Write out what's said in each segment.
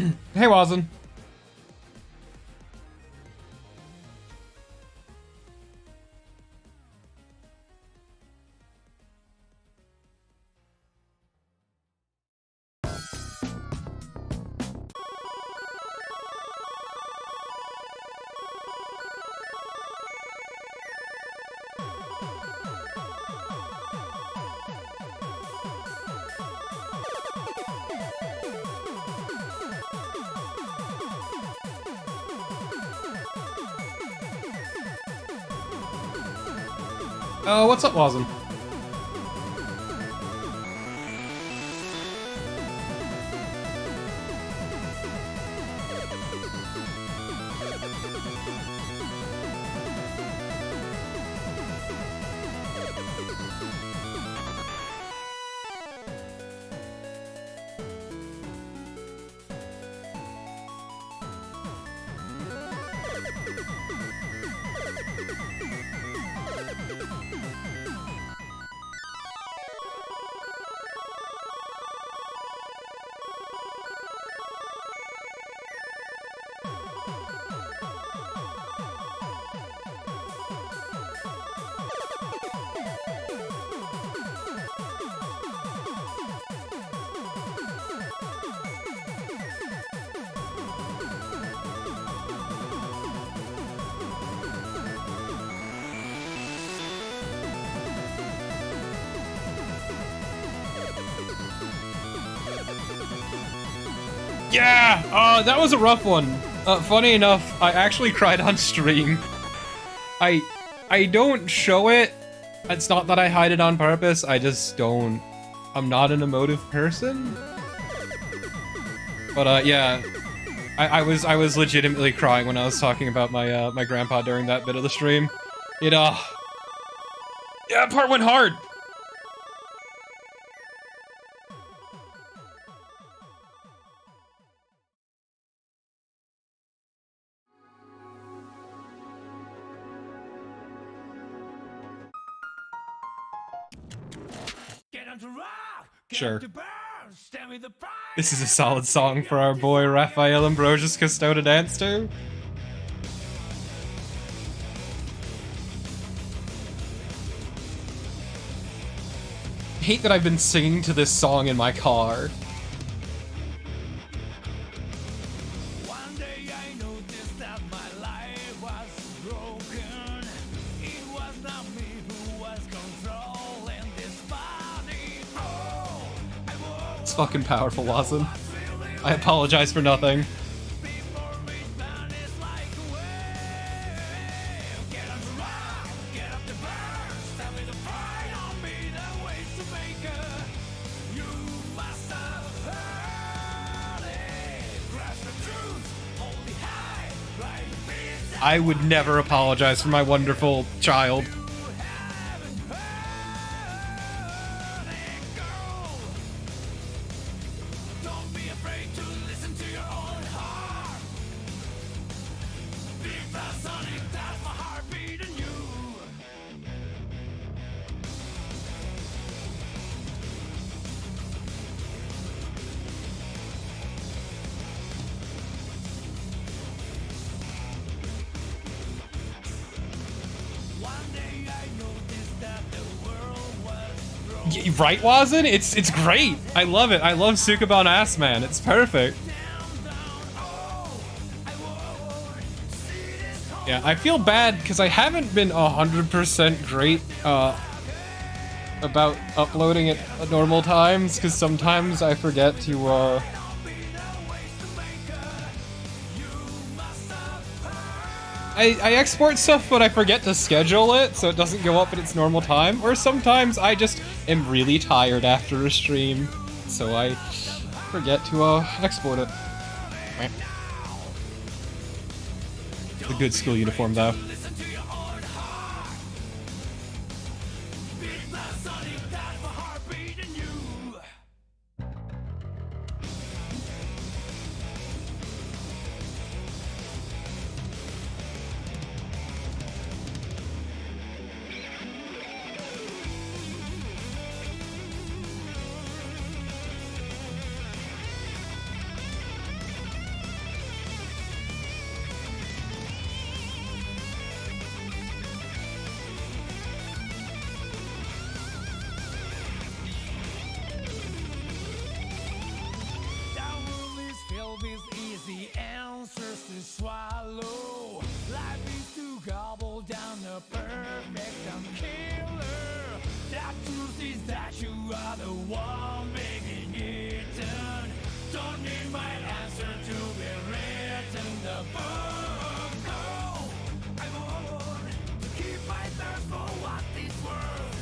Hey, Wazen. What's up, Wazen? Yeah, that was a rough one. Funny enough, I actually cried on stream. I don't show it. It's not that I hide it on purpose, I just don't. I'm not an emotive person. But yeah, I was legitimately crying when I was talking about my my grandpa during that bit of the stream. You know, yeah, that part went hard. Sure. This is a solid song for our boy Raphael Ambrosius Cousteau to dance to. Hate that I've been singing to this song in my car. It's fucking powerful, Lawson. I apologize for nothing. I would never apologize for my wonderful child. Right, Wazen? It's great. I love it. I love Sukuban Ass Man. It's perfect. Yeah, I feel bad because I haven't been 100% great about uploading at normal times, because sometimes I forget to I export stuff, but I forget to schedule it, so it doesn't go up at its normal time. Or sometimes I just am really tired after a stream, so I forget to export it. The good school uniform, though. to swallow. Life is to gobble down the perfect killer. That truth is that you are the one being eaten. Don't need my answer to be written the book. No, I'm on to keep my thirst for what is worth.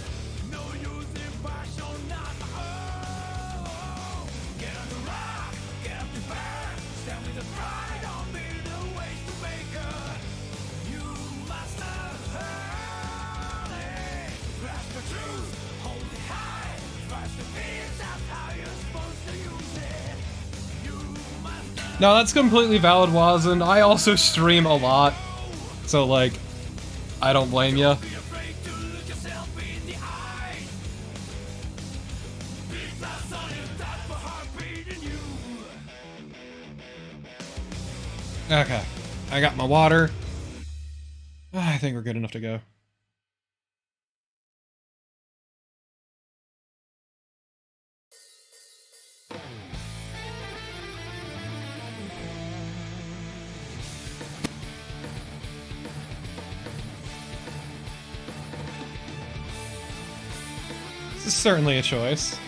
No use in passion, not my own. Get on the rock, get up the bear. Stand with the pride, don't be the ways to make it. You must have heard it. Grasp the truth, hold it high. First the peace, that's how you're supposed to use it. You must have. No, that's completely valid, Wazen. I also stream a lot, so like, I don't blame you. Be afraid to look yourself in the eye. Beat that's on your top for heartbeat in you. Okay, I got my water. I think we're good enough to go. This is certainly a choice.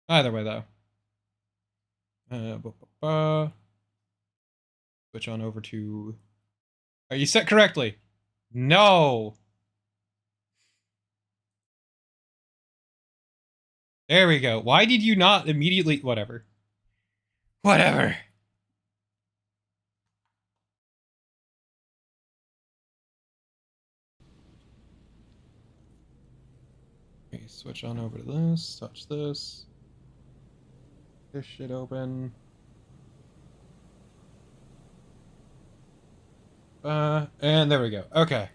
Either way, though. Switch on over to... Are you set correctly? No! There we go. Why did you not immediately... Whatever. Whatever. Okay, switch on over to this. Touch this. This shit open. And there we go. Okay.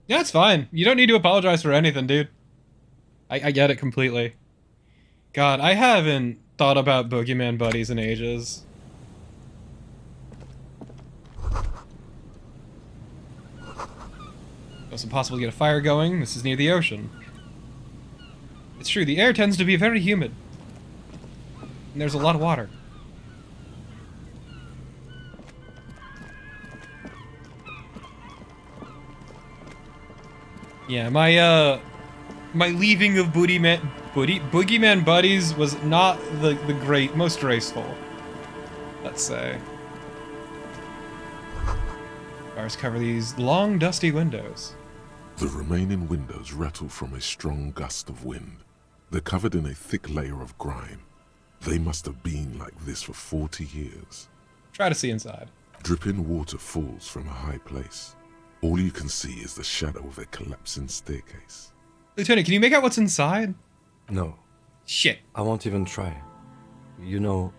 Yeah, it's fine. You don't need to apologize for anything, dude. I get it completely. God, I haven't thought about boogeyman buddies in ages. It's impossible to get a fire going. This is near the ocean. It's true, the air tends to be very humid. And there's a lot of water. Yeah, my leaving of boogeyman buddies was not the most graceful, let's say. Bars cover these long, dusty windows. The remaining windows rattle from a strong gust of wind. They're covered in a thick layer of grime. They must have been like this for 40 years. Try to see inside. Dripping water falls from a high place. All you can see is the shadow of a collapsing staircase. Lieutenant, can you make out what's inside? No, Shit. I won't even try. You know,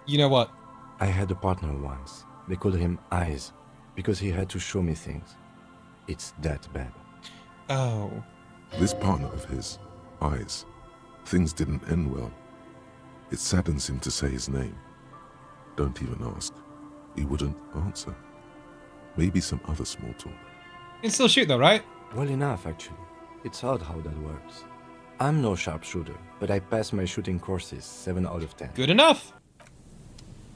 You know what? I had a partner once. They called him Eyes, because he had to show me things. It's that bad. Oh. This partner of his, Eyes, things didn't end well. It saddens him to say his name. Don't even ask. He wouldn't answer. Maybe some other small talk. You can still shoot though, right? Well enough, actually. It's odd how that works. I'm no sharpshooter, but I pass my shooting courses 7 out of 10. Good enough.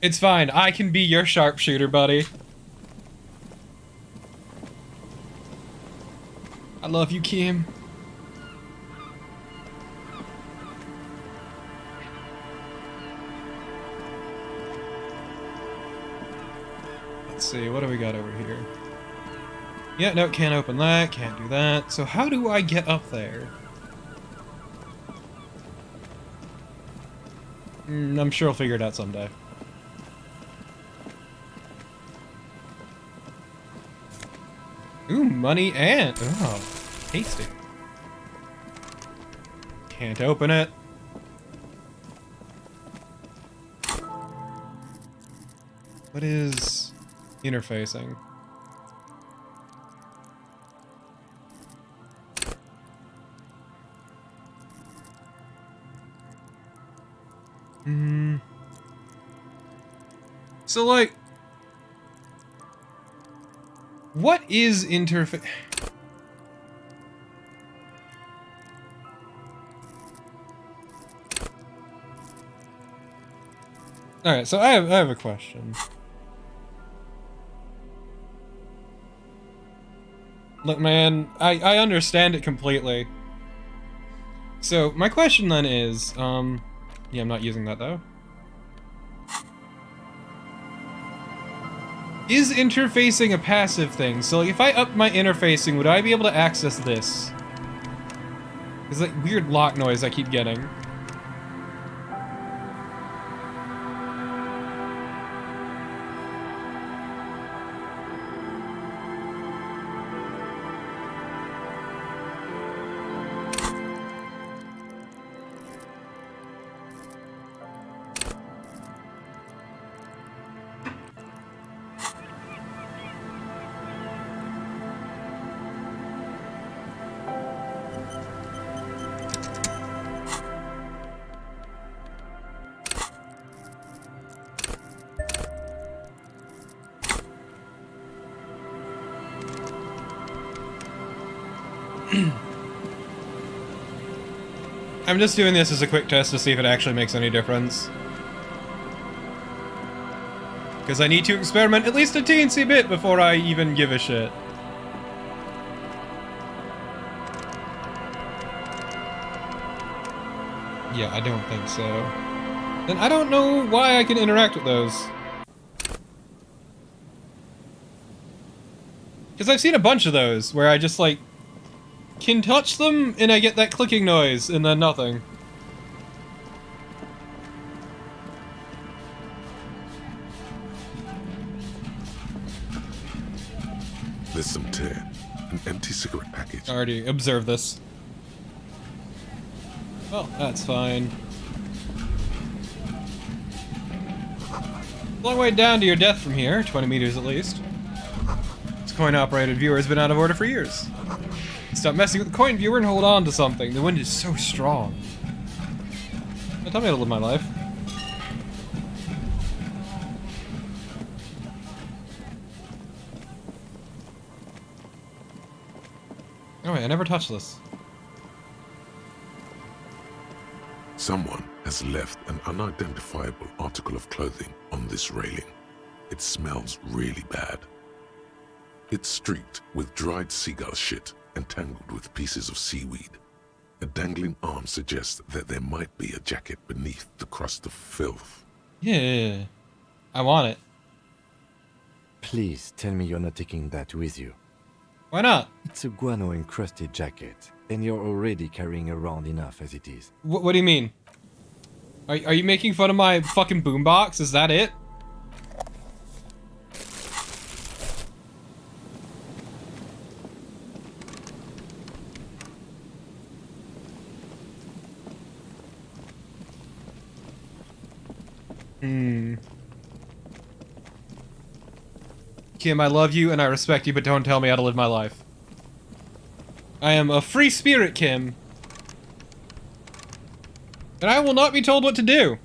It's fine. I can be your sharpshooter, buddy. I love you, Kim. Let's see, what do we got over here? Yeah, no, can't open that, can't do that. So how do I get up there? I'm sure I'll figure it out someday. Ooh, money and... Oh, tasty. Can't open it. What is interfacing? So, like... What is interface... Alright, so I have a question. Look, man, I understand it completely. So, my question then is, yeah, I'm not using that though. Is interfacing a passive thing? So, like, if I up my interfacing, would I be able to access this? It's like weird lock noise I keep getting. I'm just doing this as a quick test to see if it actually makes any difference. Because I need to experiment at least a teensy bit before I even give a shit. Yeah, I don't think so. Then I don't know why I can interact with those. Because I've seen a bunch of those where I just like can touch them and I get that clicking noise and then nothing. There's some tear. An empty cigarette package. I already observed this. Well, that's fine. Long way down to your death from here, 20 meters at least. This coin-operated viewer has been out of order for years. Stop messing with the coin viewer and hold on to something. The wind is so strong. Now tell me how to live my life. Oh wait, I never touched this. Someone has left an unidentifiable article of clothing on this railing. It smells really bad. It's streaked with dried seagull shit and tangled with pieces of seaweed. A dangling arm suggests that there might be a jacket beneath the crust of filth. Yeah, I want it. Please tell me you're not taking that with you. Why not? It's a guano-encrusted jacket, and you're already carrying around enough as it is. What do you mean? Are you making fun of my fucking boombox? Is that it? Kim, I love you and I respect you, but don't tell me how to live my life. I am a free spirit, Kim. And I will not be told what to do.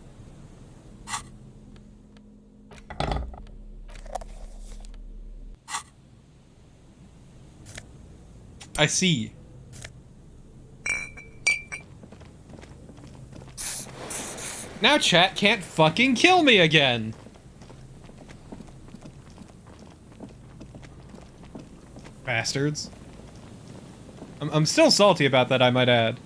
I see. Now chat can't fucking kill me again. Bastards. I'm still salty about that, I might add.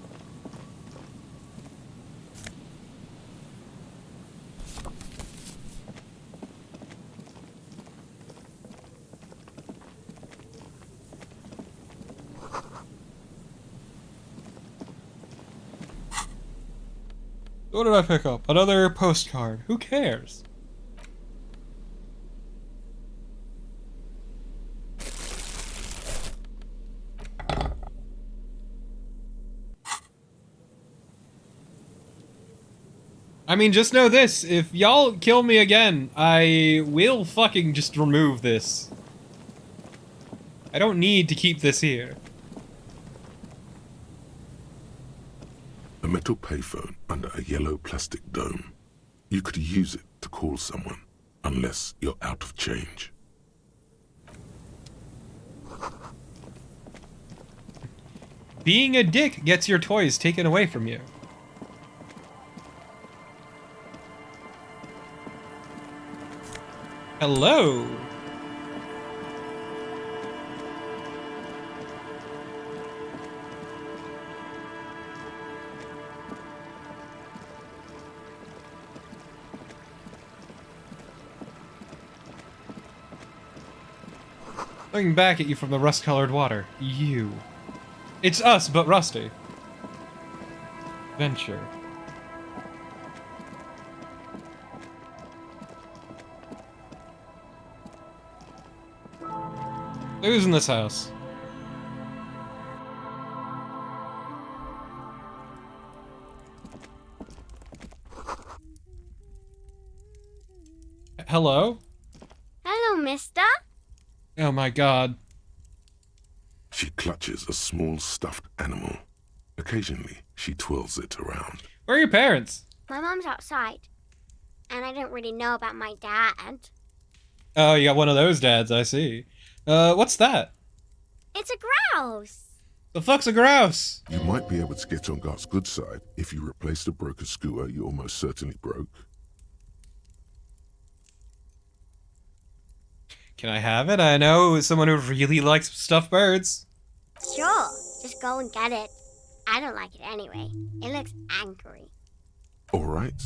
What did I pick up? Another postcard. Who cares? I mean, just know this. If y'all kill me again, I will fucking just remove this. I don't need to keep this here. A metal payphone under a yellow plastic dome. You could use it to call someone, unless you're out of change. Being a dick gets your toys taken away from you. Hello. Looking back at you from the rust-colored water. You. It's us, but rusty. Venture. Who's in this house? Hello? Hello, mister. Oh my god. She clutches a small stuffed animal. Occasionally, she twirls it around. Where are your parents? My mom's outside. And I don't really know about my dad. Oh, you got one of those dads, I see. What's that? It's a grouse. The fuck's a grouse? You might be able to get on Gart's good side if you replace the broken skewer you almost certainly broke. Can I have it? I know someone who really likes stuffed birds. Sure, just go and get it. I don't like it anyway. It looks angry. All right,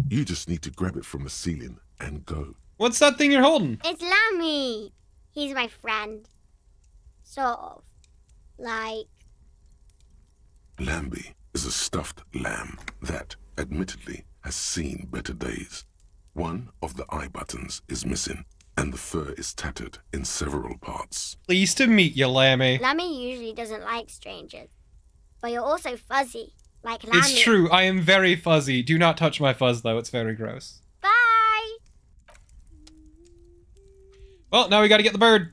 you just need to grab it from the ceiling and go. What's that thing you're holding? It's Lammy. He's my friend. Sort of. Like... Lambie is a stuffed lamb that, admittedly, has seen better days. One of the eye buttons is missing, and the fur is tattered in several parts. Pleased to meet you, Lammy. Lammy usually doesn't like strangers. But you're also fuzzy, like Lammy. It's true, I am very fuzzy. Do not touch my fuzz, though. It's very gross. Bye! Well, now we gotta get the bird.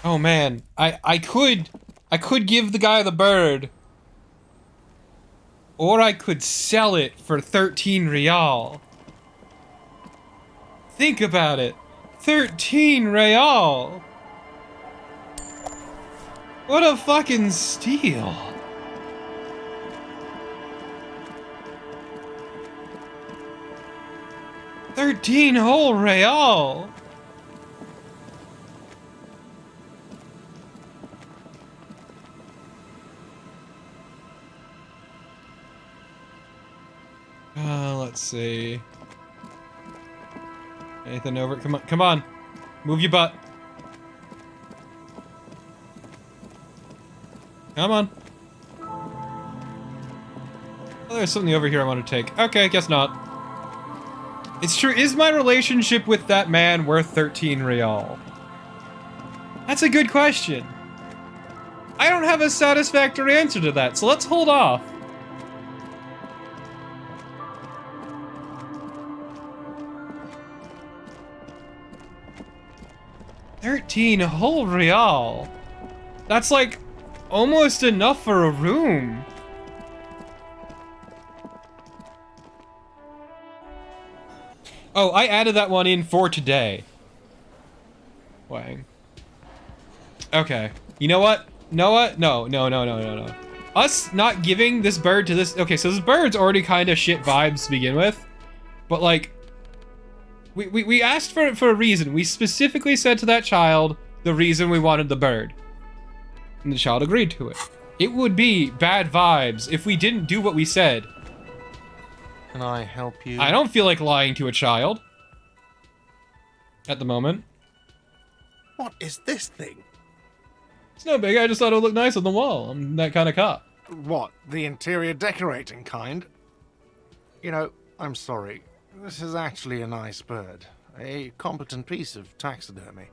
Oh man, I could give the guy the bird. Or I could sell it for 13 real. Think about it. 13 real. What a fucking steal. $13 whole real. Let's see. Anything over? Come on, come on. Move your butt. Come on. Oh, there's something over here I want to take. Okay, guess not. It's true. Is my relationship with that man worth 13 real? That's a good question. I don't have a satisfactory answer to that, so let's hold off. $13 whole real. That's like almost enough for a room. Oh, I added that one in for today. Wang. Okay. You know what? Noah? No. Us not giving this bird to this... Okay, so this bird's already kind of shit vibes to begin with. But like... We asked for it for a reason. We specifically said to that child the reason we wanted the bird. And the child agreed to it. It would be bad vibes if we didn't do what we said. Can I help you? I don't feel like lying to a child. At the moment. What is this thing? It's no big, I just thought it would look nice on the wall. I'm that kind of cop. What, the interior decorating kind? You know, I'm sorry. This is actually a nice bird. A competent piece of taxidermy.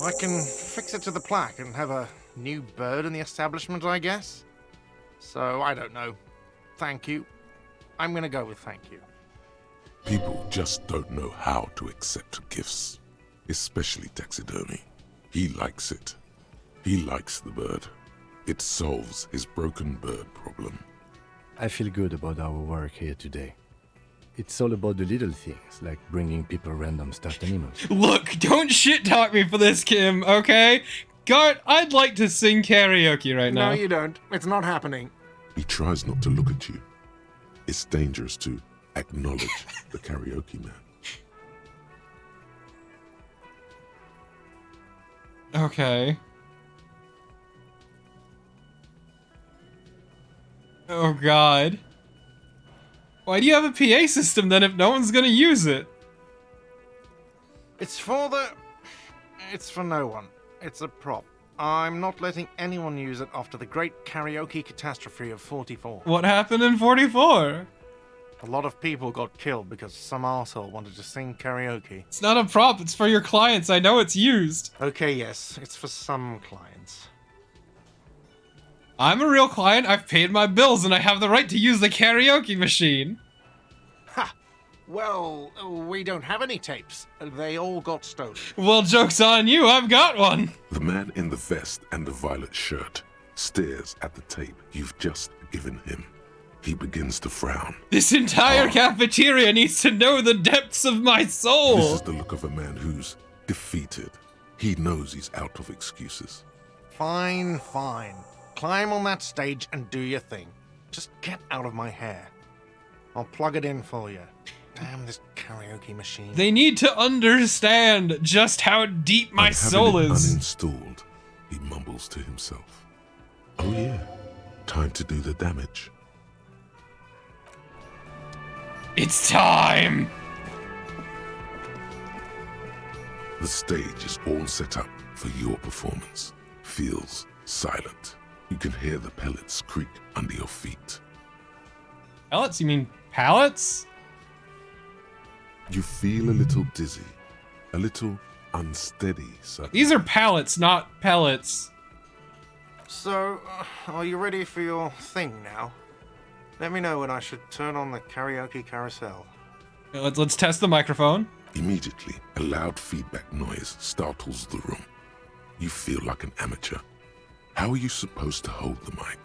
I can fix it to the plaque and have a new bird in the establishment, I guess? So, I don't know. Thank you. I'm gonna go with thank you. People just don't know how to accept gifts, especially taxidermy. He likes it. He likes the bird. It solves his broken bird problem. I feel good about our work here today. It's all about the little things, like bringing people random stuffed animals. Look, don't shit talk me for this, Kim, okay? Gart, I'd like to sing karaoke right now. No, you don't. It's not happening. He tries not to look at you. It's dangerous to Acknowledge the karaoke man. Okay. Oh god. Why do you have a PA system then if no one's gonna use it? It's for no one. It's a prop. I'm not letting anyone use it after the great karaoke catastrophe of 44. What happened in 44? A lot of people got killed because some arsehole wanted to sing karaoke. It's not a prop, it's for your clients. I know it's used. Okay, yes, it's for some clients. I'm a real client, I've paid my bills, and I have the right to use the karaoke machine. Ha! Well, we don't have any tapes. They all got stolen. Well, joke's on you, I've got one. The man in the vest and the violet shirt stares at the tape you've just given him. He begins to frown. This entire cafeteria needs to know the depths of my soul. This is the look of a man who's defeated. He knows he's out of excuses. Fine. Climb on that stage and do your thing. Just get out of my hair. I'll plug it in for you. Damn this karaoke machine. They need to understand just how deep my And soul having it is. uninstalled, he mumbles to himself. Oh yeah, time to do the damage. It's time! The stage is all set up for your performance. Feels silent. You can hear the pellets creak under your feet. Pellets? You mean pallets? You feel a little dizzy, a little unsteady suddenly. These are pallets, not pellets. So, are you ready for your thing now? Let me know when I should turn on the karaoke carousel. Let's test the microphone. Immediately, a loud feedback noise startles the room. You feel like an amateur. How are you supposed to hold the mic?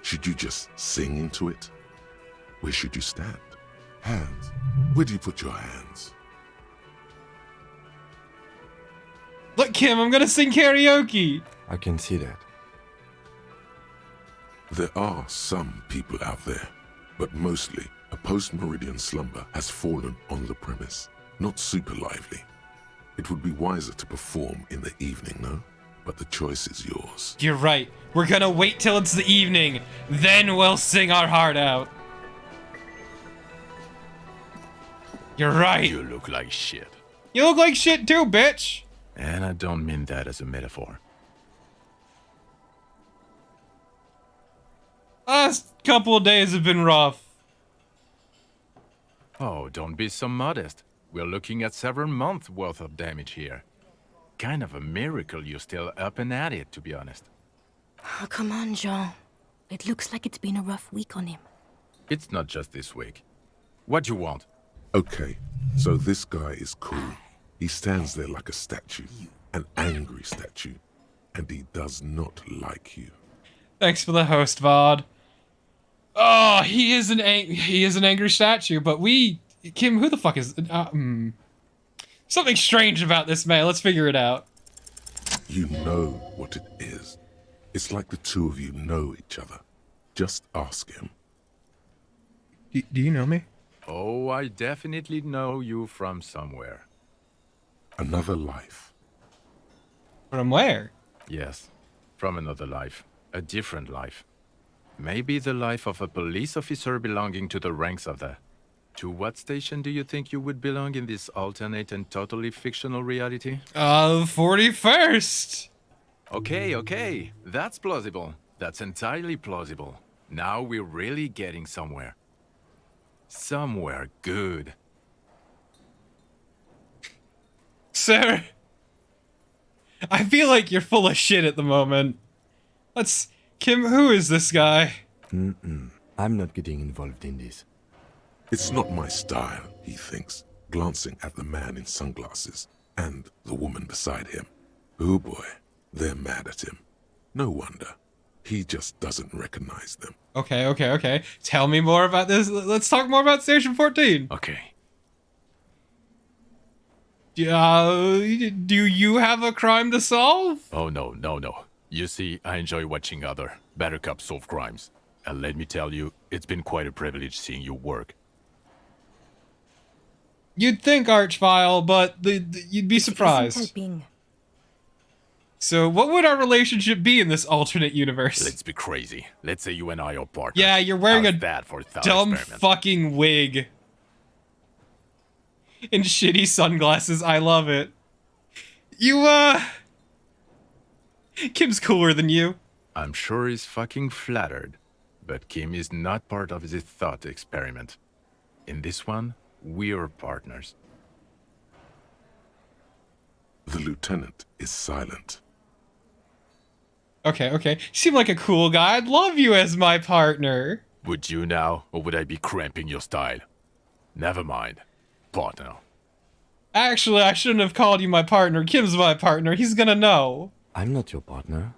Should you just sing into it? Where should you stand? Hands. Where do you put your hands? Look, Kim, I'm gonna sing karaoke. I can see that. There are some people out there, but mostly a post-meridian slumber has fallen on the premise. Not super lively. It would be wiser to perform in the evening, no? But the choice is yours. You're right. We're gonna wait till it's the evening. Then we'll sing our heart out. You're right. You look like shit. You look like shit too, bitch. And I don't mean that as a metaphor. Last couple of days have been rough. Oh, don't be so modest. We're looking at several months worth of damage here. Kind of a miracle you're still up and at it, to be honest. Oh, come on, Jean. It looks like it's been a rough week on him. It's not just this week. What you want? Okay, so this guy is cool. He stands there like a statue, an angry statue, and he does not like you. Thanks for the host, Vod. Oh, he is an angry statue, but Kim, who the fuck is something strange about this man. Let's figure it out. You know what it is. It's like the two of you know each other. Just ask him. Do you know me? Oh, I definitely know you from somewhere. Another life. From where? Yes, from another life. A different life. Maybe the life of a police officer belonging to the ranks of the... To what station do you think you would belong in this alternate and totally fictional reality? 41st! Okay. That's plausible. That's entirely plausible. Now we're really getting somewhere. Somewhere good. Sir, I feel like you're full of shit at the moment. Kim, who is this guy? I'm not getting involved in this. It's not my style, he thinks, glancing at the man in sunglasses and the woman beside him. Oh boy, they're mad at him. No wonder. He just doesn't recognize them. Okay. Tell me more about this. Let's talk more about Station 14. Okay. Do you have a crime to solve? Oh, no. You see, I enjoy watching other better cops solve crimes. And let me tell you, it's been quite a privilege seeing you work. You'd think Archvile, but you'd be It isn't surprised. helping. So what would our relationship be in this alternate universe? Let's be crazy. Let's say you and I are partners. Yeah, you're wearing How's a that for a thought dumb experiment? fucking wig. And shitty sunglasses, I love it. You, Kim's cooler than you. I'm sure he's fucking flattered, but Kim is not part of this thought experiment. In this one, we're partners. The lieutenant is silent. Okay, okay. You seem like a cool guy. I'd love you as my partner. Would you now, or would I be cramping your style? Never mind. Partner. Actually, I shouldn't have called you my partner. Kim's my partner. He's gonna know. I'm not your partner.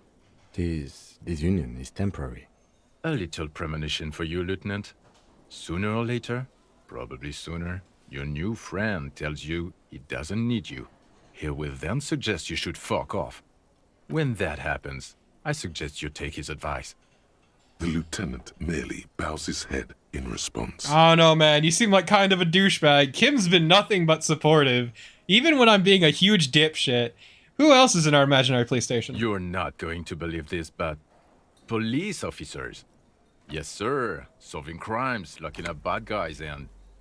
This union is temporary. A little premonition for you, Lieutenant. Sooner or later, probably sooner, your new friend tells you he doesn't need you. He will then suggest you should fuck off. When that happens, I suggest you take his advice. The lieutenant merely bows his head in response. I don't know, man. You seem like kind of a douchebag. Kim's been nothing but supportive, even when I'm being a huge dipshit. Who else is in our imaginary police station? You're not going to believe this, but police officers. Yes, sir. Solving crimes, locking up bad guys,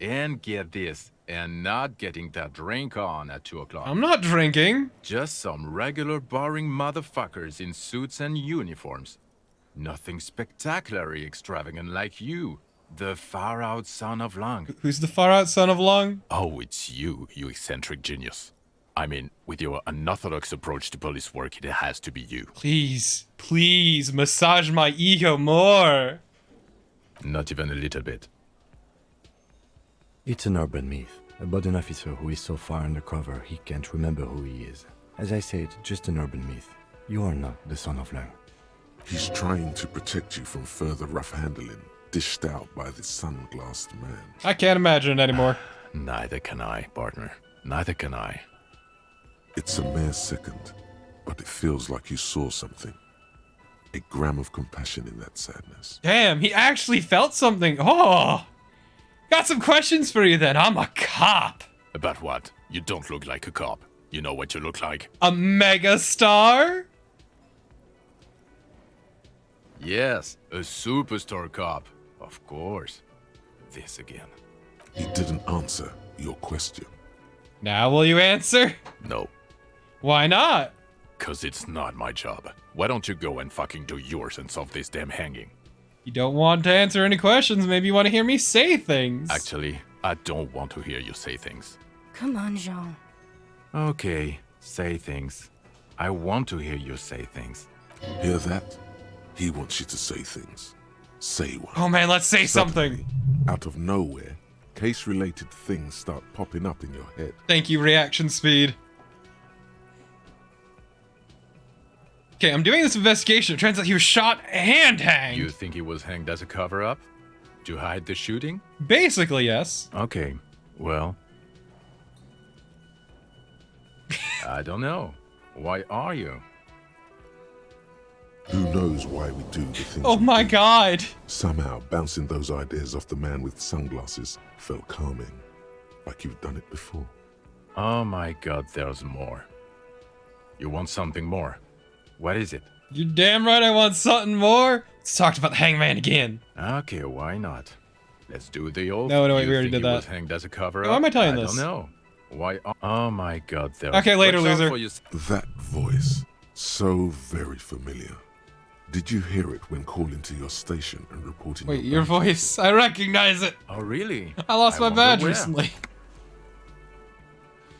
and get this, and not getting that drink on at 2 o'clock. I'm not drinking. Just some regular boring motherfuckers in suits and uniforms. Nothing spectacularly extravagant like you, the far-out son of Lang. Who's the far-out son of Long? Oh, it's you, you eccentric genius. I mean, with your unorthodox approach to police work, it has to be you. Please, please, massage my ego more. Not even a little bit. It's an urban myth about an officer who is so far undercover he can't remember who he is. As I said, just an urban myth. You are not the son of Lang. He's trying to protect you from further rough handling, dished out by this sunglassed man. I can't imagine it anymore. Neither can I, partner. Neither can I. It's a mere second, but it feels like you saw something. A gram of compassion in that sadness. Damn, he actually felt something. Oh, got some questions for you then. I'm a cop. About what? You don't look like a cop. You know what you look like? A megastar? Yes, a superstar cop. Of course. This again. He didn't answer your question. Now will you answer? No, Why not? 'cause it's not my job. Why don't you go and fucking do yours and solve this damn hanging? You don't want to answer any questions. Maybe you want to hear me say things. Actually, I don't want to hear you say things. Come on, Jean. Okay, say things. I want to hear you say things. Hear that? He wants you to say things. Say one. Oh man, let's say something. Suddenly, out of nowhere, case-related things start popping up in your head. Thank you, reaction speed. Okay, I'm doing this investigation. It turns out he was shot and hanged. You think he was hanged as a cover-up? To hide the shooting? Basically, yes. Okay, well... I don't know. Why are you? Who knows why we do the things Oh we my do? god. Somehow, bouncing those ideas off the man with sunglasses felt calming, like you've done it before. Oh my god, there's more. You want something more? What is it? You damn right I want something more. Let's talk about the hangman again. Okay, why not? Let's do the old... No, wait, You we already think did he that. was hanged as a cover-up? Why am I telling I this? don't know. Why... Oh my god, there's... Okay, later, Watch out loser. for your- That voice, so very familiar. Did you hear it when calling to your station and reporting Wait, your your badge? voice. I recognize it. Oh, really? I lost my wonder badge where. recently.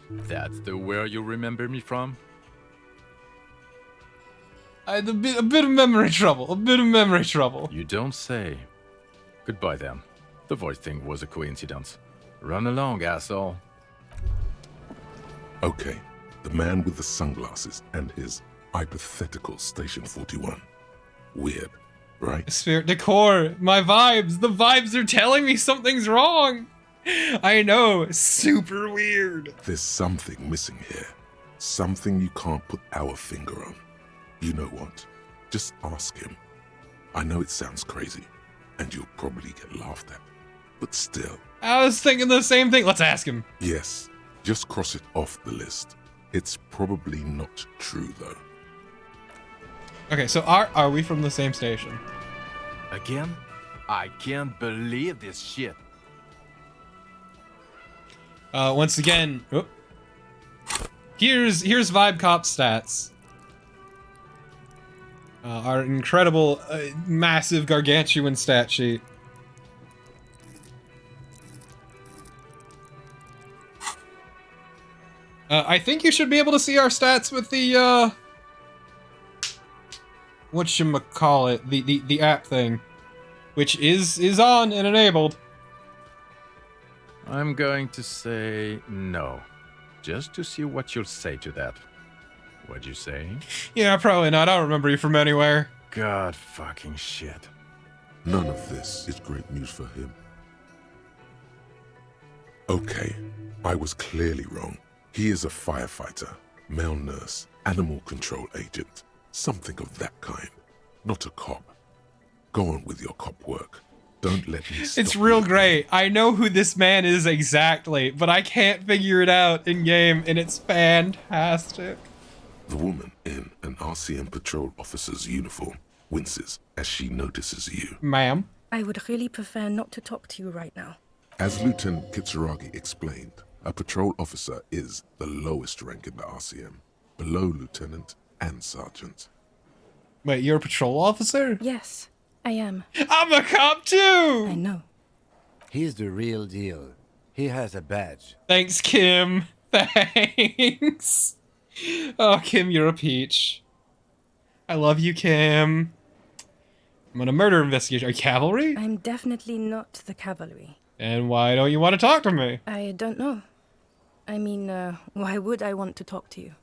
That's the where you remember me from? I had a bit of memory trouble. A bit of memory trouble. You don't say. Goodbye, then. The voice thing was a coincidence. Run along, asshole. Okay, the man with the sunglasses and his hypothetical Station 41. Weird, right? Spirit decor. My vibes. The vibes are telling me something's wrong. I know. Super weird. There's something missing here. Something you can't put our finger on. You know what? Just ask him. I know it sounds crazy, and you'll probably get laughed at. But still, I was thinking the same thing. Let's ask him. Yes, just cross it off the list. It's probably not true, though. Okay, so are we from the same station? Again? I can't believe this shit. Once again, here's Vibe Cop stats. Our incredible, massive, gargantuan stat sheet. I think you should be able to see our stats with the, whatchamacallit, the app thing. Which is on and enabled. I'm going to say no. Just to see what you'll say to that. What'd you say? Yeah, probably not. I don't remember you from anywhere. God fucking shit. None of this is great news for him. Okay, I was clearly wrong. He is a firefighter, male nurse, animal control agent, something of that kind. Not a cop. Go on with your cop work. Don't let me stop It's real you. great. I know who this man is exactly, but I can't figure it out in game, and it's fantastic. The woman in an RCM patrol officer's uniform winces as she notices you. Ma'am? I would really prefer not to talk to you right now. As Lieutenant Kitsuragi explained, a patrol officer is the lowest rank in the RCM, below lieutenant and sergeant. Wait, you're a patrol officer? Yes, I am. I'm a cop I too! know. He's the real deal. He has a badge. Thanks, Kim. Thanks. Oh, Kim, you're a peach. I love you, Kim. I'm on a murder investigation. Are you cavalry? I'm definitely not the cavalry. And why don't you want to talk to me? I don't know. I mean, why would I want to talk to you?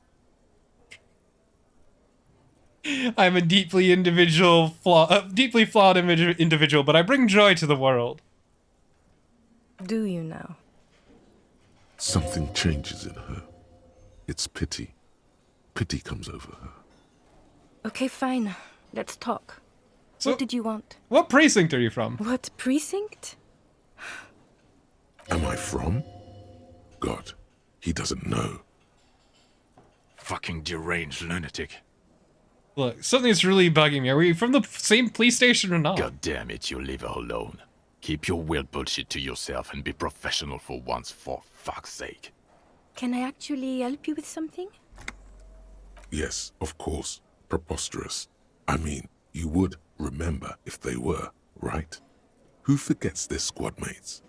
I'm a deeply flawed individual, but I bring joy to the world. Do you now? Something changes in her. It's pity. Pity comes over her. Okay, fine. Let's talk. So- What did you want? What precinct are you from? What precinct? Am I from? God, he doesn't know. Fucking deranged lunatic. Look, something's really bugging me. Are we from the same police station or not? God damn it, you leave her alone. Keep your weird bullshit to yourself and be professional for once, for fuck's sake. Can I actually help you with something? Yes, of course. Preposterous. I mean, you would remember if they were, right? Who forgets their squad mates?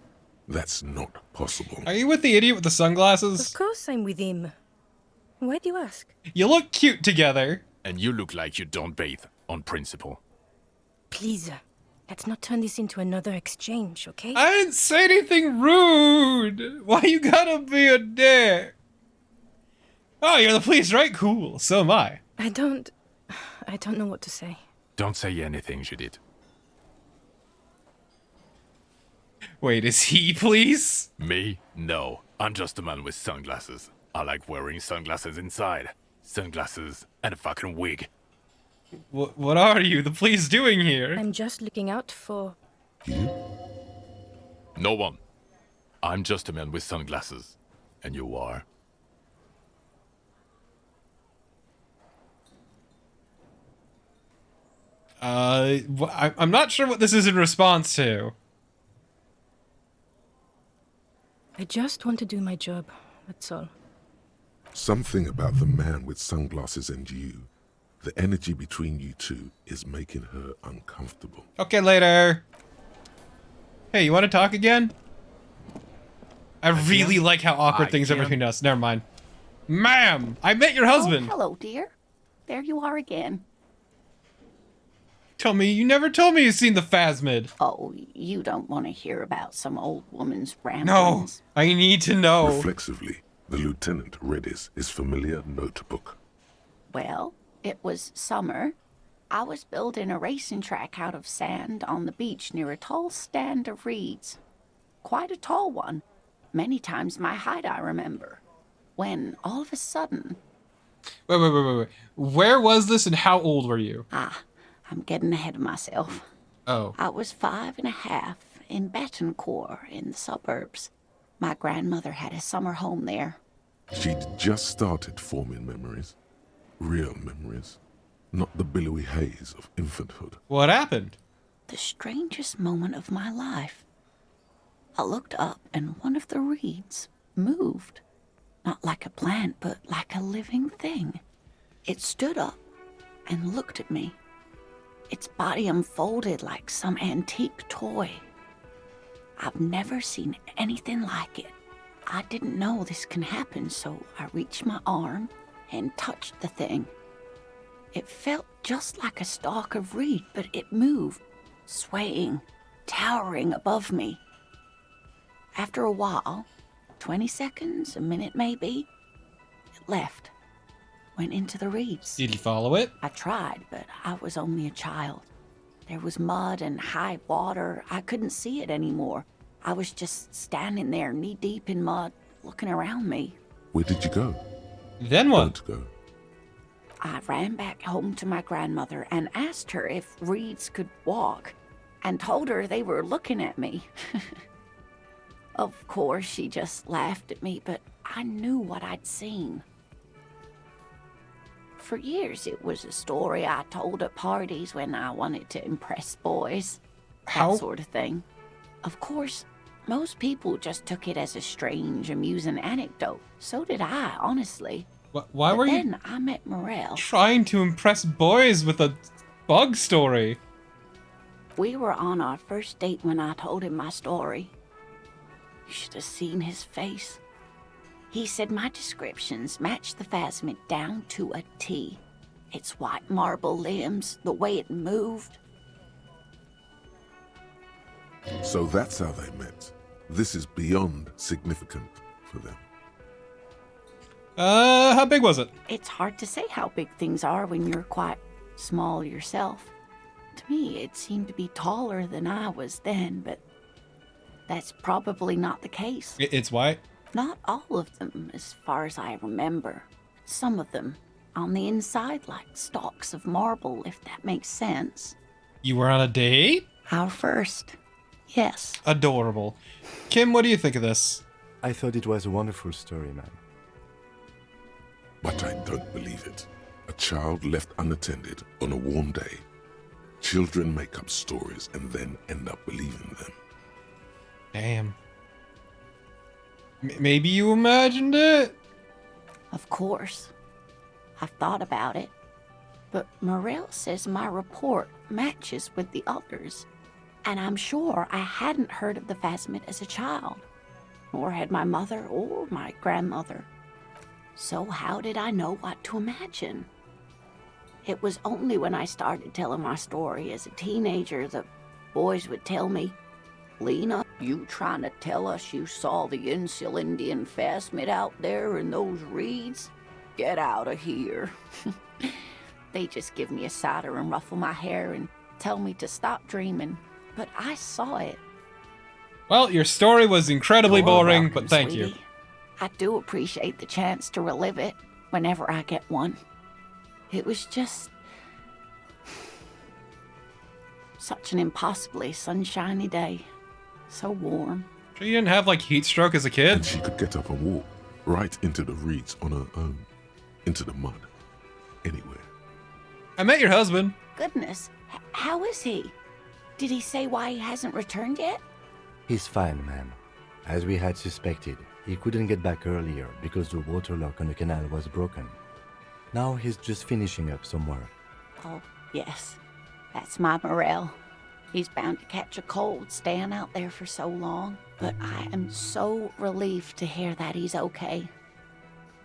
That's not possible. Are you with the idiot with the Of sunglasses? course I'm with him. Why do you ask? You look cute together. And you look like you don't bathe, on principle. Please, let's not turn this into another exchange, okay? I didn't say anything rude. Why you gotta be a dick? Oh, you're the police, right? Cool. So am I. I don't know what to say. Don't say anything, Judith. Wait, is he police? Me? No. I'm just a man with sunglasses. I like wearing sunglasses inside. Sunglasses and a fucking wig. What are you, the police, doing here? I'm just looking out for... You? No one. I'm just a man with sunglasses. And you are? I'm not sure what this is in response to. I just want to do my job, that's all. Something about the man with sunglasses and you, the energy between you two is making her uncomfortable. Okay, later. Hey, you want to talk again? I really like how awkward I things are can. between us. Never mind. Ma'am, I met your husband. Oh, hello, dear. There you are again. Tell me, you never told me you've seen the Phasmid. Oh, you don't want to hear about some old woman's No, ramblings. I need to know. Reflexively, the lieutenant read his familiar notebook. Well, it was summer. I was building a racing track out of sand on the beach near a tall stand of reeds. Quite a tall one. Many times my height, I remember. When, all of a sudden... Wait. Where was this and how old were you? I'm getting ahead of myself. Oh. I was 5.5, in Betancourt in the suburbs. My grandmother had a summer home there. She'd just started forming memories. Real memories. Not the billowy haze of infanthood. What happened? The strangest moment of my life. I looked up and one of the reeds moved. Not like a plant, but like a living thing. It stood up and looked at me. Its body unfolded like some antique toy. I've never seen anything like it. I didn't know this can happen, so I reached my arm and touched the thing. It felt just like a stalk of reed, but it moved, swaying, towering above me. After a while, 20 seconds, a minute maybe, it left, went into the reeds. Did you follow it? I tried, but I was only a child. There was mud and high water. I couldn't see it anymore. I was just standing there knee-deep in mud, looking around me. Where did you go? Then what? Don't go. I ran back home to my grandmother and asked her if reeds could walk, and told her they were looking at me. Of course, she just laughed at me, but I knew what I'd seen. For years, it was a story I told at parties when I wanted to impress boys. How? That sort of thing. Of course, most people just took it as a strange, amusing anecdote. So did I, honestly. Why were you Then I met Morel. trying to impress boys with a bug story? We were on our first date when I told him my story. You should have seen his face. He said my descriptions matched the phasmid down to a T. Its white marble limbs, the way it moved. So that's how they met. This is beyond significant for them. How big was it? It's hard to say how big things are when you're quite small yourself. To me, it seemed to be taller than I was then, but that's probably not the case. It's white? Not all of them, as far as I remember. Some of them, on the inside, like stalks of marble, if that makes sense. You were on a date? Our first, yes. Adorable. Kim, what do you think of this? I thought it was a wonderful story, man. But I don't believe it. A child left unattended on a warm day. Children make up stories and then end up believing them. Damn. Maybe you imagined it? Of course. I've thought about it. But Morel says my report matches with the others. And I'm sure I hadn't heard of the phasmid as a child. Nor had my mother or my grandmother. So how did I know what to imagine? It was only when I started telling my story as a teenager that boys would tell me, "Lena, you trying to tell us you saw the Insul Indian phasmid out there in those reeds? Get out of here." They just give me a cider and ruffle my hair and tell me to stop dreaming. But I saw it. Well, your story was incredibly You're boring, welcome, but thank you. sweetie. I do appreciate the chance to relive it whenever I get one. It was just such an impossibly sunshiny day. So warm. Sure you didn't have, like, heat stroke as a And kid? she could get up and walk right into the reeds on her own. Into the mud. Anywhere. I met your husband. Goodness, how is he? Did he say why he hasn't returned yet? He's fine, ma'am. As we had suspected, he couldn't get back earlier because the water lock on the canal was broken. Now he's just finishing up some work. Oh, yes. That's my Morel. He's bound to catch a cold staying out there for so long. But I am so relieved to hear that he's okay.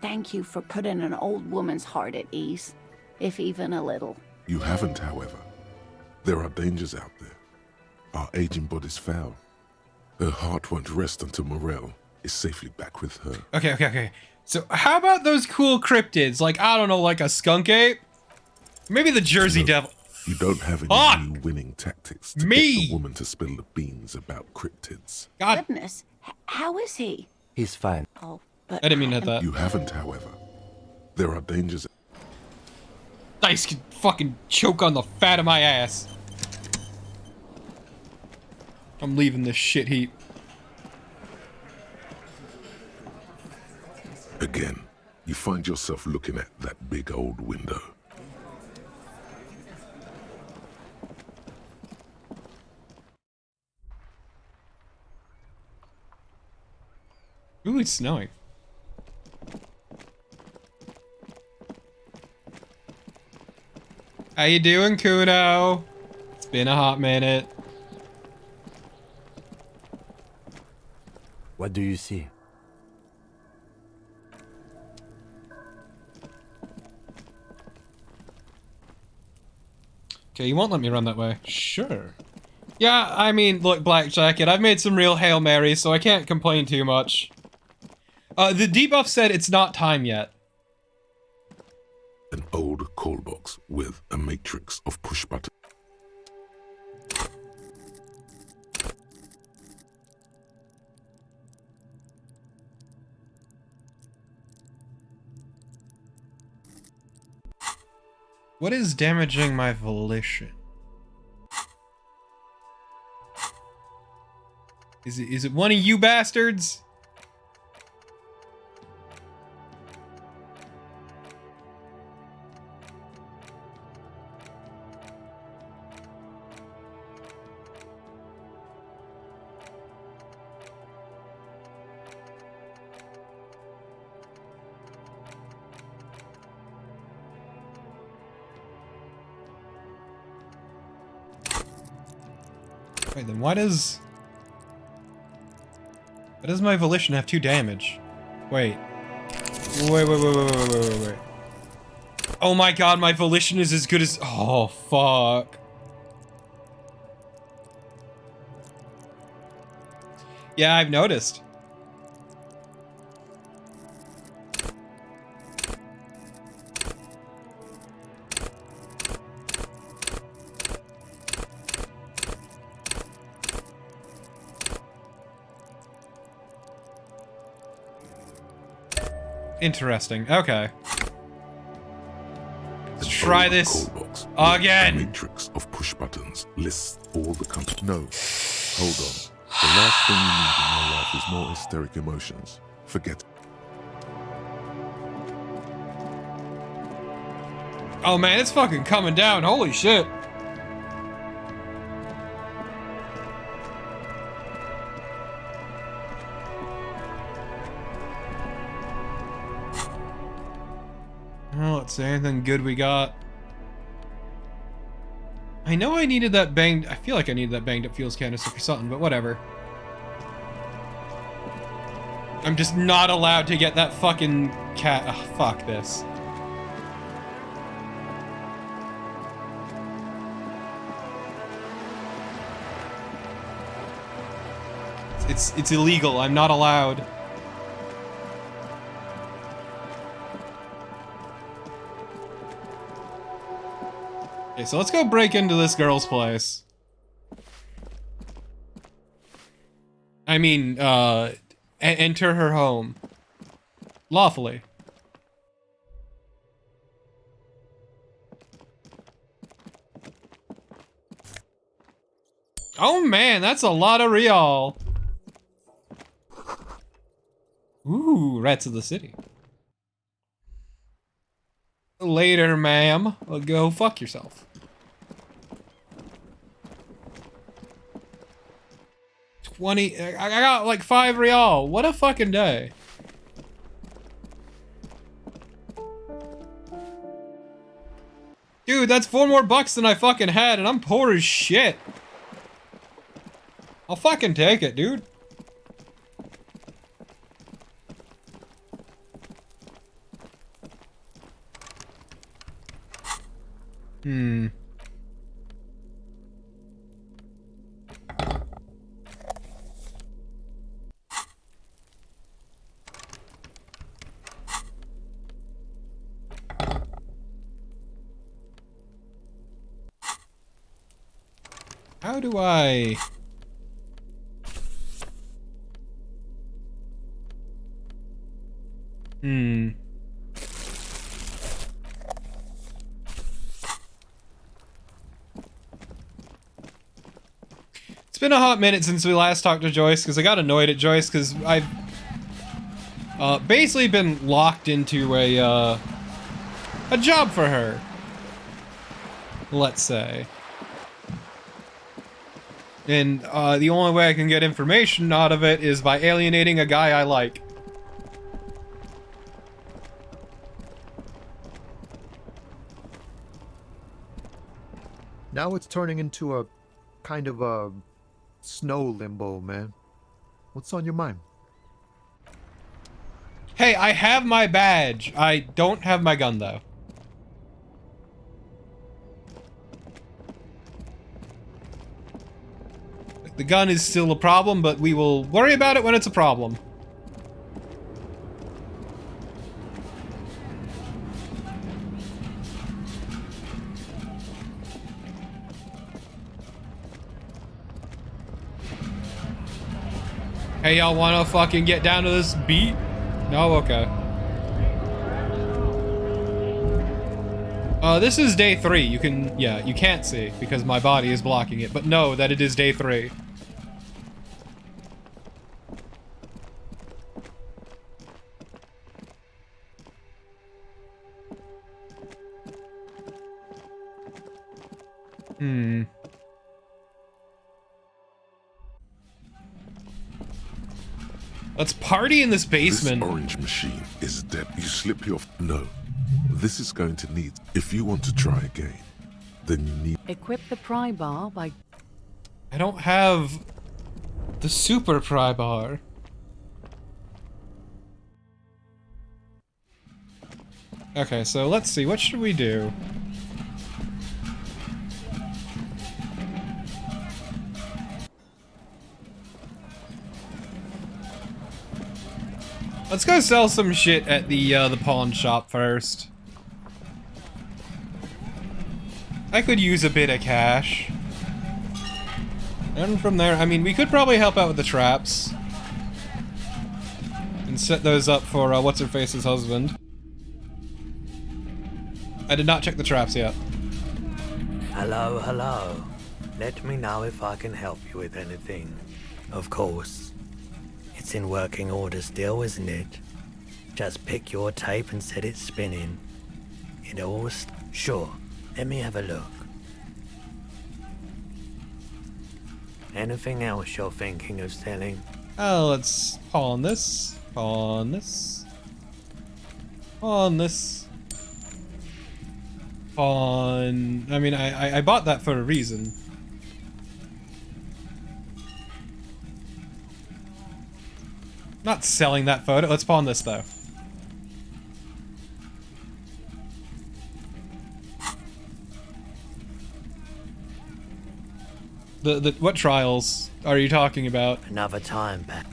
Thank you for putting an old woman's heart at ease, if even a little. You haven't, however. There are dangers out there. Our aging body's foul. Her heart won't rest until Morel is safely back with her. Okay. So how about those cool cryptids? Like, I don't know, like a skunk ape? Maybe the Jersey No. Devil. You don't have any Fuck! new winning tactics to Me! get the woman to spill the beans about cryptids. God, Goodness, how is he? He's fine. Oh, but I didn't mean to hit am- that. You haven't, however. There are dangers. Dice could fucking choke on the fat of my ass. I'm leaving this shit heap. Again, you find yourself looking at that big old window. Ooh, it's snowing. How you doing, Kuno? It's been a hot minute. What do you see? Okay, you won't let me run that way. Sure. Yeah, I mean, look, Black Jacket, I've made some real Hail Marys, so I can't complain too much. The debuff said it's not time yet. An old call box with a matrix of push buttons. What is damaging my volition? Is it one of you bastards? Wait, then why does my volition have 2 damage? Wait. Wait. Oh my god, my volition is as good as— oh, fuck. Yeah, I've noticed. Interesting. Okay. Let's try this again. A matrix of push buttons lists all the company. No, hold on. The last thing you need in your life is more hysteric emotions. Forget it. Oh man, it's fucking coming down. Holy shit. Well, let's see, anything good we got. I know I needed that banged— I feel like I needed that banged up fuels canister for something, but whatever. I'm just not allowed to get that fucking cat— ugh, fuck this. It's illegal. I'm not allowed. Okay, so let's go break into this girl's place. I mean, enter her home. Lawfully. Oh man, that's a lot of real. Ooh, rats of the city. Later, ma'am. Well, go fuck yourself. 20. I got like 5 real. What a fucking day. Dude, that's 4 more bucks than I fucking had, and I'm poor as shit. I'll fucking take it, dude. How do I... It's been a hot minute since we last talked to Joyce, because I got annoyed at Joyce, because I've basically been locked into a job for her. Let's say. And the only way I can get information out of it is by alienating a guy I like. Now it's turning into a kind of a snow limbo, man. What's on your mind? Hey, I have my badge. I don't have my gun, though. The gun is still a problem, but we will worry about it when it's a problem. Hey, y'all wanna fucking get down to this beat? No? Okay. This is day 3. You can, yeah, you can't see because my body is blocking it, but know that it is day 3. Let's party in this basement. This orange machine is dead. You slip your... No. This is going to need... If you want to try again, then you need... Equip the pry bar by... I don't have the super pry bar. Okay, so let's see. What should we do? Let's go sell some shit at the pawn shop first. I could use a bit of cash. And from there, I mean, we could probably help out with the traps. And set those up for, what's-her-face's husband. I did not check the traps yet. Hello, hello. Let me know if I can help you with anything. Of course. It's in working order still, isn't it? Just pick your tape and set it spinning. It all... Sure. Let me have a look. Anything else you're thinking of selling? Oh, let's pawn this. Pawn this. Pawn this. Pawn... I mean, I bought that for a reason. Not selling that photo. Let's pawn this, though. What trials are you talking about? Another time, Pat.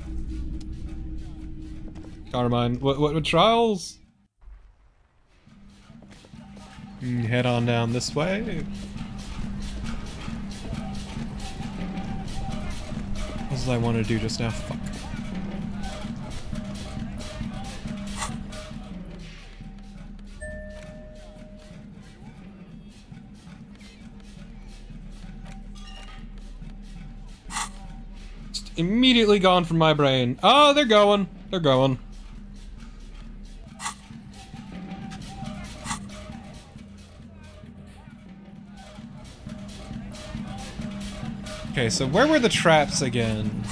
Carmine, what trials? Head on down this way. What did I want to do just now? Fuck. Immediately gone from my brain. Oh, they're going. They're going. Okay, so where were the traps again?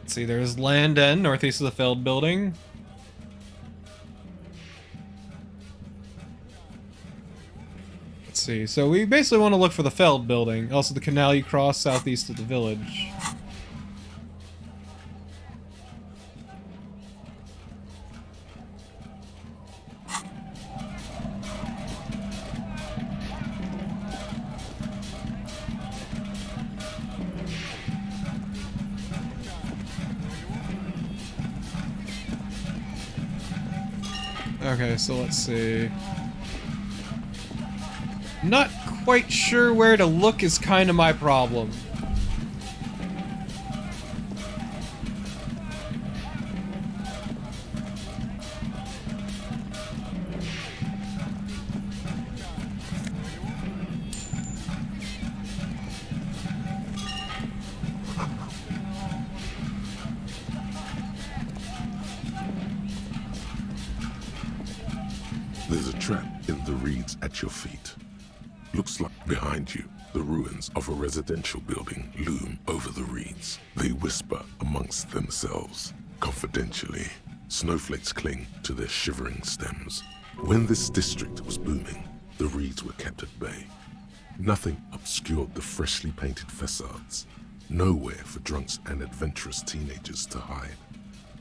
See, there's land end, northeast of the Feld building. Let's see, so we basically want to look for the Feld building. Also the canal you cross southeast of the village. Okay, so let's see. Not quite sure where to look is kind of my problem. trap in the reeds at your feet. Looks like behind you, the ruins of a residential building loom over the reeds. They whisper amongst themselves, confidentially. Snowflakes cling to their shivering stems. When this district was booming, the reeds were kept at bay. Nothing obscured the freshly painted facades. Nowhere for drunks and adventurous teenagers to hide.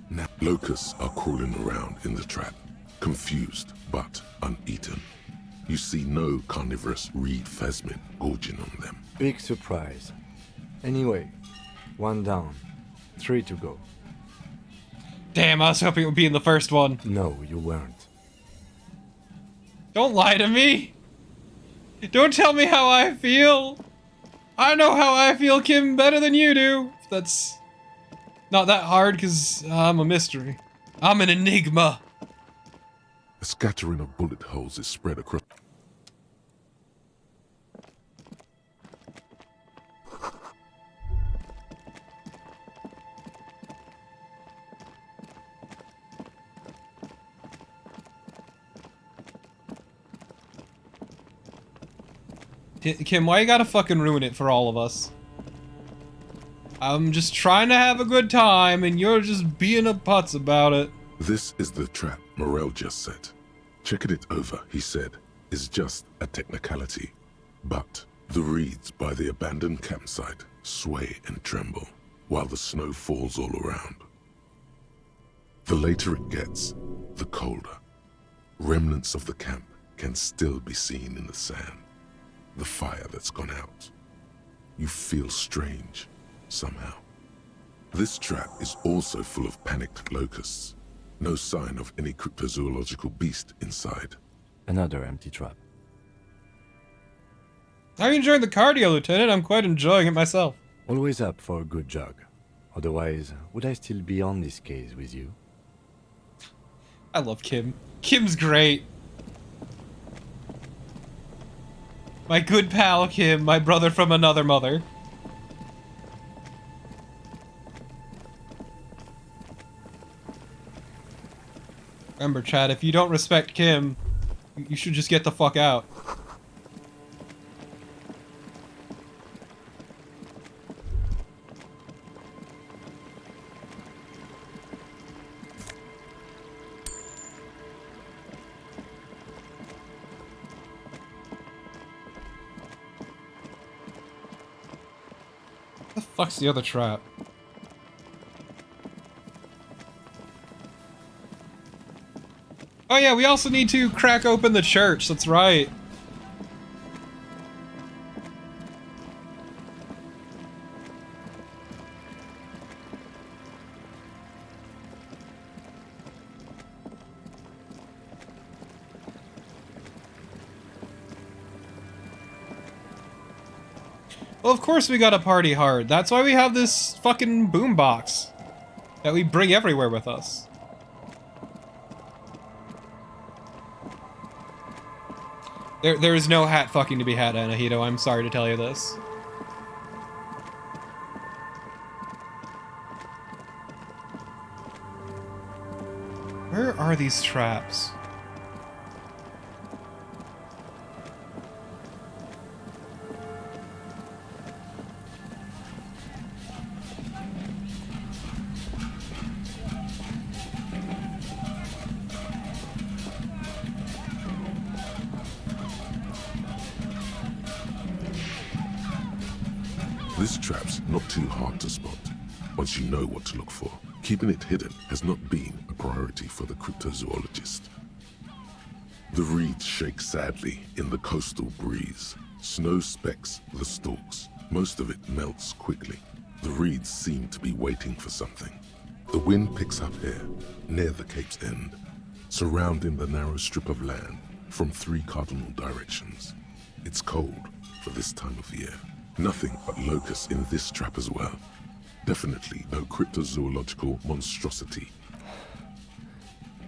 Now locusts are crawling around in the trap, confused but uneaten. You see no carnivorous reed phasmid gorging on them. Big surprise. Anyway, 1 down, 3 to go. Damn, I was hoping it would be in the first one. No, you weren't. Don't lie to me! Don't tell me how I feel! I know how I feel, Kim, better than you do. That's not that hard, because I'm a mystery. I'm an enigma. A scattering of bullet holes is spread across. Kim, why you gotta fucking ruin it for all of us? I'm just trying to have a good time, and you're just being a putz about it. This is the trap Morel just set. Checking it over, he said, is just a technicality. But the reeds by the abandoned campsite sway and tremble, while the snow falls all around. The later it gets, the colder. Remnants of the camp can still be seen in the sand. The fire that's gone out. You feel strange, somehow. This trap is also full of panicked locusts. No sign of any cryptozoological beast inside. Another empty trap. How are you enjoying the cardio, Lieutenant? I'm quite enjoying it myself. Always up for a good jog. Otherwise, would I still be on this case with you? I love Kim. Kim's great. My good pal Kim, my brother from another mother. Remember, Chad, if you don't respect Kim, you should just get the fuck out. What the fuck's the other trap? Oh yeah, we also need to crack open the church, that's right. Well, of course we gotta party hard. That's why we have this fucking boombox that we bring everywhere with us. There is no hat fucking to be had, Anahito. I'm sorry to tell you this. Where are these traps? This trap's not too hard to spot, once you know what to look for. Keeping it hidden has not been a priority for the cryptozoologist. The reeds shake sadly in the coastal breeze. Snow specks the stalks. Most of it melts quickly. The reeds seem to be waiting for something. The wind picks up here, near the cape's end, surrounding the narrow strip of land from 3 cardinal directions. It's cold for this time of year. Nothing but locusts in this trap as well. Definitely no cryptozoological monstrosity.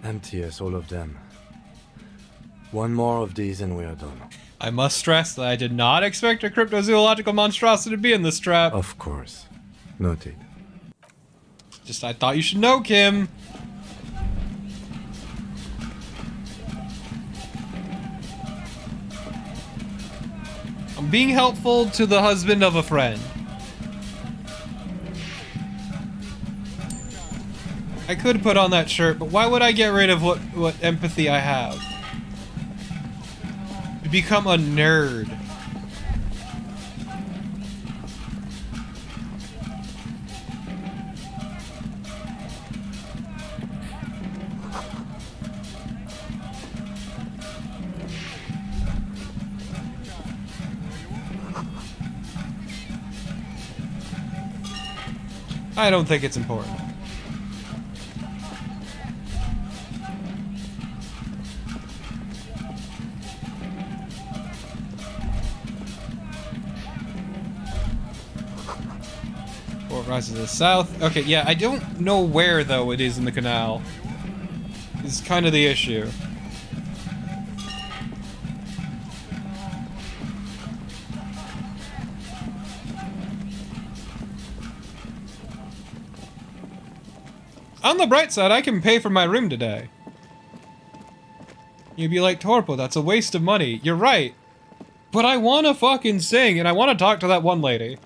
Empty as all of them. One more of these and we are done. I must stress that I did not expect a cryptozoological monstrosity to be in this trap. Of course. Noted. Just I thought you should know, Kim. I'm being helpful to the husband of a friend. I could put on that shirt, but why would I get rid of what empathy I have? To become a nerd. I don't think it's important. Or it rises to the south. Okay, yeah, I don't know where, though, it is in the canal. Is kind of the issue. On the bright side, I can pay for my room today. You'd be like, Torpo, that's a waste of money. You're right. But I wanna fucking sing, and I wanna talk to that one lady.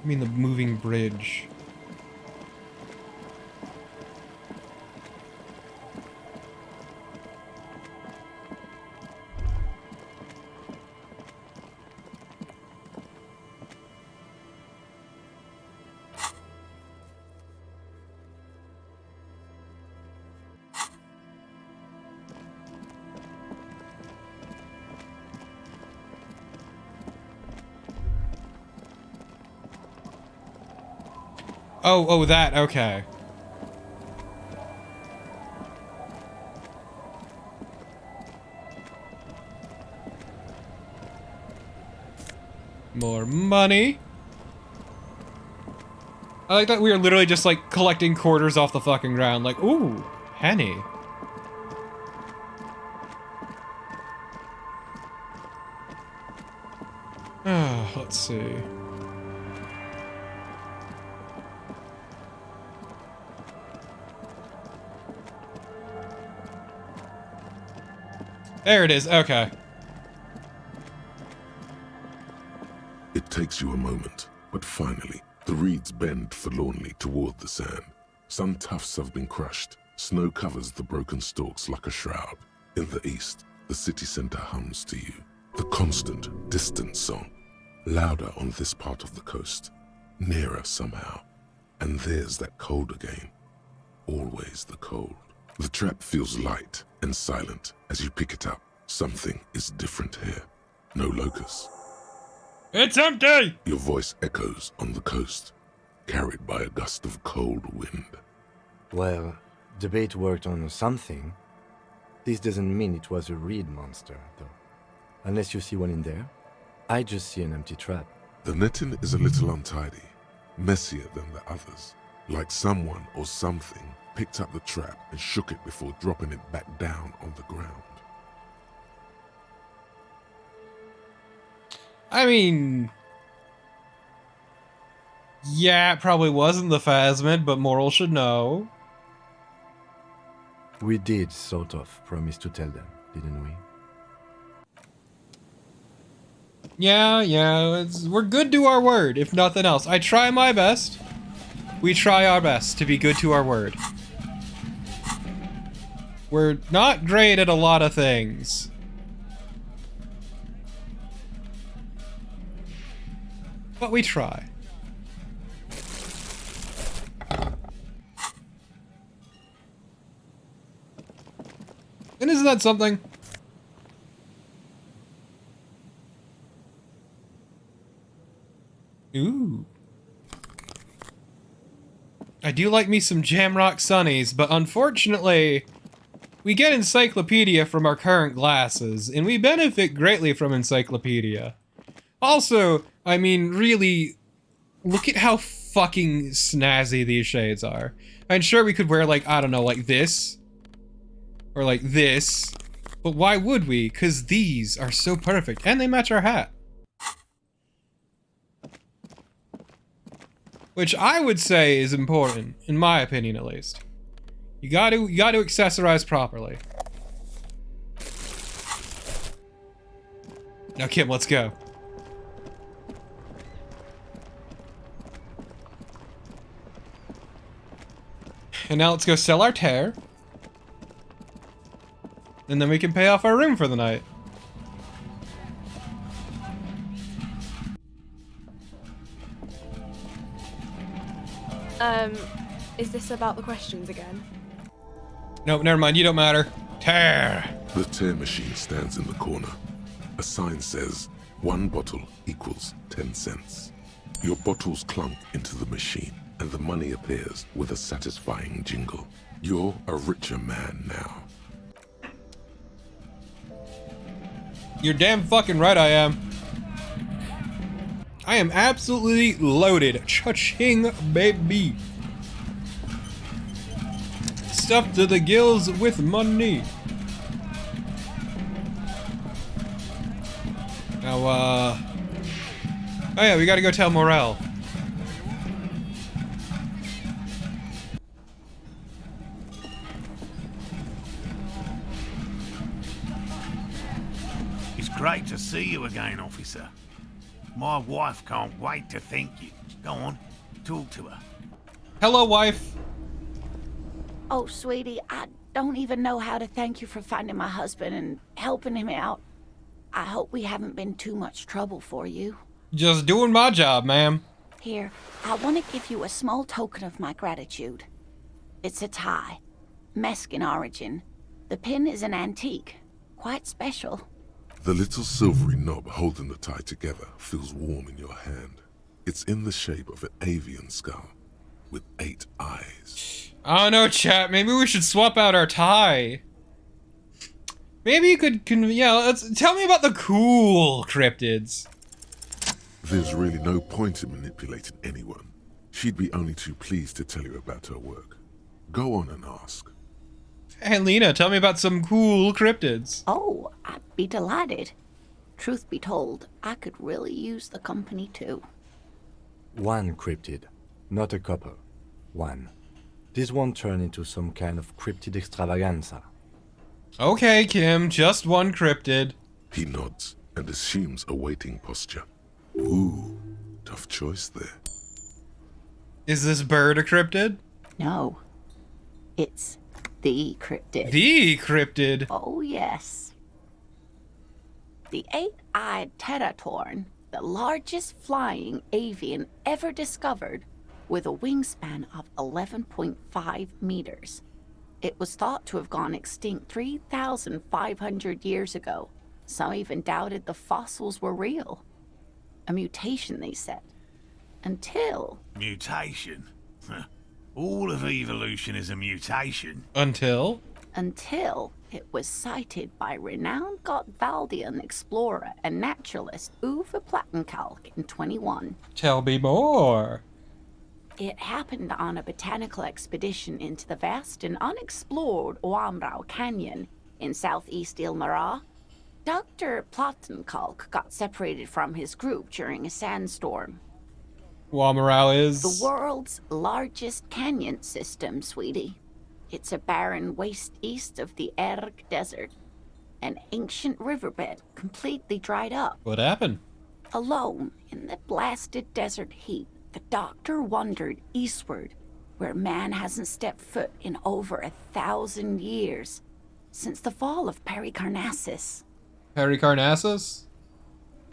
I mean the moving bridge. Oh, that, okay. More money. I like that we are literally just like collecting quarters off the fucking ground. Like, ooh, penny. Let's see. There it is, okay. It takes you a moment, but finally, the reeds bend forlornly toward the sand. Some tufts have been crushed. Snow covers the broken stalks like a shroud. In the east, the city center hums to you. The constant, distant song. Louder on this part of the coast. Nearer somehow. And there's that cold again. Always the cold. The trap feels light and silent as you pick it up. Something is different here. No locusts. It's empty! Your voice echoes on the coast, carried by a gust of cold wind. Well, the bait worked on something. This doesn't mean it was a reed monster, though. Unless you see one in there. I just see an empty trap. The netting is a little untidy, messier than the others. Like someone or something picked up the trap and shook it before dropping it back down on the ground. I mean... yeah, it probably wasn't the Phasmid, but Moral should know. We did, sort of, promise to tell them, didn't we? Yeah, we're good to our word, if nothing else. I try my best. We try our best to be good to our word. We're not great at a lot of things. But we try. And isn't that something? Ooh. I do like me some Jamrock Sunnies, but unfortunately, we get Encyclopedia from our current glasses, and we benefit greatly from Encyclopedia. Also, I mean, really, look at how fucking snazzy these shades are. I'm sure we could wear, like, I don't know, like this. Or like this. But why would we? Because these are so perfect, and they match our hat. which I would say is important, in my opinion at least. You got to accessorize properly. Now, Kim, let's go. And now let's go sell our tear. And then we can pay off our room for the night. Is this about the questions again? Nope, never mind, you don't matter. Tear! The tear machine stands in the corner. A sign says, 1 bottle equals 10 cents. Your bottles clunk into the machine, and the money appears with a satisfying jingle. You're a richer man now. You're damn fucking right I am. I am absolutely loaded. Cha-ching, baby. Stuffed to the gills with money. Now, oh yeah, we gotta go tell Morel. It's great to see you again, officer. My wife can't wait to thank you. Go on, talk to her. Hello, wife. Oh, sweetie, I don't even know how to thank you for finding my husband and helping him out. I hope we haven't been too much trouble for you. Just doing my job, ma'am. Here, I want to give you a small token of my gratitude. It's a tie. Mexican origin. The pin is an antique. Quite special. The little silvery knob holding the tie together feels warm in your hand. It's in the shape of an avian skull with 8 eyes. I don't know, chat. Maybe we should swap out our tie. Maybe you could, yeah, tell me about the cool cryptids. There's really no point in manipulating anyone. She'd be only too pleased to tell you about her work. Go on and ask. Hey, Lena, tell me about some cool cryptids. Oh, I'd be delighted. Truth be told, I could really use the company too. 1 cryptid, not a couple. 1. This won't turn into some kind of cryptid extravaganza. Okay, Kim, just 1 cryptid. He nods and assumes a waiting posture. Ooh, tough choice there. Is this bird a cryptid? No. It's the cryptid. The cryptid? Oh, yes. The 8-eyed teratorn, the largest flying avian ever discovered, with a wingspan of 11.5 meters. It was thought to have gone extinct 3,500 years ago. Some even doubted the fossils were real. A mutation, they said. Until... Mutation? All of evolution is a mutation. Until? Until it was sighted by renowned Gotvaldian explorer and naturalist Uwe Plattenkalk in 21. Tell me more. It happened on a botanical expedition into the vast and unexplored Oamrau Canyon in southeast Ilmara. Dr. Plattenkalk got separated from his group during a sandstorm. Oamrau is... the world's largest canyon system, sweetie. It's a barren waste east of the Erg Desert. An ancient riverbed completely dried up. What happened? Alone in the blasted desert heat, the doctor wandered eastward, where man hasn't stepped foot in over 1,000 years, since the fall of Pericarnassus. Pericarnassus?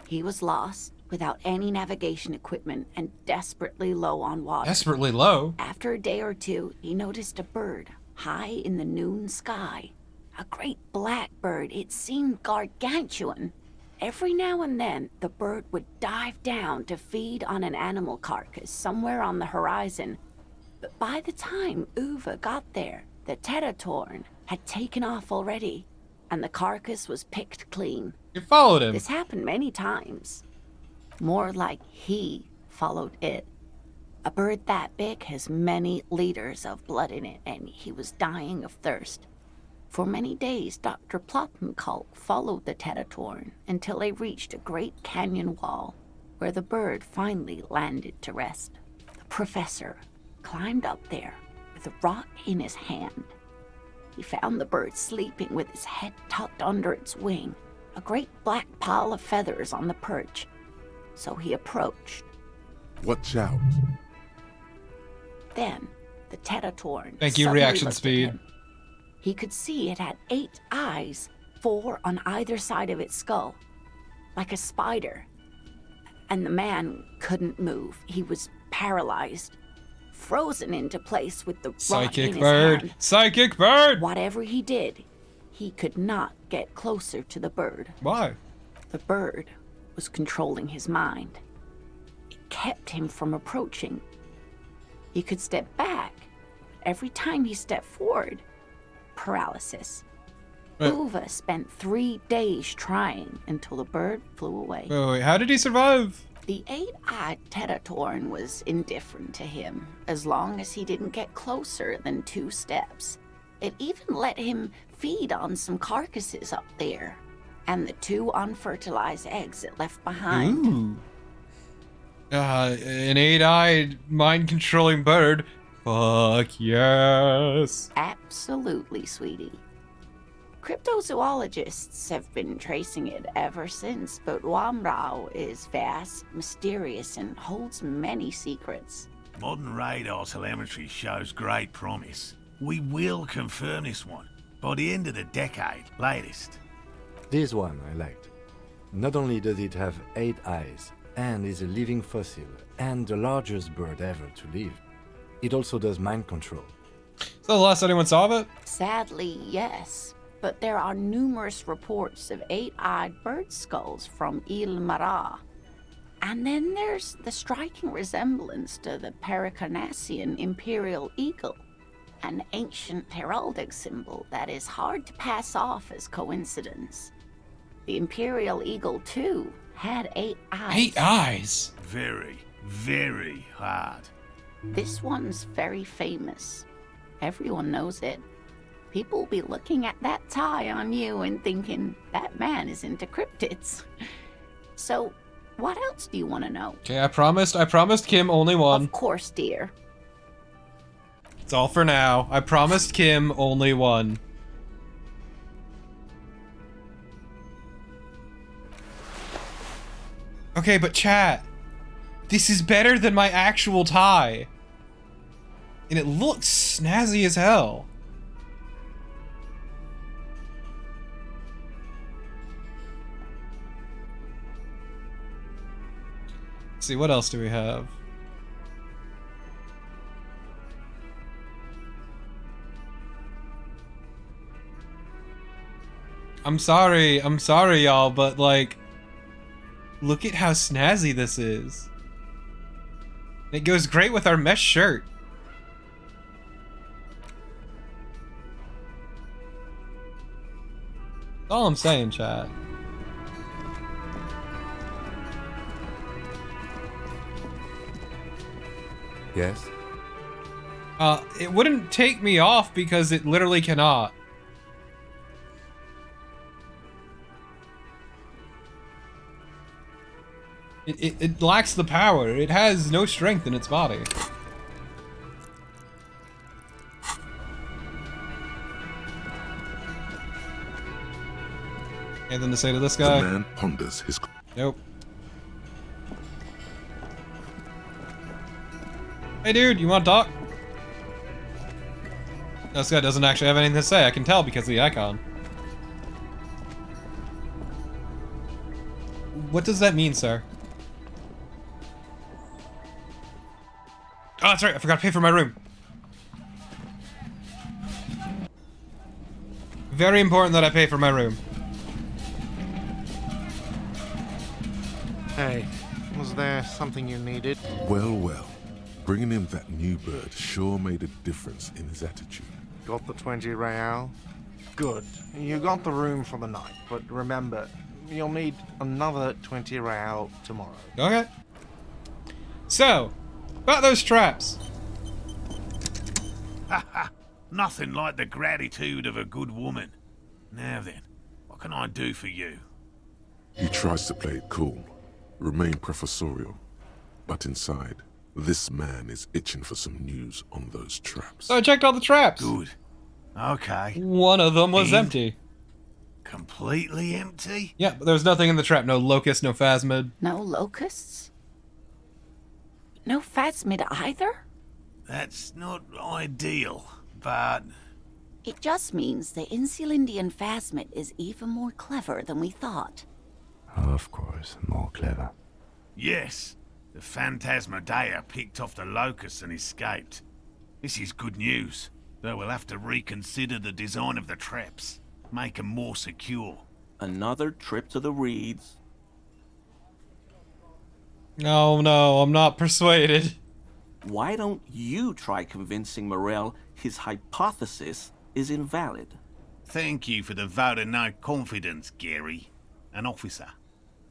He was lost, without any navigation equipment, and desperately low on water. Desperately low? After a day or two, he noticed a bird high in the noon sky. A great black bird. It seemed gargantuan. Every now and then, the bird would dive down to feed on an animal carcass somewhere on the horizon. But by the time Uwe got there, the teratorn had taken off already, and the carcass was picked clean. You followed him. This happened many times. More like he followed it. A bird that big has many liters of blood in it, and he was dying of thirst. For many days, Dr. Plattenkalk followed the teratorn until they reached a great canyon wall, where the bird finally landed to rest. The professor climbed up there with a rock in his hand. He found the bird sleeping with his head tucked under its wing, a great black pile of feathers on the perch. So he approached. Watch out. Then the Tetatorn Thank you, suddenly reaction looked at speed. him. He could see it had 8 eyes, 4 on either side of its skull, like a spider. And the man couldn't move. He was paralyzed, frozen into place with the rock in Psychic his bird! hand. Psychic bird! Whatever he did, he could not get closer to the bird. Why? The bird was controlling his mind. It kept him from approaching. He could step back. Every time he stepped forward, paralysis. Uva spent 3 days trying until the bird flew away. Wait, how did he survive? The 8-eyed Tetatorn was indifferent to him, as long as he didn't get closer than 2 steps. It even let him feed on some carcasses up there, and the 2 unfertilized eggs it left behind. Ooh. An 8-eyed, mind-controlling bird. Fuck yes. Absolutely, sweetie. Cryptozoologists have been tracing it ever since, but Wamrao is vast, mysterious, and holds many secrets. Modern radar telemetry shows great promise. We will confirm this one by the end of the decade, latest. This one I liked. Not only does it have 8 eyes, and is a living fossil, and the largest bird ever to live, it also does mind control. So the last anyone saw of it? Sadly, yes. But there are numerous reports of 8-eyed bird skulls from Il Mara. And then there's the striking resemblance to the Pericarnassian imperial eagle, an ancient heraldic symbol that is hard to pass off as coincidence. The imperial eagle, too, had 8 eyes. 8 eyes? Very, very hard. This one's very famous. Everyone knows it. People will be looking at that tie on you and thinking, that man is into cryptids. So, what else do you want to know? Okay, I promised Kim only one. Of course, dear. It's all for now. I promised Kim only one. Okay, but chat, this is better than my actual tie. And it looks snazzy as hell. Let's see, what else do we have? I'm sorry, y'all, but like, look at how snazzy this is. It goes great with our mesh shirt. That's all I'm saying, chat. Yes? It wouldn't take me off because it literally cannot. It lacks the power. It has no strength in its body. Anything to say to this guy? The man ponders his... Nope. Hey dude, you wanna talk? This guy doesn't actually have anything to say, I can tell because of the icon. What does that mean, sir? Oh, that's right, I forgot to pay for my room. Very important that I pay for my room. Hey, was there something you needed? Well, well. Bringing him that new bird sure made a difference in his attitude. Got the 20 real? Good. You got the room for the night, but remember, you'll need another 20 real tomorrow. Okay. So, about those traps. Ha! Nothing like the gratitude of a good woman. Now then, what can I do for you? He tries to play it cool, remain professorial, but inside, This man is itching for some news on those traps. So I checked all the traps. Good. Okay. One of them was In? empty. Completely empty? Yeah, but there was nothing in the trap. No locust, no phasmid. No locusts? No phasmid either? That's not ideal, but... It just means the Insulindian phasmid is even more clever than we thought. Of course, more clever. Yes, the Phantasmadeia picked off the locusts and escaped. This is good news, though we'll have to reconsider the design of the traps. Make them more secure. Another trip to the reeds. No, I'm not persuaded. Why don't you try convincing Morel his hypothesis is invalid? Thank you for the vote of no confidence, Gary. An officer.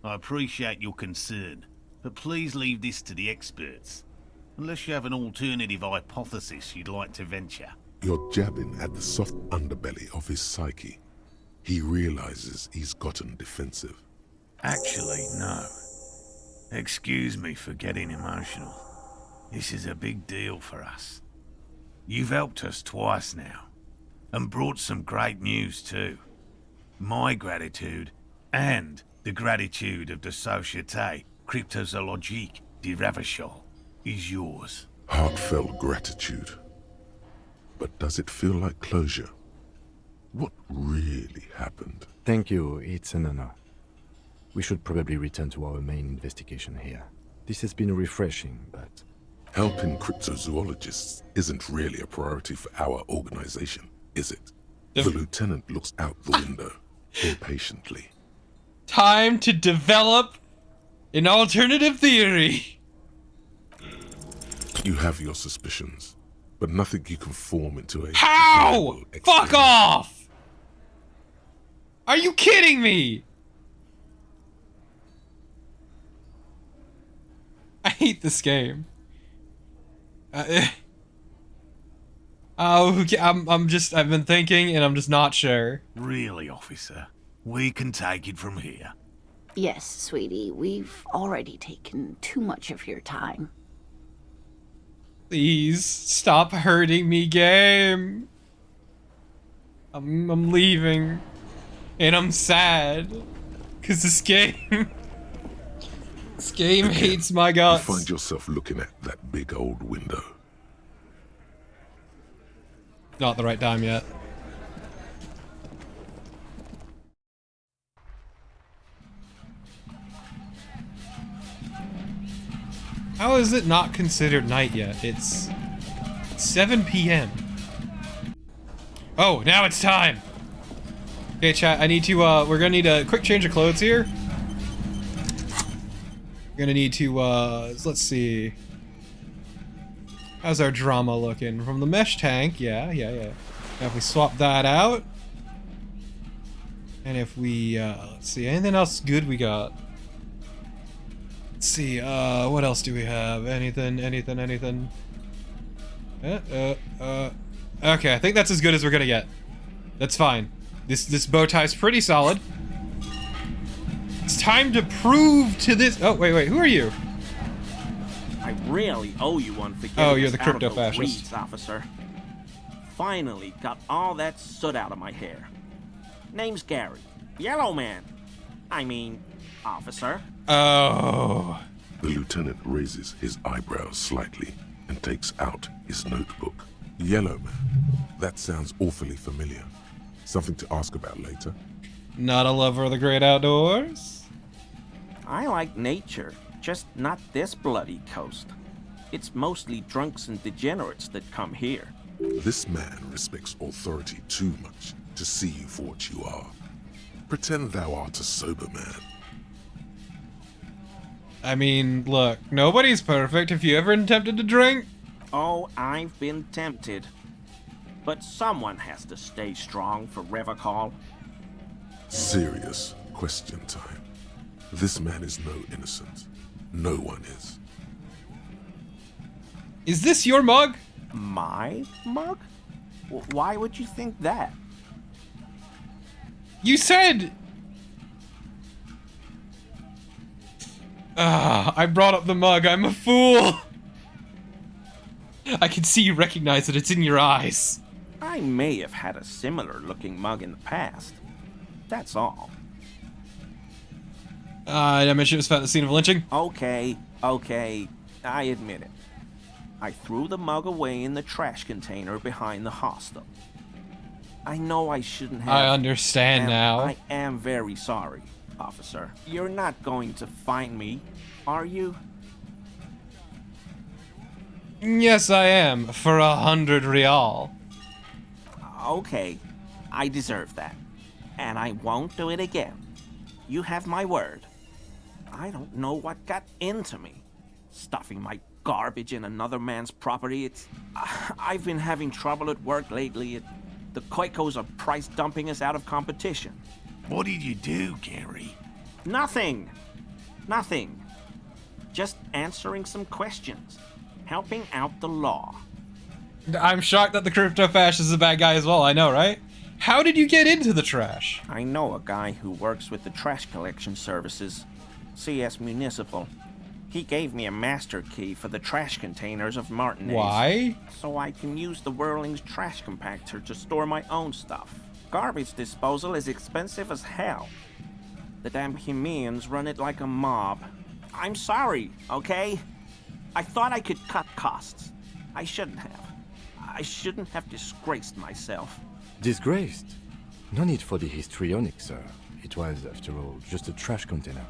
I appreciate your concern, but please leave this to the experts. Unless you have an alternative hypothesis you'd like to venture. You're jabbing at the soft underbelly of his psyche. He realizes he's gotten defensive. Actually, no. Excuse me for getting emotional. This is a big deal for us. You've helped us twice now, and brought some great news too. My gratitude, and the gratitude of the Société Cryptozoologique de Ravachol, is yours. Heartfelt gratitude. But does it feel like closure? What really happened? Thank you, it's an honor. We should probably return to our main investigation here. This has been refreshing, but... Helping cryptozoologists isn't really a priority for our organization, is it? The lieutenant looks out the window, impatiently. Time to develop an alternative theory. You have your suspicions, but nothing you can form into a... How? Fuck off! Are you kidding me? I hate this game. Okay, I've been thinking and I'm just not sure. Really, officer? We can take it from here. Yes, sweetie, we've already taken too much of your time. Please stop hurting me, game. I'm leaving, and I'm sad, cause this game hates my guts. You find yourself looking at that big old window. Not the right time yet. How is it not considered night yet? It's 7 p.m. Oh, now it's time. Okay, chat, I need to, we're gonna need a quick change of clothes here. We're gonna need to, let's see. How's our drama looking? From the mesh tank, yeah. Now if we swap that out. And if we, let's see, anything else good we got? Let's see, what else do we have? Anything? Okay, I think that's as good as we're gonna get. That's fine. This bow tie's pretty solid. It's time to prove to this. Oh, wait, who are you? I really owe you one for getting Oh, you're us the out of crypto those fascist. reeds, officer. Finally got all that soot out of my hair. Name's Gary. Yellow Man. I mean, officer. Oh. The lieutenant raises his eyebrows slightly and takes out his notebook. Yellow Man. That sounds awfully familiar. Something to ask about later? Not a lover of the great outdoors? I like nature, just not this bloody coast. It's mostly drunks and degenerates that come here. This man respects authority too much to see you for what you are. Pretend thou art a sober man. I mean, look, nobody's perfect. Have you ever attempted to drink? Oh, I've been tempted. But someone has to stay strong for Revacol. Serious question time. This man is no innocent. No one is. Is this your mug? My mug? Why would you think that? You said... I brought up the mug. I'm a fool. I can see you recognize that it's in your eyes. I may have had a similar looking mug in the past. That's all. I mentioned it was found at the scene of lynching. Okay, I admit it. I threw the mug away in the trash container behind the hostel. I know I shouldn't have. I understand now. I am very sorry, officer. You're not going to find me, are you? Yes, I am, for 100 real. Okay, I deserve that. And I won't do it again. You have my word. I don't know what got into me. Stuffing my garbage in another man's property. I've been having trouble at work lately. The Koikos are price dumping us out of competition. What did you do, Gary? Nothing. Just answering some questions. Helping out the law. I'm shocked that the crypto fascist is a bad guy as well, I know, right? How did you get into the trash? I know a guy who works with the trash collection services, CS Municipal. He gave me a master key for the trash containers of Martinez. Why? So I can use the Whirling's trash compactor to store my own stuff. Garbage disposal is expensive as hell. The damn Hemians run it like a mob. I'm sorry, okay? I thought I could cut costs. I shouldn't have. I shouldn't have disgraced myself. Disgraced? No need for the histrionic, sir. It was, after all, just a trash container.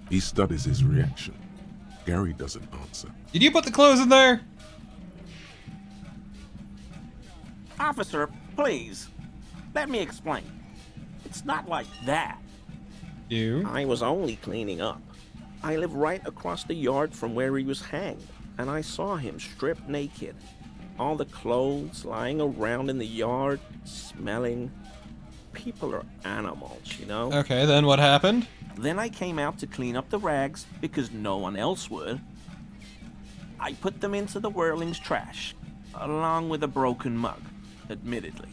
He studies his reaction. Gary doesn't answer. Did you put the clothes in there? Officer, please. Let me explain. It's not like that. I was only cleaning up. I live right across the yard from where he was hanged, and I saw him stripped naked. All the clothes lying around in the yard, smelling. People are animals, you know? Okay, then what happened? Then I came out to clean up the rags because no one else would. I put them into the Whirling's trash, along with a broken mug, admittedly.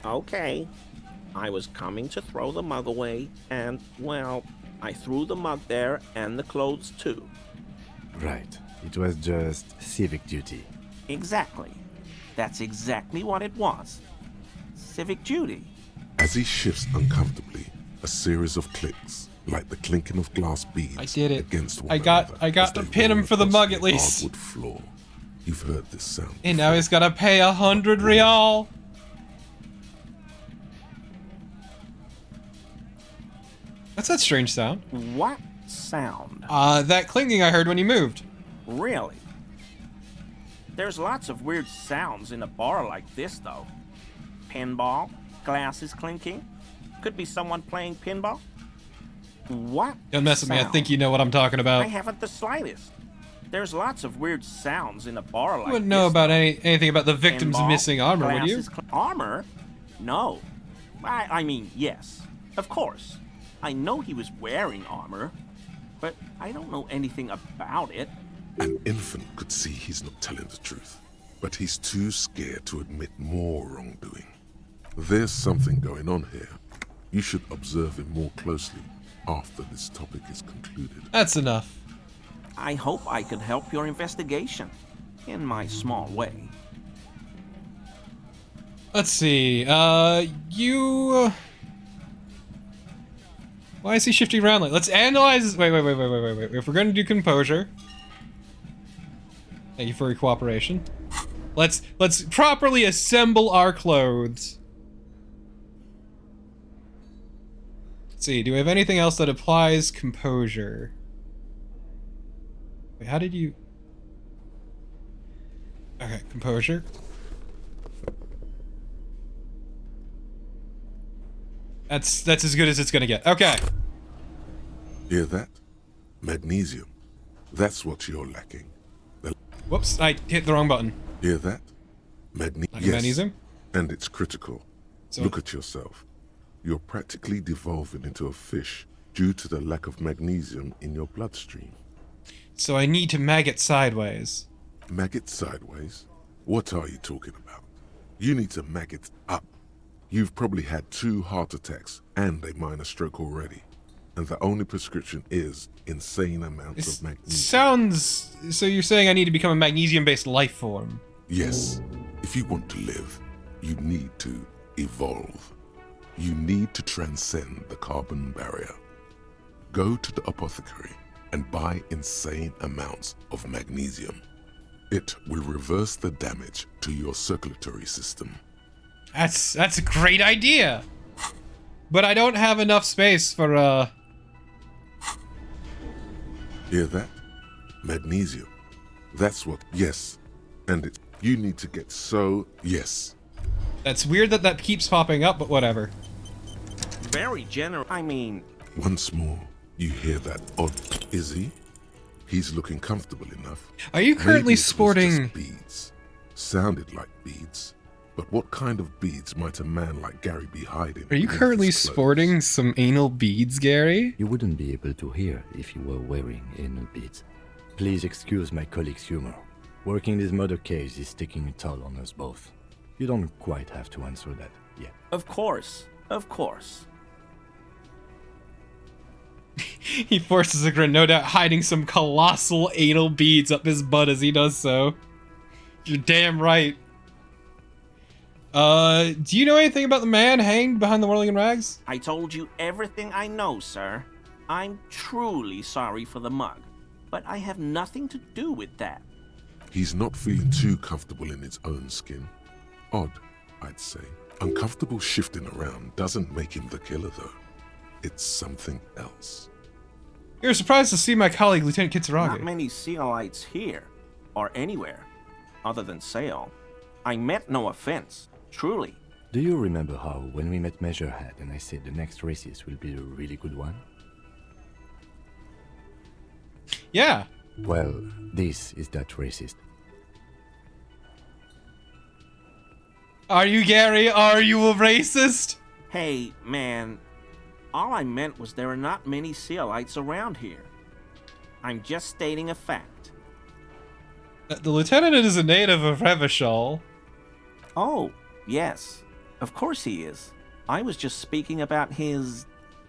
Okay, I was coming to throw the mug away, and, well, I threw the mug there and the clothes too. Right. It was just civic duty. Exactly. That's exactly what it was. Civic duty. As he shifts uncomfortably, a series of clicks, like the clinking of glass beads I did it. against one I got to pin him for the mug at least. Hardwood floor. You've heard this sound. And now he's gotta pay 100 real. What's that strange sound? What sound? That clinking I heard when you moved. Really? There's lots of weird sounds in a bar like this, though. Pinball, glasses clinking. Could be someone playing pinball. What? Don't mess with me, I sound? think you know what I'm talking about. I haven't the slightest. There's lots of weird sounds in a bar like You wouldn't know this, about though. anything about the victim's Pinball, missing armor, would you? glasses armor? No. I mean, yes. Of course. I know he was wearing armor, but I don't know anything about it. An infant could see he's not telling the truth, but he's too scared to admit more wrongdoing. There's something going on here. You should observe him more closely after this topic is concluded. That's enough. I hope I could help your investigation, in my small way. Let's see, you... Why is he shifting around like? Let's analyze this. Wait. If we're gonna do composure. Thank you for your cooperation. Let's properly assemble our clothes. Let's see, do we have anything else that applies composure? Wait, how did you... Okay, composure. That's as good as it's gonna get. Okay. Hear that? Magnesium. That's what you're lacking. Whoops, I hit the wrong button. Hear that? Like Yes, magnesium? and it's critical. So- Look at yourself. You're practically devolving into a fish due to the lack of magnesium in your bloodstream. So I need to maggot sideways. Maggot sideways? What are you talking about? You need to maggot up. You've probably had 2 heart attacks and a minor stroke already. And the only prescription is insane amounts of magnesium. Sounds... So you're saying I need to become a magnesium-based life form? Yes, if you want to live, you need to evolve. You need to transcend the carbon barrier. Go to the apothecary and buy insane amounts of magnesium. It will reverse the damage to your circulatory system. That's a great idea. But I don't have enough space for Hear that? Magnesium. That's what, yes. And you need to get so, yes. That's weird that that keeps popping up, but whatever. Very generous. I mean... Once more, you hear that odd Izzy? He's looking comfortable enough. Are you currently Maybe it was sporting... just beads. Sounded like beads. But what kind of beads might a man like Gary be hiding? Are you currently sporting some anal beads, Gary? You wouldn't be able to hear if you were wearing anal beads. Please excuse my colleague's humor. Working this murder case is taking a toll on us both. You don't quite have to answer that yet. Of course. Of course. He forces a grin, no doubt hiding some colossal anal beads up his butt as he does so. You're damn right. Do you know anything about the man hanged behind the whirling rags? I told you everything I know, sir. I'm truly sorry for the mug, but I have nothing to do with that. He's not feeling too comfortable in his own skin. Odd, I'd say. Uncomfortable shifting around doesn't make him the killer, though. It's something else. You're surprised to see my colleague, Lieutenant Kitsuragi. Not many Sealites here, or anywhere, other than Sail. I meant no offense, truly. Do you remember how, when we met Measurehead and I said the next races will be a really good one? Yeah. Well, this is that racist. Are you, Gary? Are you a racist? Hey, man. All I meant was there are not many Sealites around here. I'm just stating a fact. The lieutenant is a native of Revachol. Oh, yes. Of course he is. I was just speaking about his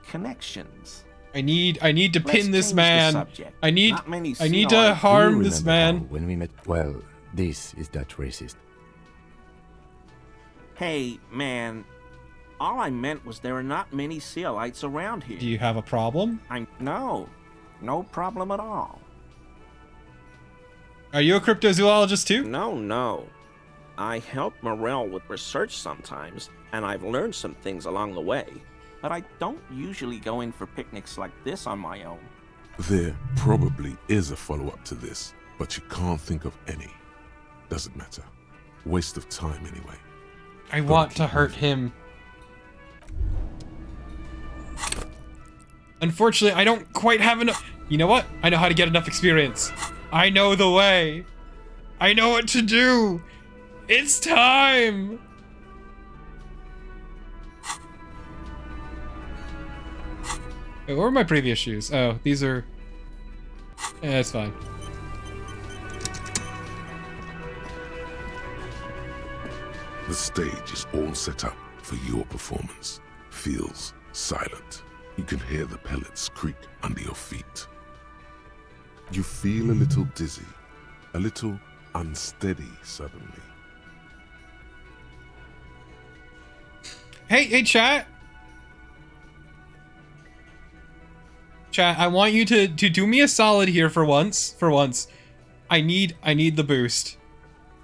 connections. I need to Let's pin this change the man. subject. I need Not many to Sealites- harm Do you this remember man. how, when we met, well, this is that racist. Hey, man. All I meant was there are not many Sealites around here. Do you have a problem? No problem at all. Are you a cryptozoologist too? No. I help Morel with research sometimes, and I've learned some things along the way. But I don't usually go in for picnics like this on my own. There probably is a follow-up to this, but you can't think of any. Doesn't matter. Waste of time anyway. I want to hurt him. Unfortunately, I don't quite have enough. You know what? I know how to get enough experience. I know the way. I know what to do. It's time. Wait, what were my previous shoes? Oh, these are... Yeah, it's fine. The stage is all set up for your performance. Feels silent. You can hear the pellets creak under your feet. You feel a little dizzy, a little unsteady suddenly. Hey, chat. Chat, I want you to do me a solid here for once. I need the boost.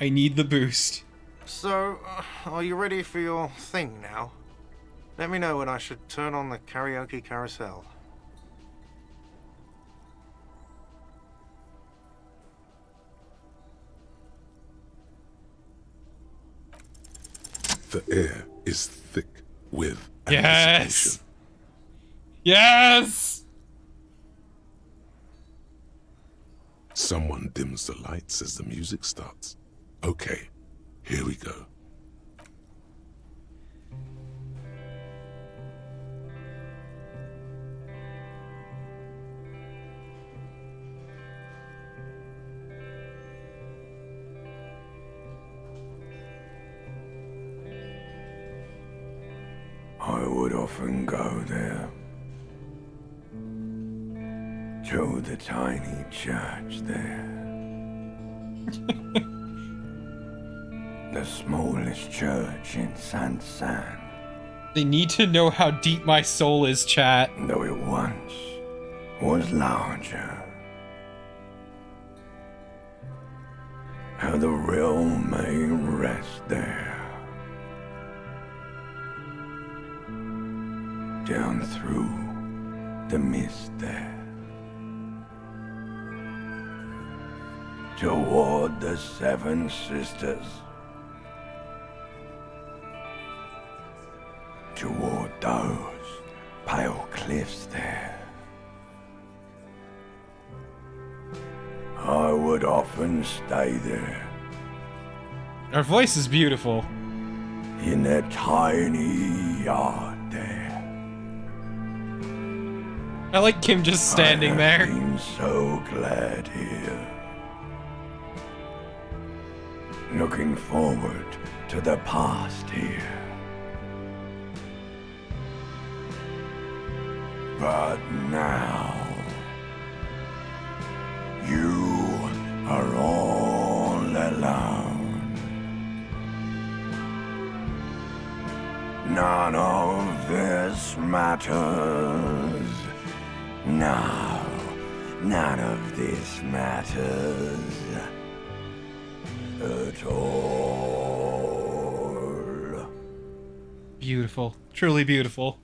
I need the boost. So, are you ready for your thing now? Let me know when I should turn on the karaoke carousel. The air is thick with Yes. Yes. Someone dims the lights as the music starts. Okay, here we go. I would often go there to the tiny church there. the smallest church in Saint-Saëns. They need to know how deep my soul is, chat. Though it once was larger. How the realm may rest there. Down through the mist there. Toward the Seven Sisters. Toward those pale cliffs there. I would often stay there. Her voice is beautiful. In that tiny yard there. I like Kim just standing there. I'm so glad here. Looking forward to the past here. But now, you are all alone. None of this matters. No, none of this matters at all. Beautiful. Truly beautiful.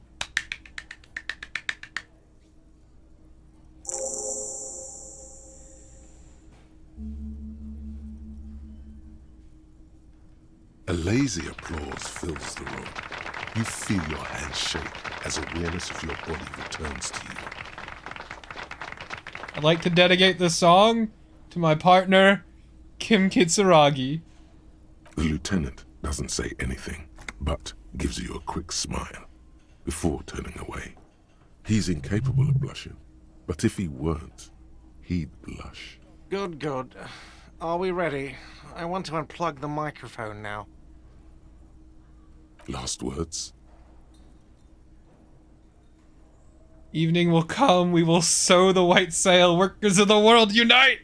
A lazy applause fills the room. You feel your hands shake as awareness of your body returns to you. I'd like to dedicate this song to my partner, Kim Kitsuragi. The lieutenant doesn't say anything, but gives you a quick smile before turning away. He's incapable of blushing, but if he weren't, he'd blush. Good, good. Are we ready? I want to unplug the microphone now. Last words? Evening will come, we will sow the white sail, workers of the world unite!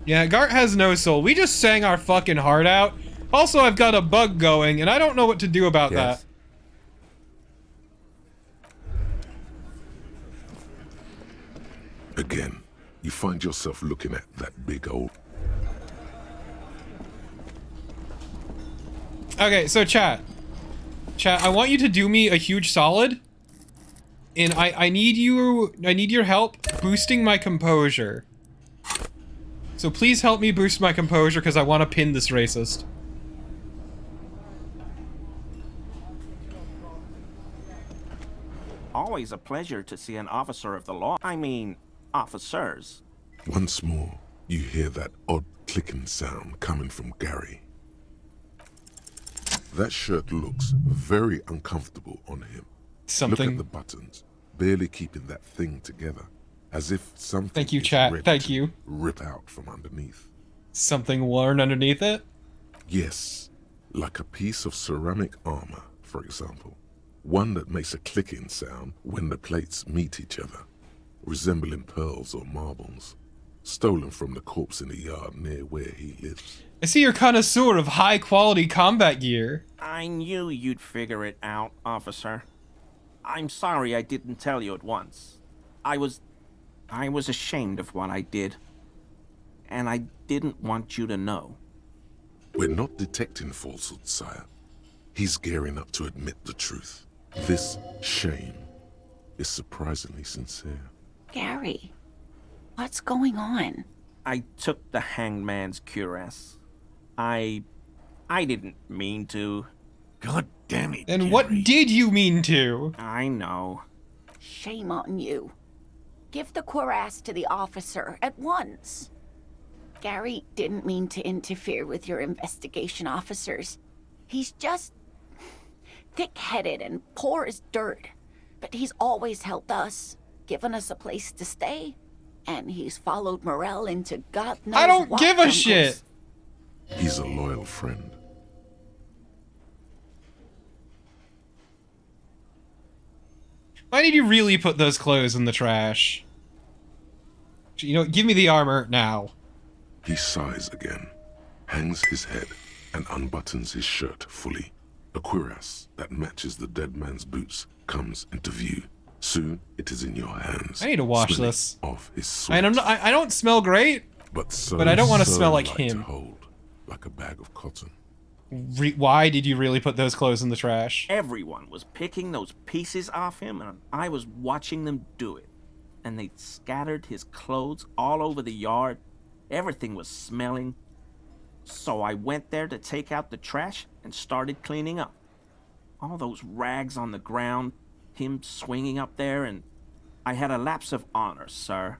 Yeah, Gart has no soul. We just sang our fucking heart out. Also, I've got a bug going, and I don't know what to do about that. Again, you find yourself looking at that big old... Okay, so chat. Chat, I want you to do me a huge solid. And I need your help boosting my composure. So please help me boost my composure because I want to pin this racist. Always a pleasure to see an officer of the law. I mean, officers. Once more, you hear that odd clicking sound coming from Gary. That shirt looks very uncomfortable on him. Something. Look at the buttons, barely keeping that thing together, as if something Thank you, is chat. ready Thank to you. rip out from underneath. Something worn underneath it? Yes, like a piece of ceramic armor, for example. One that makes a clicking sound when the plates meet each other, resembling pearls or marbles, stolen from the corpse in the yard near where he lives. I see you're connoisseur of high-quality combat gear. I knew you'd figure it out, officer. I'm sorry I didn't tell you at once. I was ashamed of what I did. And I didn't want you to know. We're not detecting falsehood, sire. He's gearing up to admit the truth. This shame is surprisingly sincere. Gary, what's going on? I took the hangman's cuirass. I didn't mean to. God damn it, And what did you mean to? I know. Shame on you. Give the cuirass to the officer at once. Gary didn't mean to interfere with your investigation officers. He's just thick-headed and poor as dirt. But he's always helped us, given us a place to stay. And he's followed Morel into God knows I don't what give a jungles. shit. He's a loyal friend. Why did you really put those clothes in the trash? You know, give me the armor now. He sighs again, hangs his head, and unbuttons his shirt fully. A cuirass that matches the dead man's boots comes into view. Soon it is in your hands. I need to wash smelling this. Of his sweat. And I don't smell great, but I don't want to smell like light him. To hold, like a bag of cotton. Why did you really put those clothes in the trash? Everyone was picking those pieces off him, and I was watching them do it. And they'd scattered his clothes all over the yard. Everything was smelling. So I went there to take out the trash and started cleaning up. All those rags on the ground, him swinging up there, and I had a lapse of honor, sir.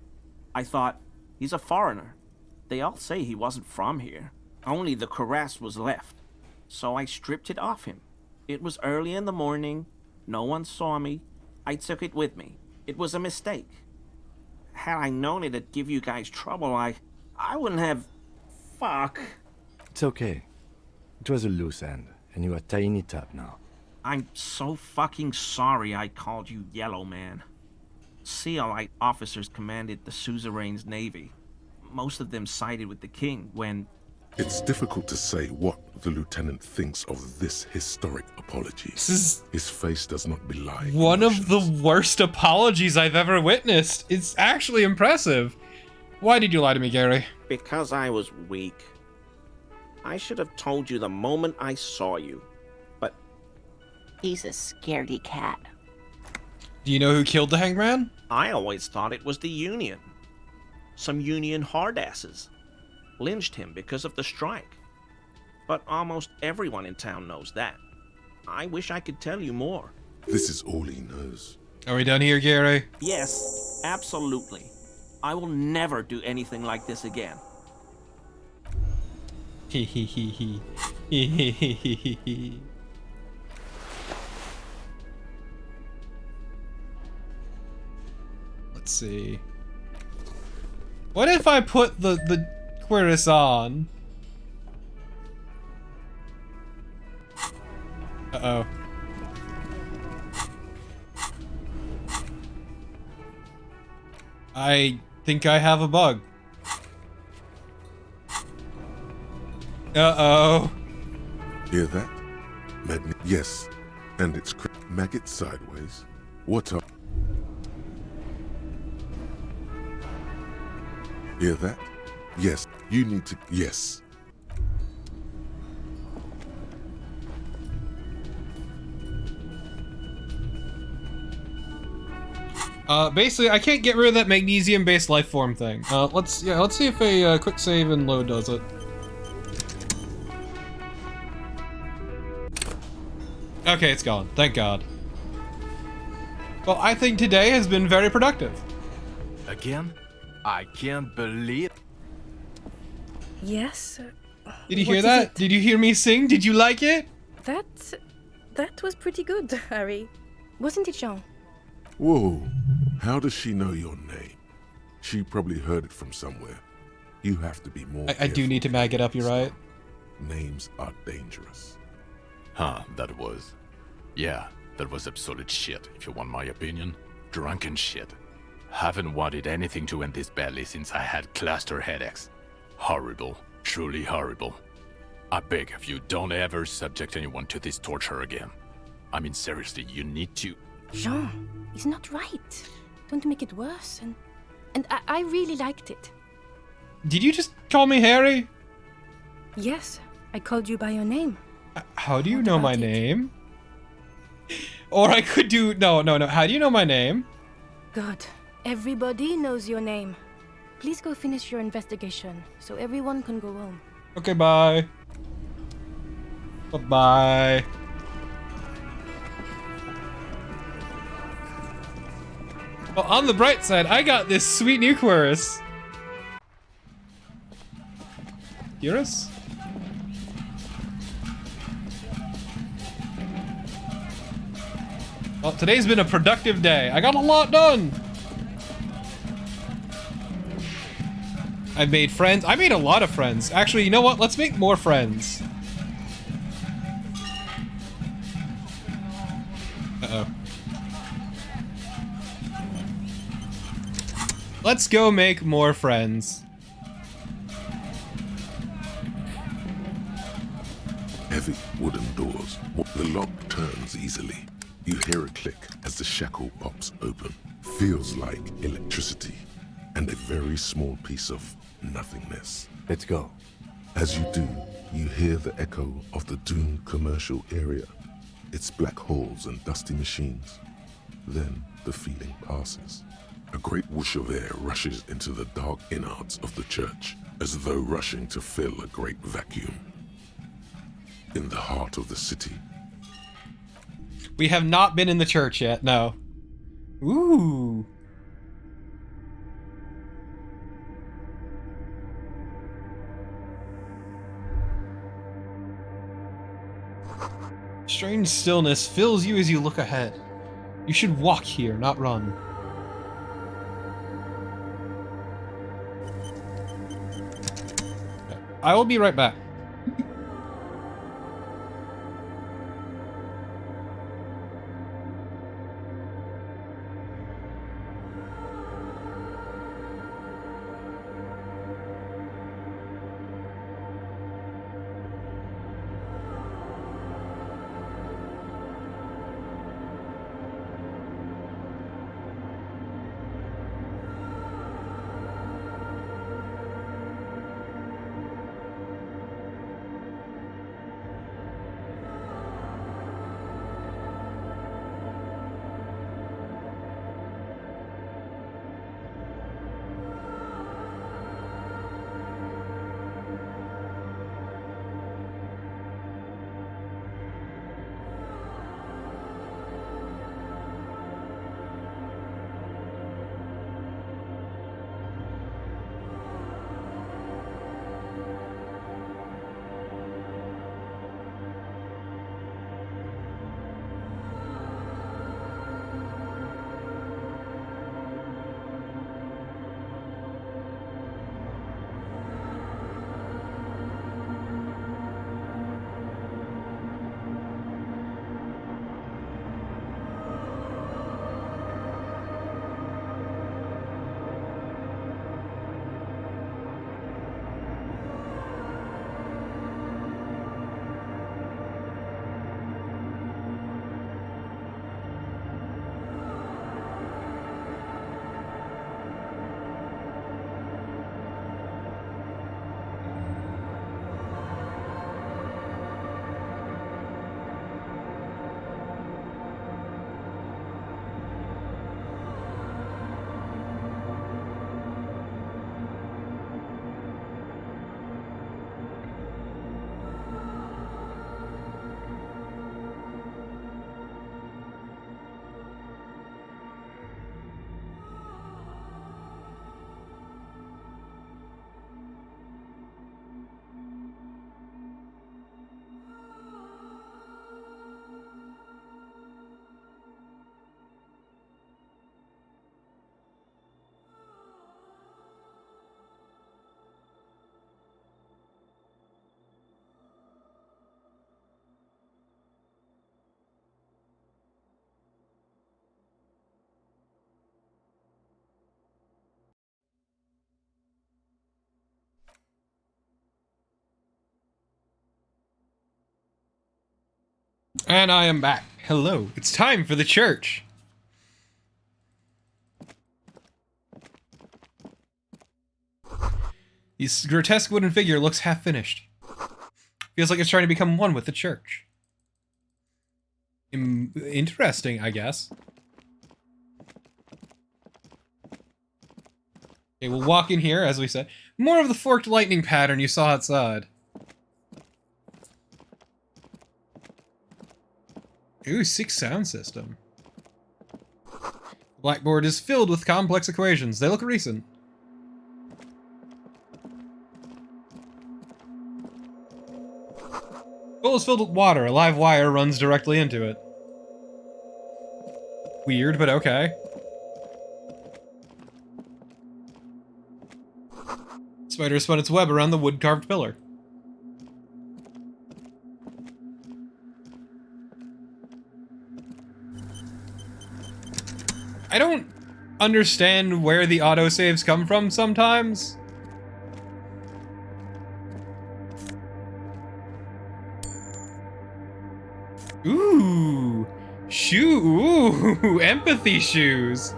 I thought, he's a foreigner. They all say he wasn't from here. Only the cuirass was left. So I stripped it off him. It was early in the morning. No one saw me. I took it with me. It was a mistake. Had I known it'd give you guys trouble, I wouldn't have... Fuck. It's okay. It was a loose end, and you are tying it up now. I'm so fucking sorry I called you Yellow Man. Sealite officers commanded the suzerain's navy. Most of them sided with the king when... It's difficult to say what the lieutenant thinks of this historic apology. His face does not belie one of the worst apologies I've ever witnessed. It's actually impressive. Why did you lie to me, Gary? Because I was weak. I should have told you the moment I saw you, but... He's a scaredy cat. Do you know who killed the hangman? I always thought it was the Union. Some Union hardasses. Lynched him because of the strike. But almost everyone in town knows that. I wish I could tell you more. This is all he knows. Are we done here, Gary? Yes, absolutely. I will never do anything like this again. He he he he. He he he he he. Let's see. What if I put the cuirass on? Uh-oh. I think I have a bug. Uh-oh. Hear that? Yes. And it's maggot sideways. What up? Hear that? Yes. You need to... Yes. Basically, I can't get rid of that magnesium-based life form thing. Let's see if a quick save and load does it. Okay, it's gone. Thank God. Well, I think today has been very productive. Again? I can't believe... Yes? Did you hear that? Did you hear me sing? Did you like it? That was pretty good, Harry. Wasn't it, Jean? Whoa. How does she know your name? She probably heard it from somewhere. You have to be more I do need to mag it up, you're right. Names are dangerous. Huh, that was... Yeah, that was absolute shit, if you want my opinion. Drunken shit. Haven't wanted anything to end this badly since I had cluster headaches. Horrible. Truly horrible. I beg of you, don't ever subject anyone to this torture again. I mean, seriously, you need to... Jean, he's not right. Don't make it worse, and I really liked it. Did you just call me Harry? Yes, I called you by your name. How do you know my name? Or I could do... No. How do you know my name? God, everybody knows your name. Please go finish your investigation, so everyone can go home. Okay, bye. Bye-bye. Well, on the bright side, I got this sweet new cuirass. Hear us? Well, today's been a productive day. I got a lot done. I've made friends. I made a lot of friends. Actually, you know what? Let's make more friends. Uh-oh. Let's go make more friends. Heavy wooden doors. The lock turns easily. You hear a click as the shackle pops open. Feels like electricity and a very small piece of nothingness. Let's go. As you do, you hear the echo of the doomed commercial area. Its black holes and dusty machines. Then the feeling passes. A great whoosh of air rushes into the dark innards of the church, as though rushing to fill a great vacuum. In the heart of the city. We have not been in the church yet, no. Ooh. Strange stillness fills you as you look ahead. You should walk here, not run. I will be right back. And I am back. Hello. It's time for the church. This grotesque wooden figure looks half finished. Feels like it's trying to become one with the church. Interesting, I guess. Okay, we'll walk in here, as we said. More of the forked lightning pattern you saw outside. Ooh, 6 sound system. The blackboard is filled with complex equations. They look recent. Bowl is filled with water. A live wire runs directly into it. Weird, but okay. Spider spun its web around the wood-carved pillar. understand where the autosaves come from sometimes. Ooh, ooh, empathy shoes.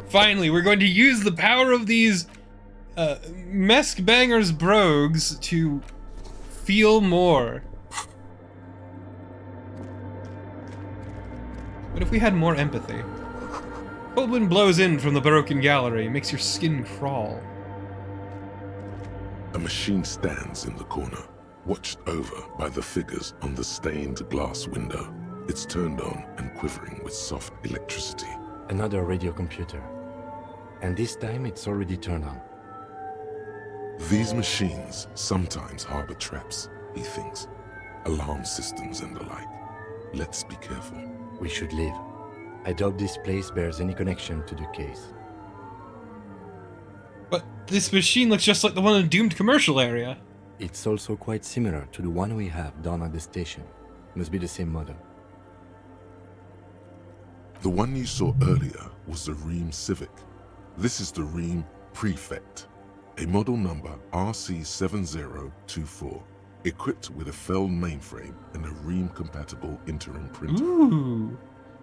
Finally, we're going to use the power of these Mesk Bangers brogues to feel more. What if we had more empathy? Cold wind blows in from the broken gallery, makes your skin crawl. A machine stands in the corner, watched over by the figures on the stained glass window. It's turned on and quivering with soft electricity. Another radio computer. And this time it's already turned on. These machines sometimes harbor traps, he thinks. Alarm systems and the like. Let's be careful. We should leave. I doubt this place bears any connection to the case. But this machine looks just like the one in the doomed commercial area. It's also quite similar to the one we have down at the station. Must be the same model. The one you saw earlier was the Ream Civic. This is the Ream Prefect, a model number RC7024, equipped with a Fell mainframe and a Ream-compatible interim printer. Ooh.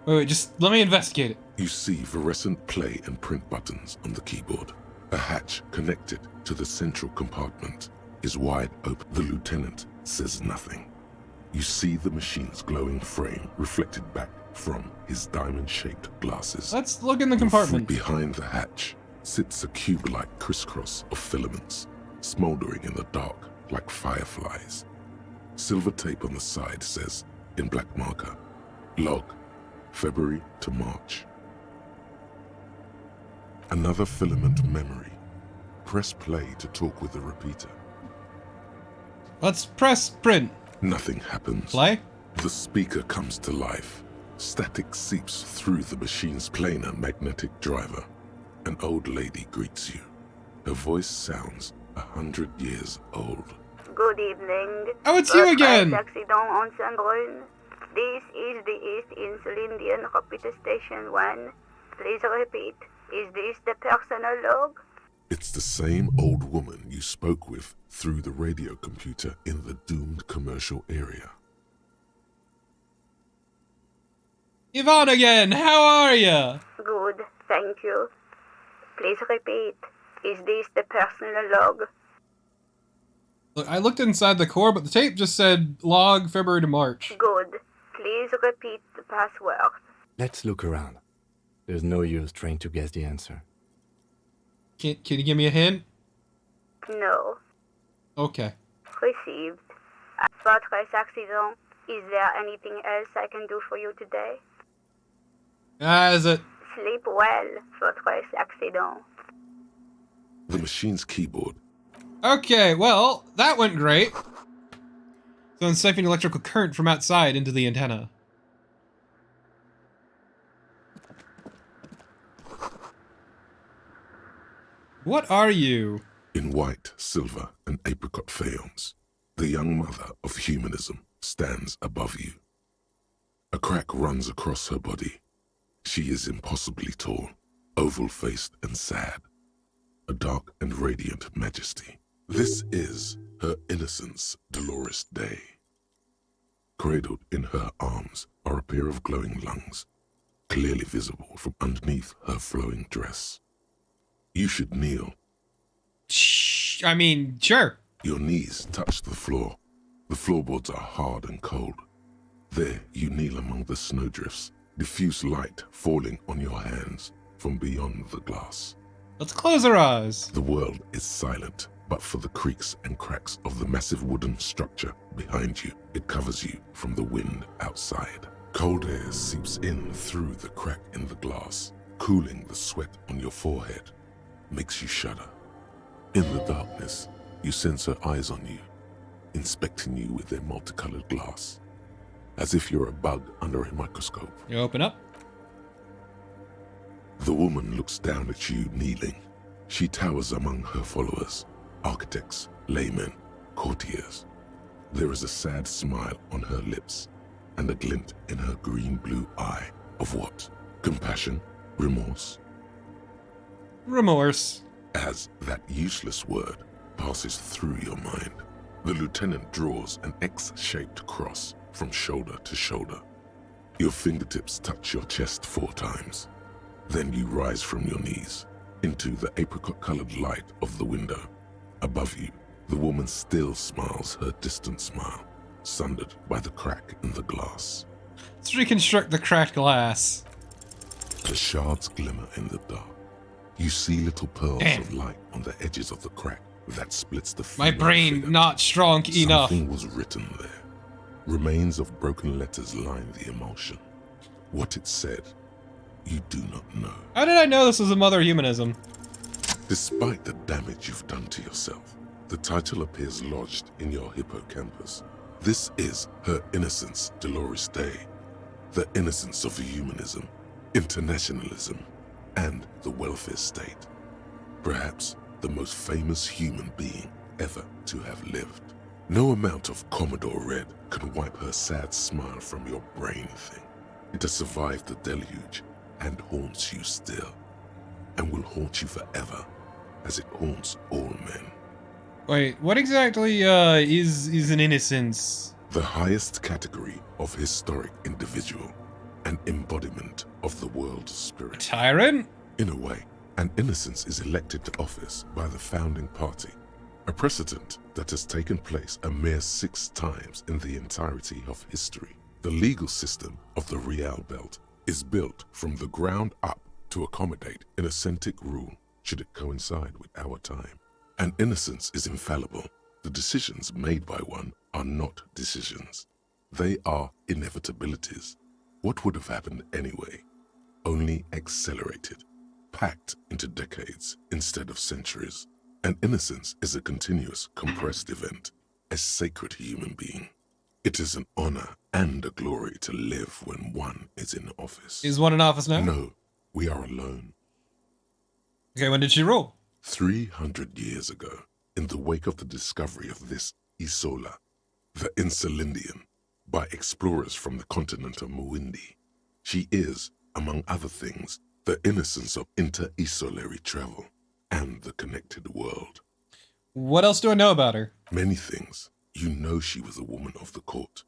Wait, just let me investigate it. You see fluorescent play and print buttons on the keyboard. A hatch connected to the central compartment is wide open. The lieutenant says nothing. You see the machine's glowing frame reflected back from his diamond-shaped glasses. Let's look in the compartment. Behind the hatch sits a cube-like crisscross of filaments, smoldering in the dark like fireflies. Silver tape on the side says, in black marker, log, February to March. Another filament memory. Press play to talk with the repeater. Let's press print. Nothing happens. Play? The speaker comes to life. Static seeps through the machine's planar magnetic driver. An old lady greets you. Her voice sounds 100 years old. Good evening. Oh, it's you again! Accident on Sandrun. This is the East Insulindian Repeater Station 1. Please repeat. Is this the personal log? It's the same old woman you spoke with through the radio computer in the doomed commercial area. Yvonne again, how are ya? Good, thank you. Please repeat. Is this the personal log? Look, I looked inside the core, but the tape just said log February to March. Good. Please repeat the password. Let's look around. There's no use trying to guess the answer. Can you give me a hint? No. Okay. Received. Fortress accident. Is there anything else I can do for you today? Is it? Sleep well, Fortress accident. The machine's keyboard. Okay, well, that went great. So I'm siphoning electrical current from outside into the antenna. What are you? In white, silver, and apricot faience, the young mother of humanism stands above you. A crack runs across her body. She is impossibly tall, oval-faced and sad. A dark and radiant majesty. This is her innocence, Dolores Day. Cradled in her arms are a pair of glowing lungs, clearly visible from underneath her flowing dress. You should kneel. Shh, I mean, sure. Your knees touch the floor. The floorboards are hard and cold. There you kneel among the snowdrifts, diffuse light falling on your hands from beyond the glass. Let's close our eyes. The world is silent, but for the creaks and cracks of the massive wooden structure behind you, it covers you from the wind outside. Cold air seeps in through the crack in the glass, cooling the sweat on your forehead, makes you shudder. In the darkness, you sense her eyes on you, inspecting you with their multicolored glass, as if you're a bug under a microscope. You open up. The woman looks down at you kneeling. She towers among her followers, architects, laymen, courtiers. There is a sad smile on her lips and a glint in her green-blue eye of what Compassion? Remorse? Remorse. As that useless word passes through your mind, the lieutenant draws an X-shaped cross from shoulder to shoulder. Your fingertips touch your chest 4 times. Then you rise from your knees into the apricot-colored light of the window. Above you, the woman still smiles her distant smile, sundered by the crack in the glass. Let's reconstruct the cracked glass. The shards glimmer in the dark. You see little pearls of light on the edges of the crack that splits the My brain figure. not strong enough. Something was written there. Remains of broken letters line the emulsion. What it said, you do not know. How did I know this was a mother humanism? Despite the damage you've done to yourself, the title appears lodged in your hippocampus. This is Her Innocence, Dolores Day. The innocence of humanism, internationalism, and the welfare state. Perhaps the most famous human being ever to have lived. No amount of Commodore Red can wipe her sad smile from your brain thing. It has survived the deluge and haunts you still, and will haunt you forever, as it haunts all men. Wait, what exactly is an innocence? The highest category of historic individual, an embodiment of the world's spirit. Tyrant? In a way, an innocence is elected to office by the founding party, a precedent that has taken place a mere 6 times in the entirety of history. The legal system of the Real Belt is built from the ground up to accommodate an authentic rule should it coincide with our time. An innocence is infallible. The decisions made by one are not decisions. They are inevitabilities. What would have happened anyway? Only accelerated, packed into decades instead of centuries. An innocence is a continuous, compressed event, a sacred human being. It is an honor and a glory to live when one is in office. Is one in office now? No, we are alone. Okay, when did she rule? 300 years ago, in the wake of the discovery of this Isola, the Insulindian, by explorers from the continent of Muindi. She is, among other things, the innocence of inter-isolary travel and the connected world. What else do I know about her? Many things. You know she was a woman of the court,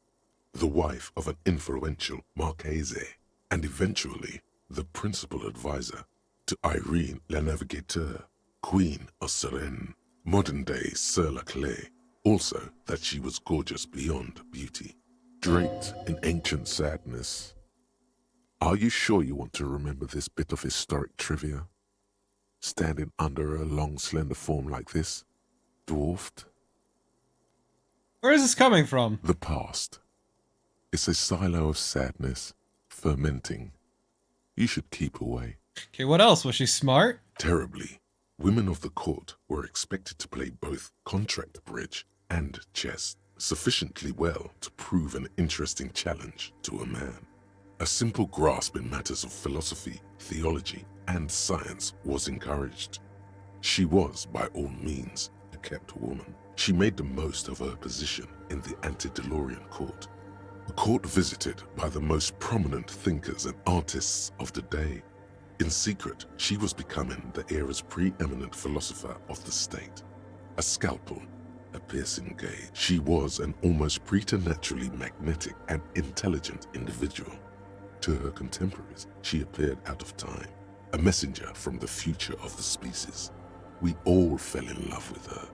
the wife of an influential Marchese, and eventually the principal advisor to Irene la Navigateur, Queen of Suresnes, modern-day Sir La Clé. Also that she was gorgeous beyond beauty, draped in ancient sadness. Are you sure you want to remember this bit of historic trivia? Standing under a long, slender form like this, dwarfed? Where is this coming from? The past. It's a silo of sadness, fermenting. You should keep away. Okay, what else? Was she smart? Terribly. Women of the court were expected to play both contract bridge and chess sufficiently well to prove an interesting challenge to a man. A simple grasp in matters of philosophy, theology, and science was encouraged. She was, by all means, a kept woman. She made the most of her position in the antediluvian court, a court visited by the most prominent thinkers and artists of the day. In secret, she was becoming the era's preeminent philosopher of the state. A scalpel, a piercing gaze. She was an almost preternaturally magnetic and intelligent individual. To her contemporaries, she appeared out of time, a messenger from the future of the species. We all fell in love with her,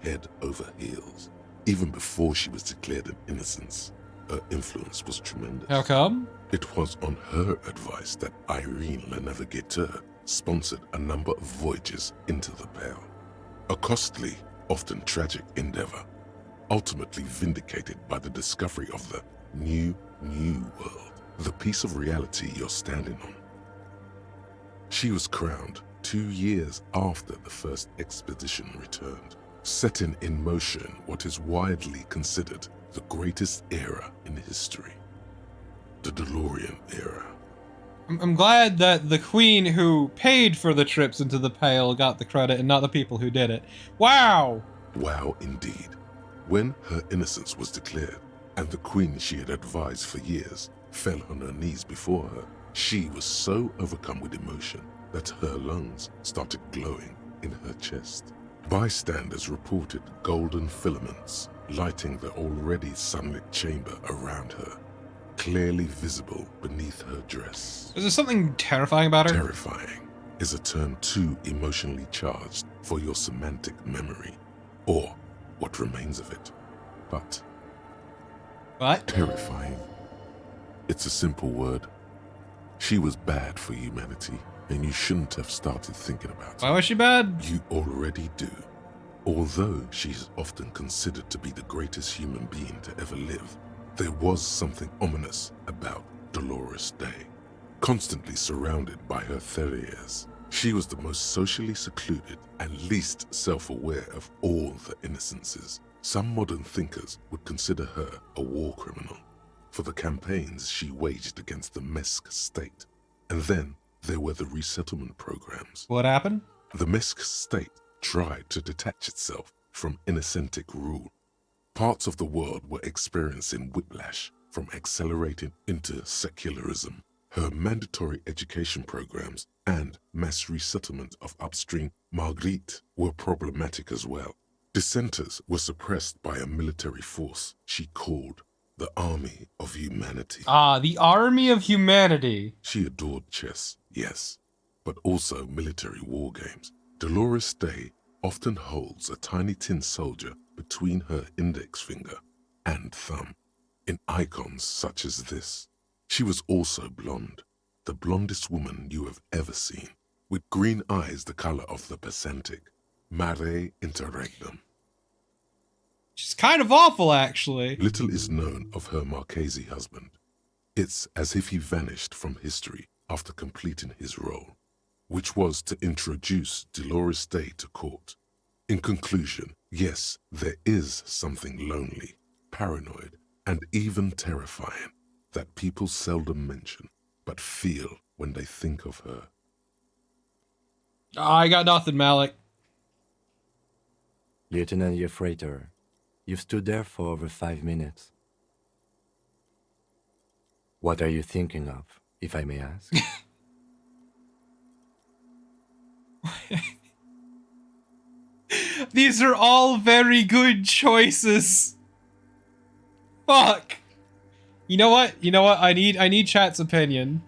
head over heels. Even before she was declared an innocence, her influence was tremendous. How come? It was on her advice that Irene la Navigateur sponsored a number of voyages into the Pale. A costly, often tragic endeavor, ultimately vindicated by the discovery of the new world, the piece of reality you're standing on. She was crowned 2 years after the first expedition returned, setting in motion what is widely considered the greatest era in history, the DeLorean era. I'm glad that the queen who paid for the trips into the Pale got the credit and not the people who did it. Wow! Wow, indeed. When her innocence was declared, and the queen she had advised for years fell on her knees before her, She was so overcome with emotion that her lungs started glowing in her chest. Bystanders reported golden filaments lighting the already sunlit chamber around her, clearly visible beneath her dress. Is there something terrifying about her? Terrifying is a term too emotionally charged for your semantic memory, or what remains of it. But terrifying, it's a simple word. She was bad for humanity, and you shouldn't have started thinking about it. Why was she bad? You already do. Although she is often considered to be the greatest human being to ever live, there was something ominous about Dolores Day. Constantly surrounded by her terriers, she was the most socially secluded and least self-aware of all the innocences. Some modern thinkers would consider her a war criminal for the campaigns she waged against the Mesk state. And then there were the resettlement programs. What happened? The Mesk state tried to detach itself from Innocentic rule. Parts of the world were experiencing whiplash from accelerating into secularism. Her mandatory education programs and mass resettlement of upstream Marguerite were problematic as well. Dissenters were suppressed by a military force she called the Army of Humanity. Ah, the Army of Humanity. She adored chess, yes, but also military war games. Dolores Day often holds a tiny tin soldier between her index finger and thumb in icons such as this. She was also blonde, the blondest woman you have ever seen, with green eyes the color of the Pacific, mare interregnum. She's kind of awful, actually. Little is known of her Marchese husband. It's as if he vanished from history after completing his role, which was to introduce Dolores Day to court. In conclusion, yes, there is something lonely, paranoid, and even terrifying that people seldom mention, but feel when they think of her. I got nothing, Malik. Lieutenant Yefrater, you've stood there for over 5 minutes. What are you thinking of, if I may ask? These are all very good choices. Fuck. You know what? I need chat's opinion.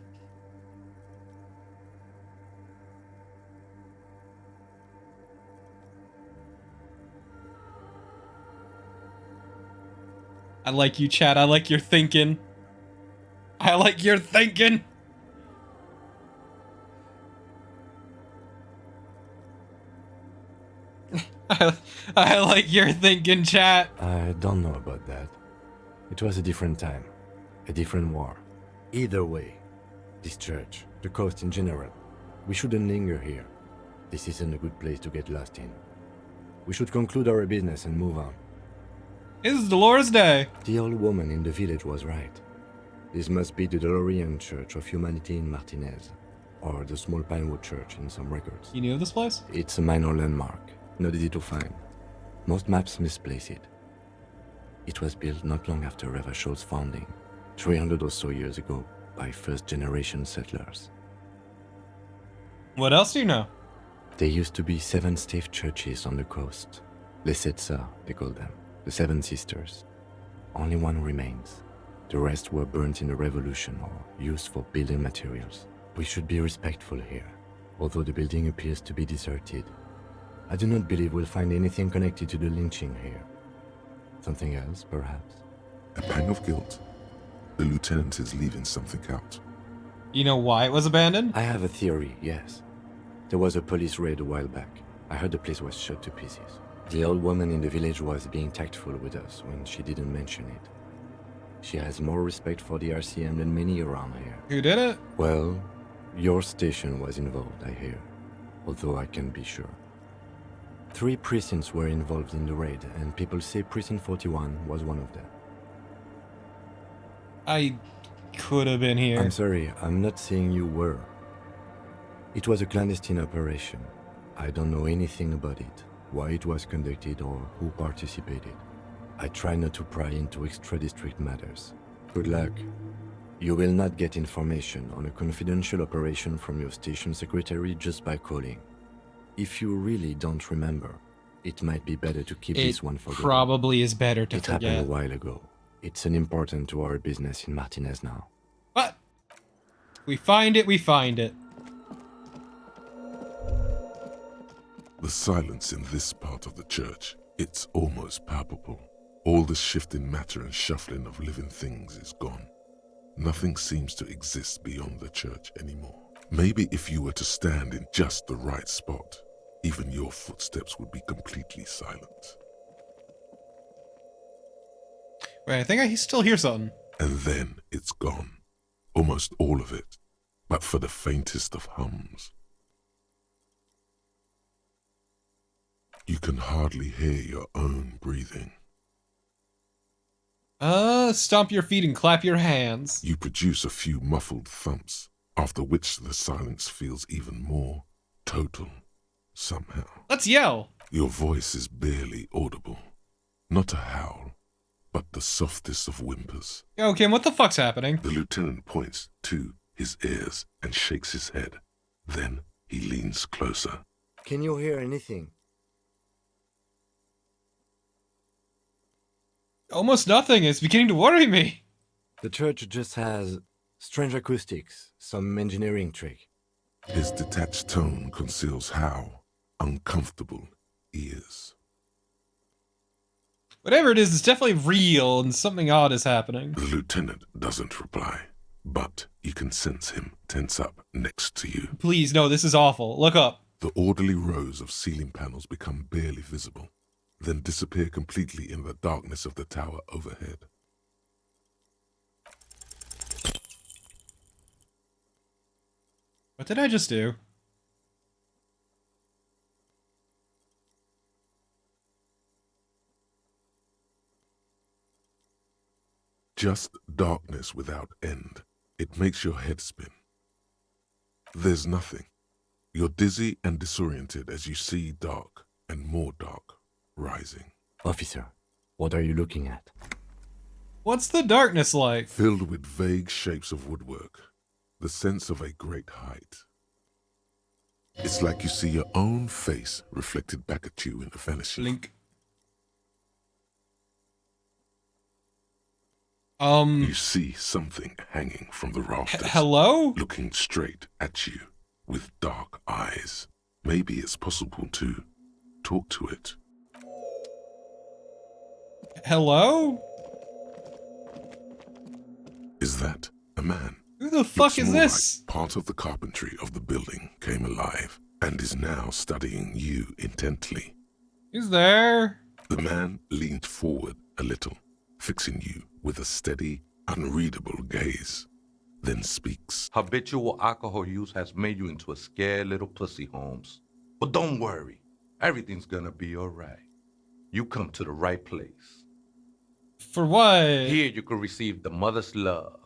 I like you, chat. I like your thinking. I like your thinking. I like your thinking, chat. I don't know about that. It was a different time, a different war. Either way, this church, the coast in general, we shouldn't linger here. This isn't a good place to get lost in. We should conclude our business and move on. It's Dolores Day. The old woman in the village was right. This must be the Dolorian Church of Humanity in Martinez, or the small Pinewood Church in some records. You knew this place? It's a minor landmark, not easy to find. Most maps misplace it. It was built not long after Revachol's founding, 300 or so years ago, by first-generation settlers. What else do you know? There used to be 7 stave churches on the coast. Les Sept Sœurs, they call them. The 7 Sisters. Only one remains. The rest were burnt in the revolution or used for building materials. We should be respectful here, although the building appears to be deserted. I do not believe we'll find anything connected to the lynching here. Something else, perhaps? A pang of guilt. The lieutenant is leaving something out. You know why it was abandoned? I have a theory, yes. There was a police raid a while back. I heard the place was shot to pieces. The old woman in the village was being tactful with us when she didn't mention it. She has more respect for the RCM than many around here. Who did it? Well, your station was involved, I hear. Although I can't be sure. 3 precincts were involved in the raid, and people say Precinct 41 was one of them. I could have been here. I'm sorry, I'm not saying you were. It was a clandestine operation. I don't know anything about it, why it was conducted, or who participated. I try not to pry into extra-district matters. Good luck. You will not get information on a confidential operation from your station secretary just by calling. If you really don't remember, it might be better to keep this one for probably is better to forget. forget. It happened a while ago. It's an important to our business in Martinez now. But we find it, we find it. The silence in this part of the church, it's almost palpable. All the shifting matter and shuffling of living things is gone. Nothing seems to exist beyond the church anymore. Maybe if you were to stand in just the right spot, even your footsteps would be completely silent. Wait, I think I still hear something. And then it's gone. Almost all of it, but for the faintest of hums. You can hardly hear your own breathing. Stomp your feet and clap your hands. You produce a few muffled thumps, after which the silence feels even more total, somehow. Let's yell. Your voice is barely audible. Not a howl, but the softest of whimpers. Yo, Kim, what the fuck's happening? The lieutenant points to his ears and shakes his head. Then he leans closer. Can you hear anything? Almost nothing. It's beginning to worry me. The church just has strange acoustics, some engineering trick. His detached tone conceals how uncomfortable he is. Whatever it is, it's definitely real and something odd is happening. The lieutenant doesn't reply, but you can sense him tense up next to you. Please, no, this is awful. Look up. The orderly rows of ceiling panels become barely visible, then disappear completely in the darkness of the tower overhead. What did I just do? Just darkness without end. It makes your head spin. There's nothing. You're dizzy and disoriented as you see dark and more dark rising. Officer, what are you looking at? What's the darkness like? Filled with vague shapes of woodwork, the sense of a great height. It's like you see your own face reflected back at you in the vanishing. Blink. You see something hanging from the rafters. Hello? Looking straight at you with dark eyes. Maybe it's possible to talk to it. Hello? Is that a man? Who the fuck is this? Like part of the carpentry of the building came alive and is now studying you intently. Who's there? The man leaned forward a little, fixing you with a steady, unreadable gaze, then speaks. Habitual alcohol use has made you into a scared little pussy, Holmes. But don't worry, everything's gonna be alright. You come to the right place. For what? Here you can receive the mother's love.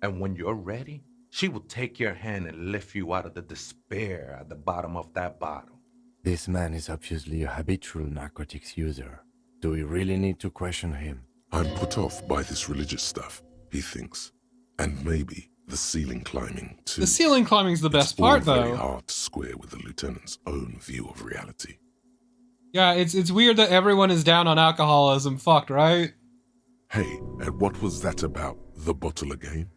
And when you're ready, she will take your hand and lift you out of the despair at the bottom of that bottle. This man is obviously a habitual narcotics user. Do we really need to question him? I'm put off by this religious stuff, he thinks. And maybe the ceiling climbing, too. The ceiling climbing's the best part, though. It's very hard to square with the lieutenant's own view of reality. Yeah, it's weird that everyone is down on alcoholism. Fucked, right? Hey, and what was that about? The bottle again?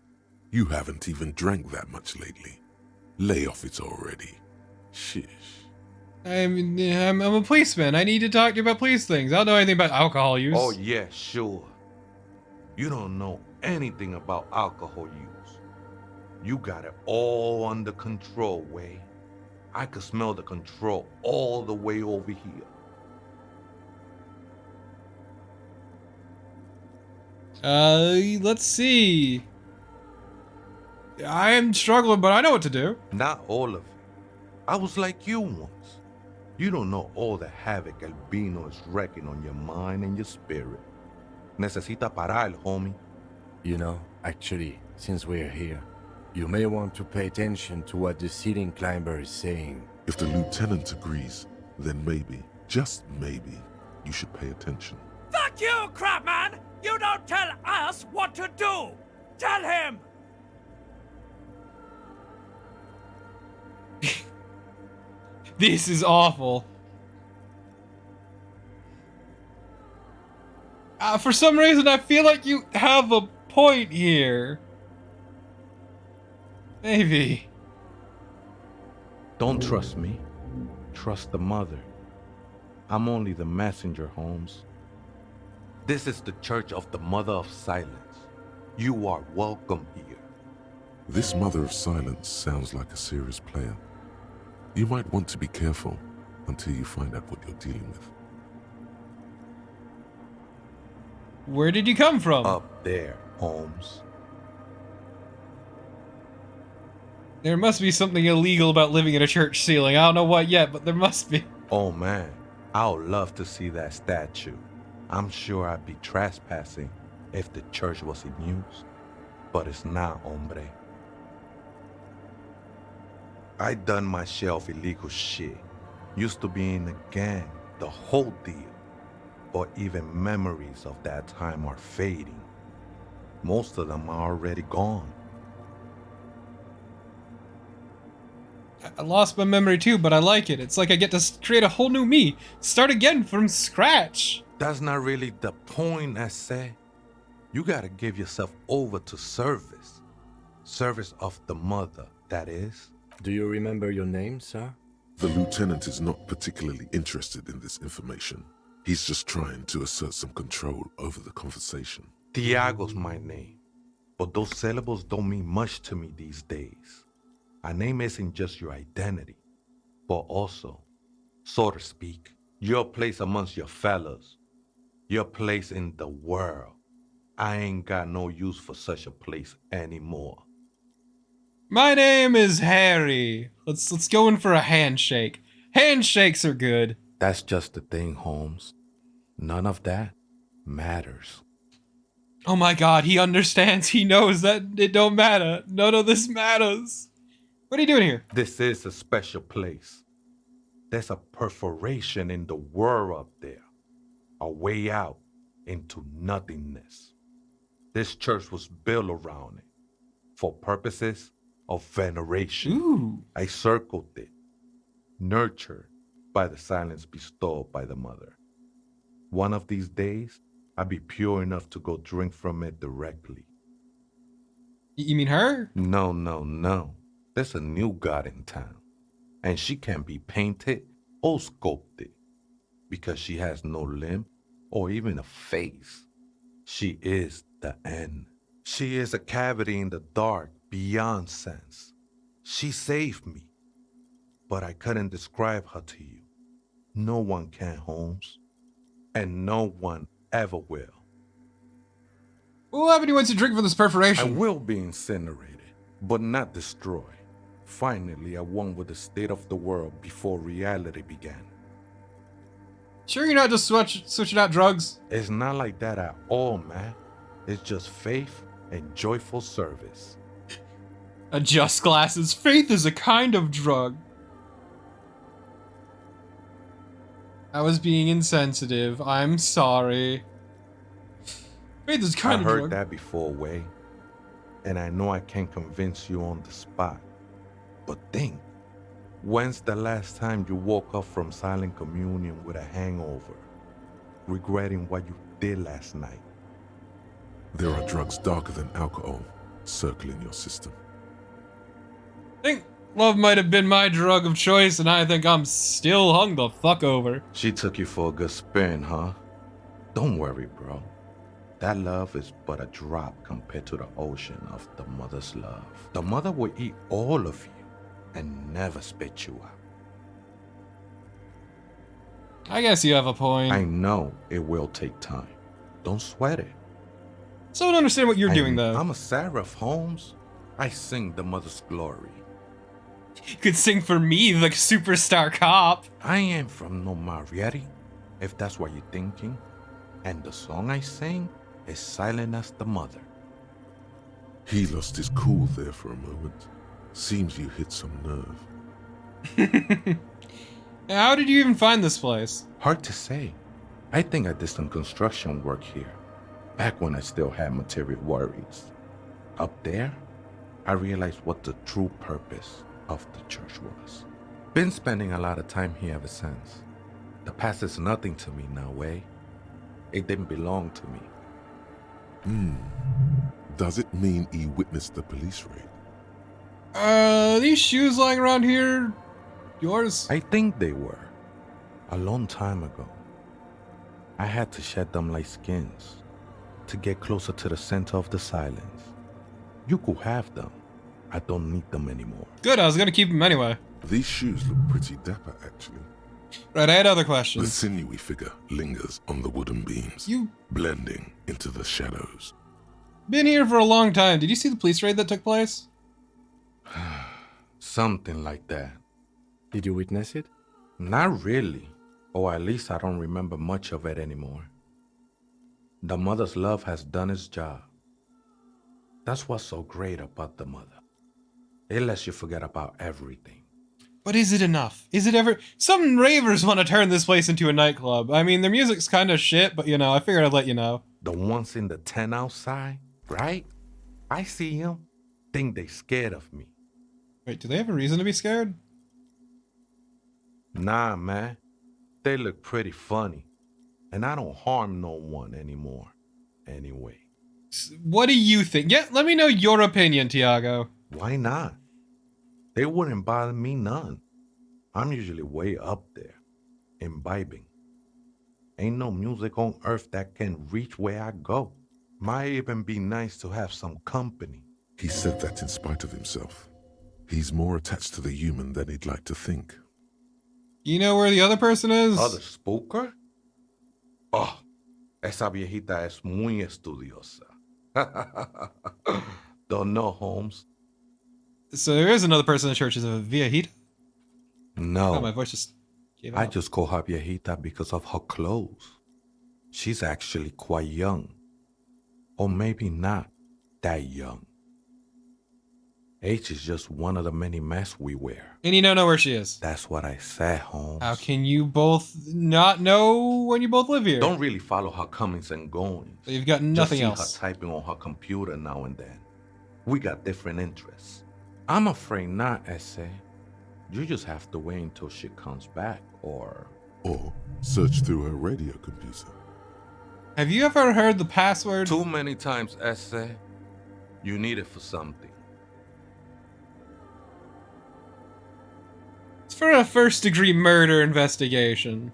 You haven't even drank that much lately. Lay off it already. Shish. I'm a policeman. I need to talk to you about police things. I don't know anything about alcohol use. Oh yeah, sure. You don't know anything about alcohol use. You got it all under control, Way. I could smell the control all the way over here. Let's see. I am struggling, but I know what to do. Not all of it. I was like you once. You don't know all the havoc Albino is wrecking on your mind and your spirit. Necesita parar, homie. You know, actually, since we're here, you may want to pay attention to what the ceiling climber is saying. If the lieutenant agrees, then maybe, just maybe, you should pay attention. Fuck you, Crabman! You don't tell us what to do! Tell him! This is awful. For some reason, I feel like you have a point here. Maybe. Don't trust me. Trust the mother. I'm only the messenger, Holmes. This is the Church of the Mother of Silence. You are welcome here. This Mother of Silence sounds like a serious player. You might want to be careful until you find out what you're dealing with. Where did you come from? Up there, Holmes. There must be something illegal about living in a church ceiling. I don't know what yet, but there must be. Oh man, I would love to see that statue. I'm sure I'd be trespassing if the church was in use. But it's not, hombre. I done my share of illegal shit. Used to be in a gang, the whole deal. But even memories of that time are fading. Most of them are already gone. I lost my memory too, but I like it. It's like I get to create a whole new me. Start again from scratch. That's not really the point, I say. You gotta give yourself over to service. Service of the mother, that is. Do you remember your name, sir? The lieutenant is not particularly interested in this information. He's just trying to assert some control over the conversation. Tiago's my name, but those syllables don't mean much to me these days. A name isn't just your identity, but also, so to speak, your place amongst your fellows, your place in the world. I ain't got no use for such a place anymore. My name is Harry. Let's go in for a handshake. Handshakes are good. That's just the thing, Holmes. None of that matters. Oh my god, he understands. He knows that it don't matter. None of this matters. What are you doing here? This is a special place. There's a perforation in the world up there. A way out into nothingness. This church was built around it for purposes of veneration. Ooh. I circled it, nurtured by the silence bestowed by the mother. One of these days, I'll be pure enough to go drink from it directly. You mean her? No. There's a new god in town, and she can be painted or sculpted because she has no limb or even a face. She is the end. She is a cavity in the dark beyond sense. She saved me, but I couldn't describe her to you. No one can, Holmes, and no one ever will. What will happen once you drink from this perforation? I will be incinerated, but not destroyed. Finally, I won with the state of the world before reality began. Sure you're not just switching out drugs? It's not like that at all, man. It's just faith and joyful service. Adjust glasses. Faith is a kind of drug. I was being insensitive. I'm sorry. Faith is kind of drug. I heard that before, Way. And I know I can't convince you on the spot. But think, when's the last time you woke up from silent communion with a hangover, regretting what you did last night? There are drugs darker than alcohol circling your system. I think love might have been my drug of choice, and I think I'm still hung the fuck over. She took you for a good spin, huh? Don't worry, bro. That love is but a drop compared to the ocean of the mother's love. The mother will eat all of you and never spit you out. I guess you have a point. I know it will take time. Don't sweat it. So I don't understand what you're doing, though. I'm a seraph, Holmes. I sing the mother's glory. You could sing for me, the superstar cop. I ain't from no Marietti, if that's what you're thinking. And the song I sing is silent as the mother. He lost his cool there for a moment. Seems you hit some nerve. How did you even find this place? Hard to say. I think I did some construction work here, back when I still had material worries. Up there, I realized what the true purpose of the church was. Been spending a lot of time here ever since. The past is nothing to me now, way. It didn't belong to me. Does it mean he witnessed the police raid? These shoes lying around here, yours? I think they were. A long time ago. I had to shed them like skins to get closer to the center of the silence. You could have them. I don't need them anymore. Good, I was gonna keep them anyway. These shoes look pretty dapper, actually. Right, I had other The questions. sinewy figure lingers on the wooden beams, blending into the shadows. Been here for a long time. Did you see the police raid that took place? Something like that. Did you witness it? Not really. Or at least I don't remember much of it anymore. The mother's love has done its job. That's what's so great about the mother. It lets you forget about everything. But is it enough? Is it ever? Some ravers want to turn this place into a nightclub. I mean, their music's kind of shit, but you know, I figured I'd let you know. The ones in the tent outside, right? I see them. Think they scared of me. Wait, do they have a reason to be scared? Nah, man. They look pretty funny. And I don't harm no one anymore. Anyway. What do you think? Yeah, let me know your opinion, Tiago. Why not? They wouldn't bother me none. I'm usually way up there, imbibing. Ain't no music on earth that can reach where I go. Might even be nice to have some company. He said that in spite of himself. He's more attached to the human than he'd like to think. You know where the other person is? Other spooker? Oh, esa viejita es muy estudiosa. Don't know, Holmes. So there is another person in the church is a viejita? No. Oh, my voice just gave out. I just call her viejita because of her clothes. She's actually quite young. Or maybe not that young. Age is just one of the many masks we wear. And you don't know where she is? That's what I said, Holmes. How can you both not know when you both live here? Don't really follow her comings and goings. So you've got nothing just see else. her typing on her computer now and then. We got different interests. I'm afraid not, Essay. You just have to wait until she comes back, or search through her radio computer. Have you ever heard the password? Too many times, Essay. You need it for something. It's for a first-degree murder investigation.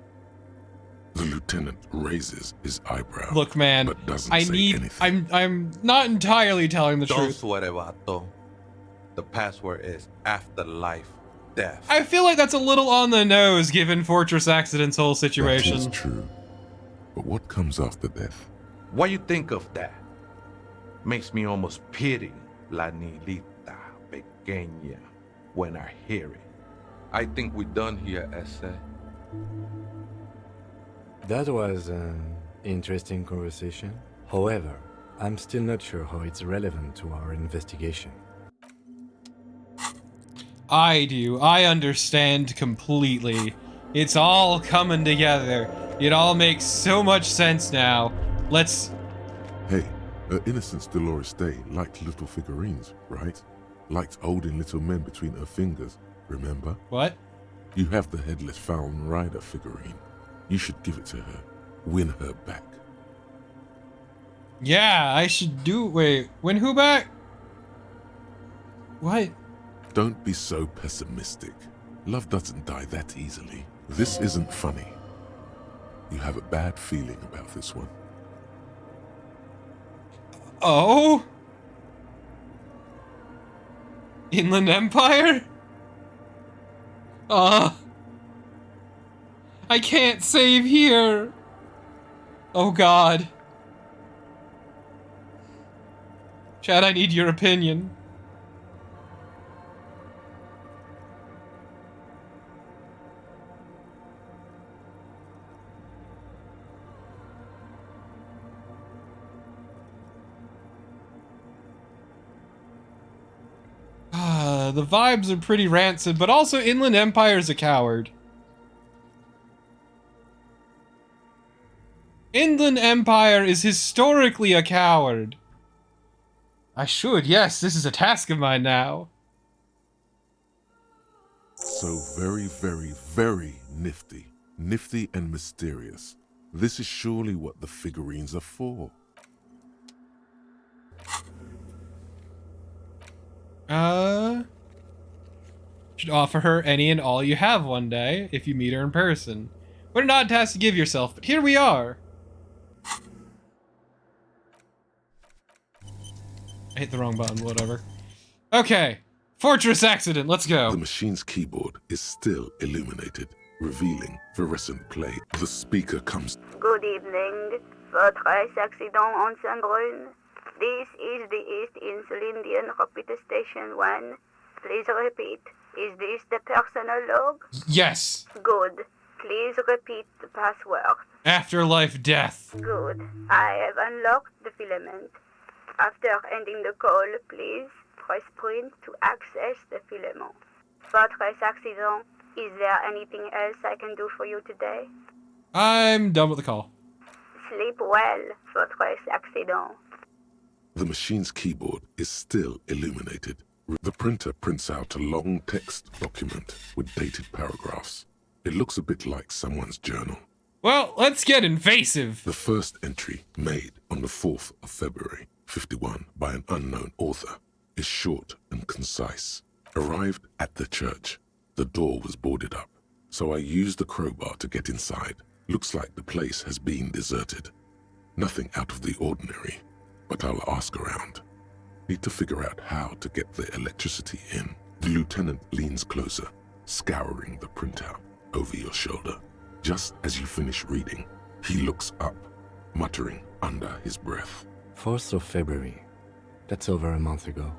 The lieutenant raises his eyebrow. Look, man, but doesn't say anything. I'm not entirely telling the Don't truth. sweat it, Vato. The password is afterlife death. I feel like that's a little on the nose given Fortress Accident's whole situation. That is true. But what comes after death? What you think of that? Makes me almost pity La Nilita Pequeña when I hear it. I think we're done here, Essay. That was an interesting conversation. However, I'm still not sure how it's relevant to our investigation. I do. I understand completely. It's all coming together. It all makes so much sense now. Let's... Hey, her Innocence Dolores Day liked little figurines, right? Liked holding little men between her fingers, remember? What? You have the Headless Fallen Rider figurine. You should give it to her. Win her back. Yeah, I should do... Wait, win who back? What? Don't be so pessimistic. Love doesn't die that easily. This isn't funny. You have a bad feeling about this one. Oh? Inland Empire? I can't save here. Oh God. Chad, I need your opinion. The vibes are pretty rancid, but also Inland Empire's a coward. Inland Empire is historically a coward. I should, yes, this is a task of mine now. So So very, very, very nifty. Nifty and mysterious. This is surely what the figurines are for. Should offer her any and all you have one day if you meet her in person. What an odd task to give yourself, but here we are. I hit the wrong button, whatever. Okay, Fortress Accident, let's go. The machine's keyboard is still illuminated, revealing fluorescent play. The speaker comes. Good evening, Fortress Accident on Sandrun. This is the East Insulindian Repeater Station 1. Please repeat. Is this the personal log? Yes. Good. Please repeat the password. Afterlife death. Good. I have unlocked the filament. After ending the call, please press print to access the filament. Fortress Accident, is there anything else I can do for you today? I'm done with the call. Sleep well, Fortress Accident. The machine's keyboard is still illuminated. The printer prints out a long text document with dated paragraphs. It looks a bit like someone's journal. Well, let's get invasive. The first entry, made on the 4th of February, 51, by an unknown author, is short and concise. Arrived at the church. The door was boarded up, so I used the crowbar to get inside. Looks like the place has been deserted. Nothing out of the ordinary, but I'll ask around. Need to figure out how to get the electricity in. The lieutenant leans closer, scouring the printout over your shoulder. Just as you finish reading, he looks up, muttering under his breath. 4th of February. That's over a month ago.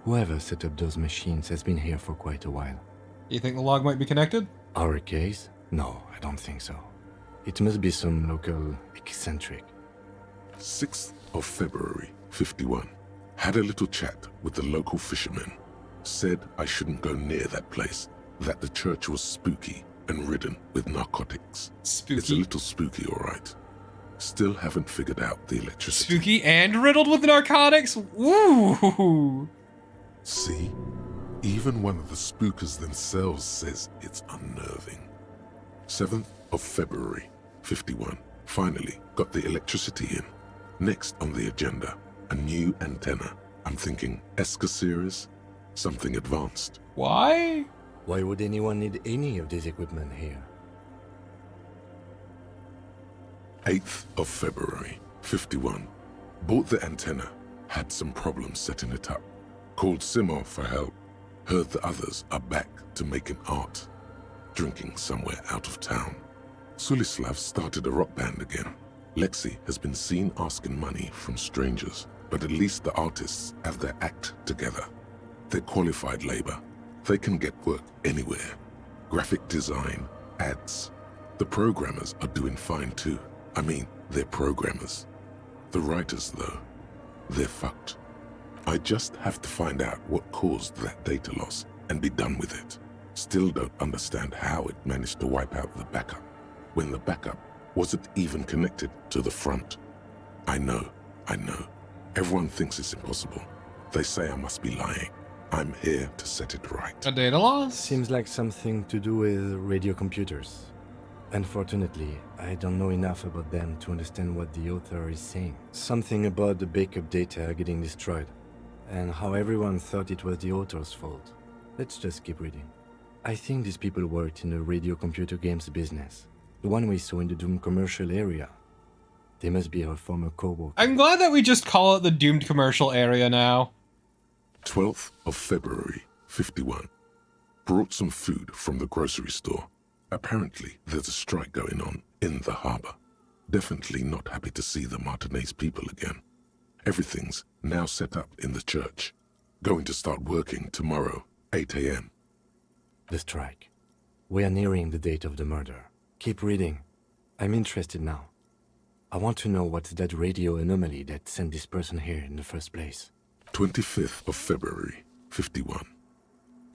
Whoever set up those machines has been here for quite a while. You think the log might be connected? Our case? No, I don't think so. It must be some local eccentric. 6th of February, 51. Had a little chat with the local fishermen. Said I shouldn't go near that place, that the church was spooky and ridden with narcotics. Spooky? It's a little spooky, all right. Still haven't figured out the electricity. Spooky and riddled with narcotics? Ooh! See? Even one of the spookers themselves says it's unnerving. 7th of February, 51. Finally got the electricity in. Next on the agenda, a new antenna. I'm thinking ESCA series, something advanced. Why? Why would anyone need any of this equipment here? 8th of February, 51. Bought the antenna, had some problems setting it up. Called Simon for help. Heard the others are back to making art. Drinking somewhere out of town. Sulislav started a rock band again. Lexi has been seen asking money from strangers, but at least the artists have their act together. They're qualified labor. They can get work anywhere. Graphic design, ads. The programmers are doing fine too. I mean, they're programmers. The writers, though, they're fucked. I just have to find out what caused that data loss and be done with it. Still don't understand how it managed to wipe out the backup, when the backup wasn't even connected to the front. I know. Everyone thinks it's impossible. They say I must be lying. I'm here to set it right. A data loss? Seems like something to do with radio computers. Unfortunately, I don't know enough about them to understand what the author is saying. Something about the backup data getting destroyed, and how everyone thought it was the author's fault. Let's just keep reading. I think these people worked in the radio computer games business. The one we saw in the Doom commercial area. They must be our former co-worker. I'm glad that we just call it the doomed commercial area now. 12th of February, 51. Brought some food from the grocery store. Apparently, there's a strike going on in the harbor. Definitely not happy to see the Martinez people again. Everything's now set up in the church. Going to start working tomorrow, 8 a.m. The strike. We are nearing the date of the murder. Keep reading. I'm interested now. I want to know what's that radio anomaly that sent this person here in the first place. 25th of February, 51.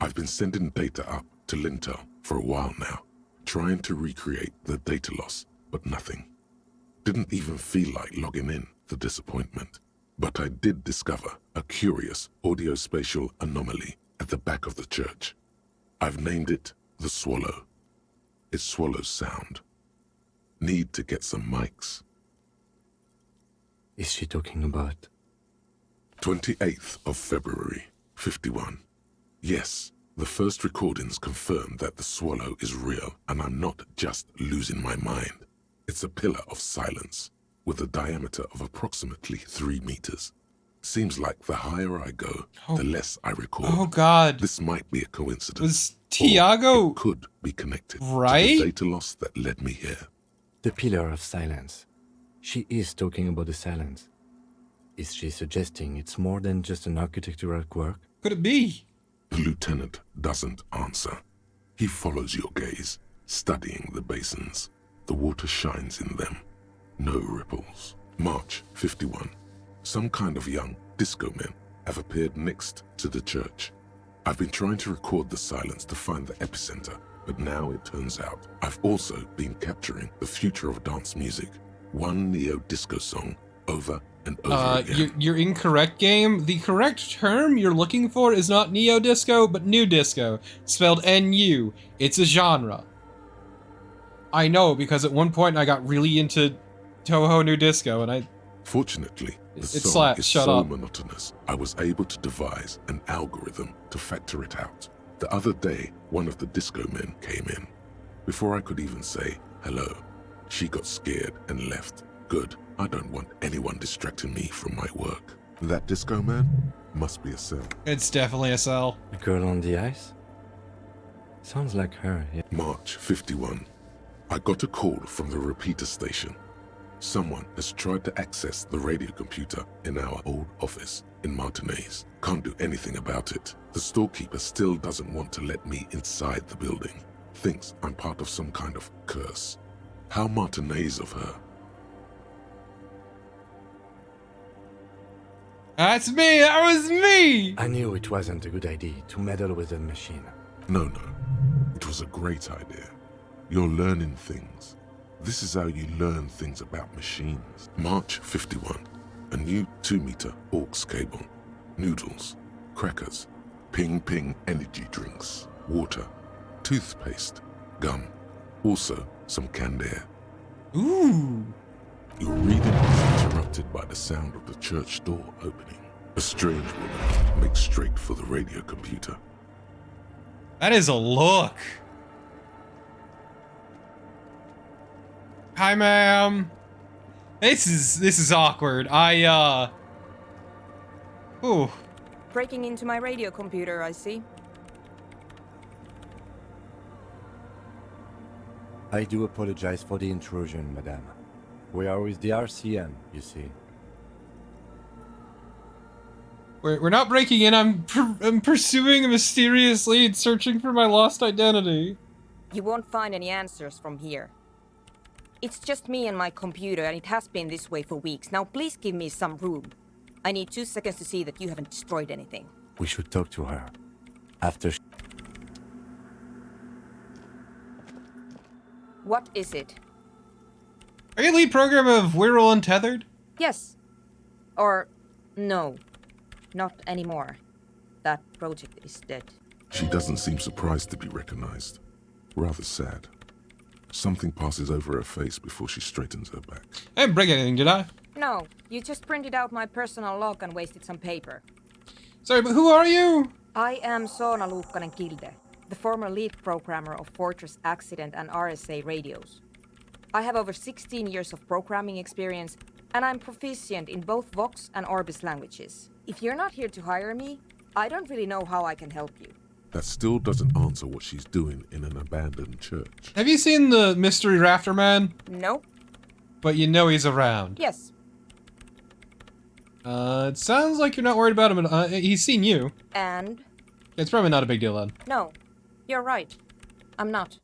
I've been sending data up to Lintel for a while now, trying to recreate the data loss, but nothing. Didn't even feel like logging in, the disappointment. But I did discover a curious audio-spatial anomaly at the back of the church. I've named it the Swallow. It swallows sound. Need to get some mics. Is she talking about? 28th of February, 51. Yes, the first recordings confirm that the Swallow is real, and I'm not just losing my mind. It's a pillar of silence, with a diameter of approximately 3 meters. Seems like the higher I go, the less I record. Oh God. This might be a coincidence. Was Tiago it could be connected right? to the data loss that led me here. The pillar of silence. She is talking about the silence. Is she suggesting it's more than just an architectural quirk? Could it be? The lieutenant doesn't answer. He follows your gaze, studying the basins. The water shines in them. No ripples. March 51. Some kind of young disco men have appeared next to the church. I've been trying to record the silence to find the epicenter, but now it turns out I've also been capturing the future of dance music. One neo-disco song over and over again. You're incorrect, game. The correct term you're looking for is not neo-disco, but new disco, spelled N-U. It's a genre. I know, because at one point I got really into Toho New Disco, and I... Fortunately, the song slaps, is shut so up. monotonous, I was able to devise an algorithm to factor it out. The other day, one of the disco men came in. Before I could even say hello, she got scared and left. Good, I don't want anyone distracting me from my work. That disco man must be a cell. It's definitely a cell. The girl on the ice? Sounds like her, yeah. March 51. I got a call from the repeater station. Someone has tried to access the radio computer in our old office in Martinez. Can't do anything about it. The storekeeper still doesn't want to let me inside the building. Thinks I'm part of some kind of curse. How Martinez of her. That's me! That was me! I knew it wasn't a good idea to meddle with the machine. No. It was a great idea. You're learning things. This is how you learn things about machines. March 51. A new 2-meter aux cable. Noodles. Crackers. Ping energy drinks. Water. Toothpaste. Gum. Also, some canned air. Ooh. Your reading was interrupted by the sound of the church door opening. A strange woman makes straight for the radio computer. That is a look. Hi, ma'am. This is awkward. Ooh. Breaking into my radio computer, I see. I do apologize for the intrusion, madame. We are with the RCM, you see. We're not breaking in. I'm pursuing a mysterious lead, searching for my lost identity. You won't find any answers from here. It's just me and my computer, and it has been this way for weeks. Now please give me some room. I need 2 seconds to see that you haven't destroyed anything. We should talk to her. After What is it? Are you lead programmer of We're All Untethered? Yes. Or no. Not anymore. That project is dead. She doesn't seem surprised to be recognized. Rather sad. Something passes over her face before she straightens her back. I didn't break anything, did I? No, you just printed out my personal log and wasted some paper. Sorry, but who are you? I am Soona Luukkanen-Kilde, the former lead programmer of Fortress Accident and RSA radios. I have over 16 years of programming experience, and I'm proficient in both Vox and Orbis languages. If you're not here to hire me, I don't really know how I can help you. That still doesn't answer what she's doing in an abandoned church. Have you seen the Mystery Rafter Man? Nope. But you know he's around. Yes. It sounds like you're not worried about him. He's seen you. And? It's probably not a big deal then. No, you're right. I'm not.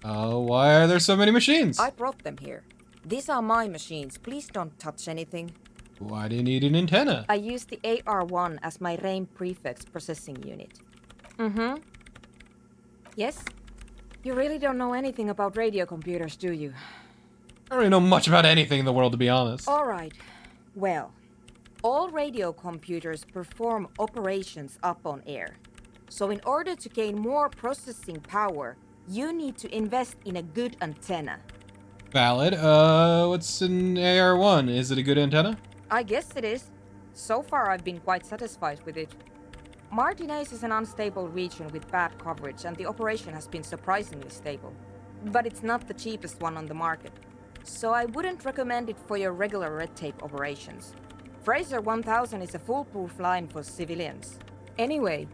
Why are there so many machines? I brought them here. These are my machines. Please don't touch anything. Why do you need an antenna? I use the AR1 as my RAIN prefix processing unit. Mm-hmm. Yes? You really don't know anything about radio computers, do you? I don't really know much about anything in the world, to be honest. All right. Well, all radio computers perform operations up on air. So in order to gain more processing power, you need to invest in a good antenna. Valid. What's an AR-1? Is it a good antenna? I guess it is. So far I've been quite satisfied with it. Martinez is an unstable region with bad coverage, and the operation has been surprisingly stable. But it's not the cheapest one on the market, so I wouldn't recommend it for your regular red tape operations. Fraser 1000 is a foolproof line for civilians. Anyway,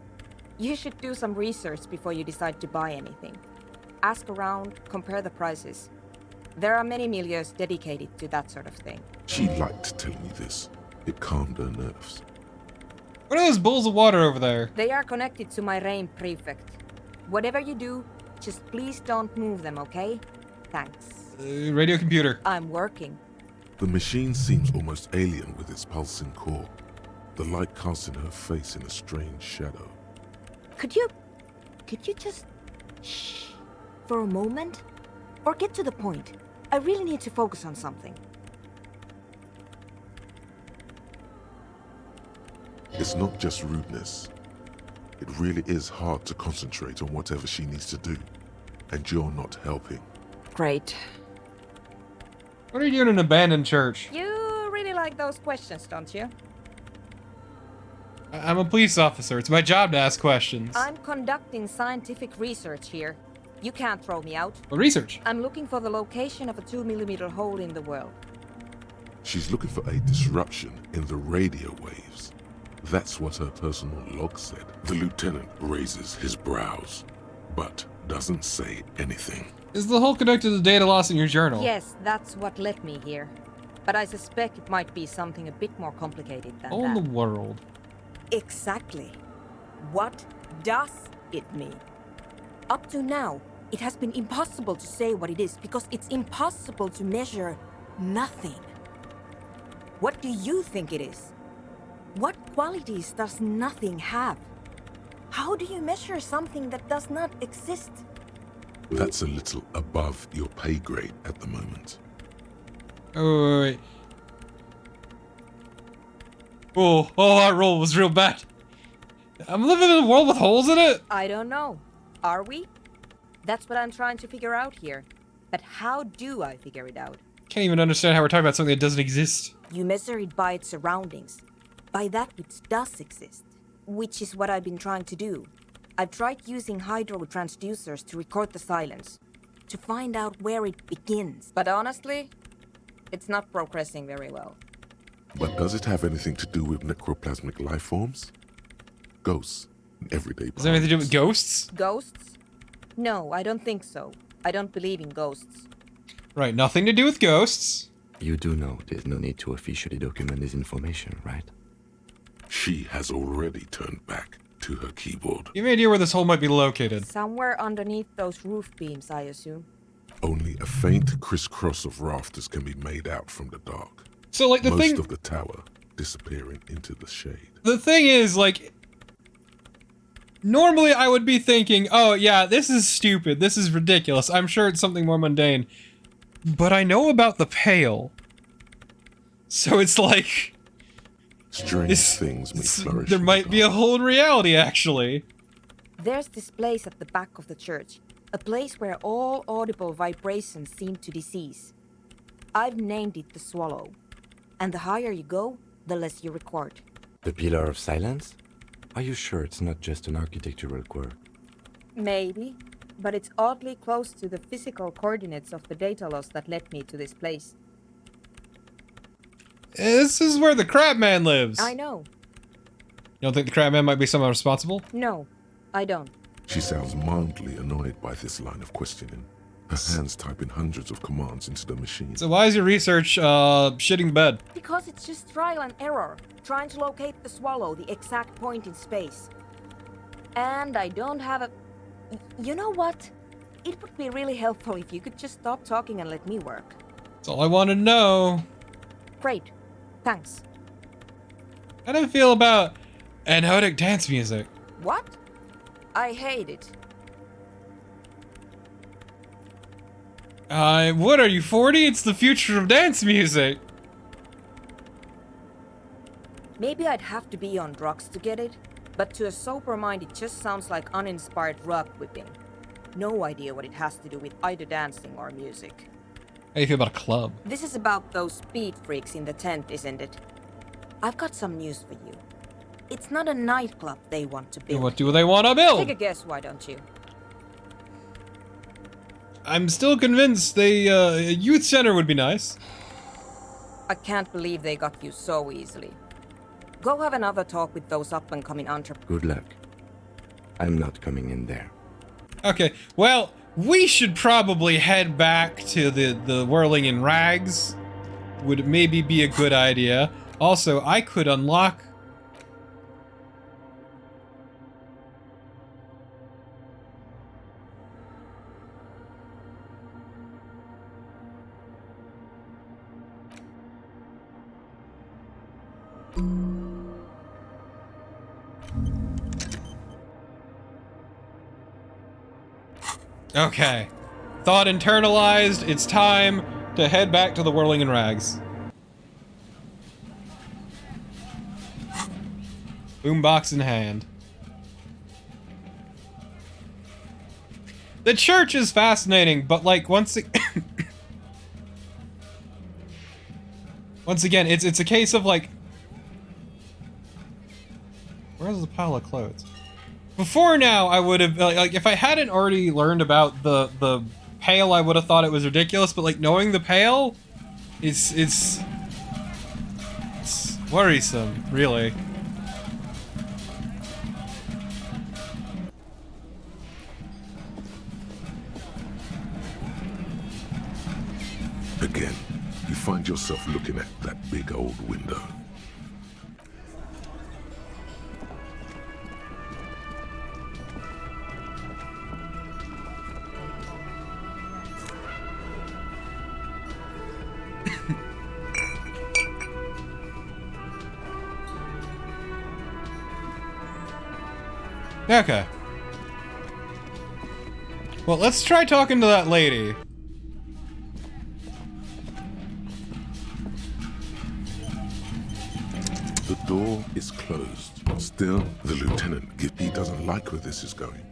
you should do some research before you decide to buy anything. Ask around, compare the prices. There are many milieus dedicated to that sort of thing. She liked telling me this. It calmed her nerves. What are those bowls of water over there? They are connected to my reign prefect. Whatever you do, just please don't move them, okay? Thanks. Radio computer. I'm working. The machine seems almost alien with its pulsing core. The light casting her face in a strange shadow. Could you just shh for a moment? Or get to the point. I really need to focus on something. It's not just rudeness. It really is hard to concentrate on whatever she needs to do. And you're not helping. Great. What are you doing in an abandoned church? You really like those questions, don't you? I'm a police officer. It's my job to ask questions. I'm conducting scientific research here. You can't throw me out. What research? I'm looking for the location of a 2mm hole in the world. She's looking for a disruption in the radio waves. That's what her personal log said. The lieutenant raises his brows, but doesn't say anything. Is the hole connected to the data loss in your journal? Yes, that's what led me here. But I suspect it might be something a bit more complicated than Hole in the world. Exactly. What does it mean? Up to now, it has been impossible to say what it is because it's impossible to measure nothing. What do you think it is? What qualities does nothing have? How do you measure something that does not exist? That's a little above your pay grade at the moment. Oh, wait. Oh, that roll was real bad. I'm living in a world with holes in it? I don't know. Are we? That's what I'm trying to figure out here. But how do I figure it out? Can't even understand how we're talking about something that doesn't exist. You measure it by its surroundings, by that which does exist, which is what I've been trying to do. I've tried using hydro transducers to record the silence, to find out where it begins. But honestly, it's not progressing very well. But does it have anything to do with necroplasmic life forms? Ghosts, everyday Does it have anything to do with ghosts? Ghosts? No, I don't think so. I don't believe in ghosts. Right, nothing to do with ghosts. You do know there's no need to officially document this information, right? She has already turned back to her keyboard. You have any idea where this hole might be located? Somewhere underneath those roof beams, I assume. Only a faint crisscross of rafters can be made out from the dark. So, like, Most of the tower disappearing into the shade. The thing is, like, normally I would be thinking, oh yeah, this is stupid, this is ridiculous, I'm sure it's something more mundane. But I know about the Pale. So it's like... Strange things may flourish. There might be a hole in reality, actually. There's this place at the back of the church. A place where all audible vibrations seem to decease. I've named it the Swallow. And the higher you go, the less you record. The Pillar of Silence? Are you sure it's not just an architectural quirk? Maybe, but it's oddly close to the physical coordinates of the data loss that led me to this place. This is where the Crab Man lives. I know. You don't think the Crab Man might be someone responsible? No, I don't. She sounds mildly annoyed by this line of questioning. Her hands typing hundreds of commands into the machine. So why is your research, shitting the bed? Because it's just trial and error, trying to locate the Swallow, the exact point in space. And I don't have a... You know what? It would be really helpful if you could just stop talking and let me work. That's all I want to know. Great. Thanks. How do I feel about anodic dance music? What? I hate it. What are you, 40? It's the future of dance music. Maybe I'd have to be on drugs to get it. But to a sober mind, it just sounds like uninspired rug whipping. No idea what it has to do with either dancing or music. How do you feel about a club? This is about those speed freaks in the tent, isn't it? I've got some news for you. It's not a nightclub they want to build. What do they want to build? Take a guess, why don't you? I'm still convinced a youth center would be nice. I can't believe they got you so easily. Go have another talk with those up-and-coming entrepreneurs. Good luck. I'm not coming in there. Okay, well, we should probably head back to the Whirling in Rags. Would maybe be a good idea. Also, I could unlock... Okay. Thought internalized. It's time to head back to the Whirling in Rags. Boombox in hand. The church is fascinating, but like once again, it's a case of like, where's the pile of clothes? Before now, I would have, like, if I hadn't already learned about the pail, I would have thought it was ridiculous, but, like, knowing the pail, it's worrisome, really. Again, you find yourself looking at that big old window. Okay. Well, let's try talking to that lady. The door is closed. Still, the lieutenant, Gippy, doesn't like where this is going.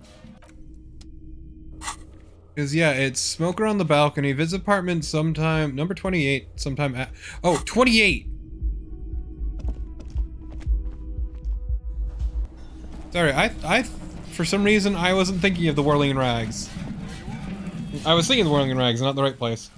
Because, yeah, it's smoker on the balcony, visit apartment sometime, number 28, sometime at, oh, 28! Sorry, I, for some reason, I wasn't thinking of the Whirling in Rags. I was thinking the Whirling in Rags, not the right place.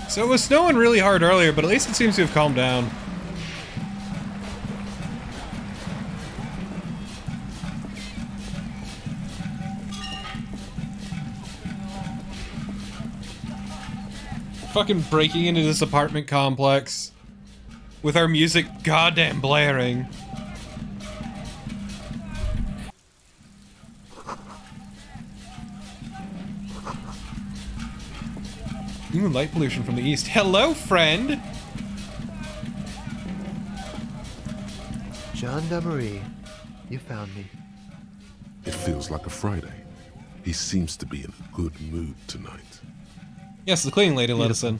So it was snowing really hard earlier, but at least it seems to have calmed down. Fucking breaking into this apartment complex with our music goddamn blaring. Ooh, light pollution from the east. Hello, friend! Gendarmerie, you found me. It feels like a Friday. He seems to be in a good mood tonight. Yes, the cleaning lady let us in.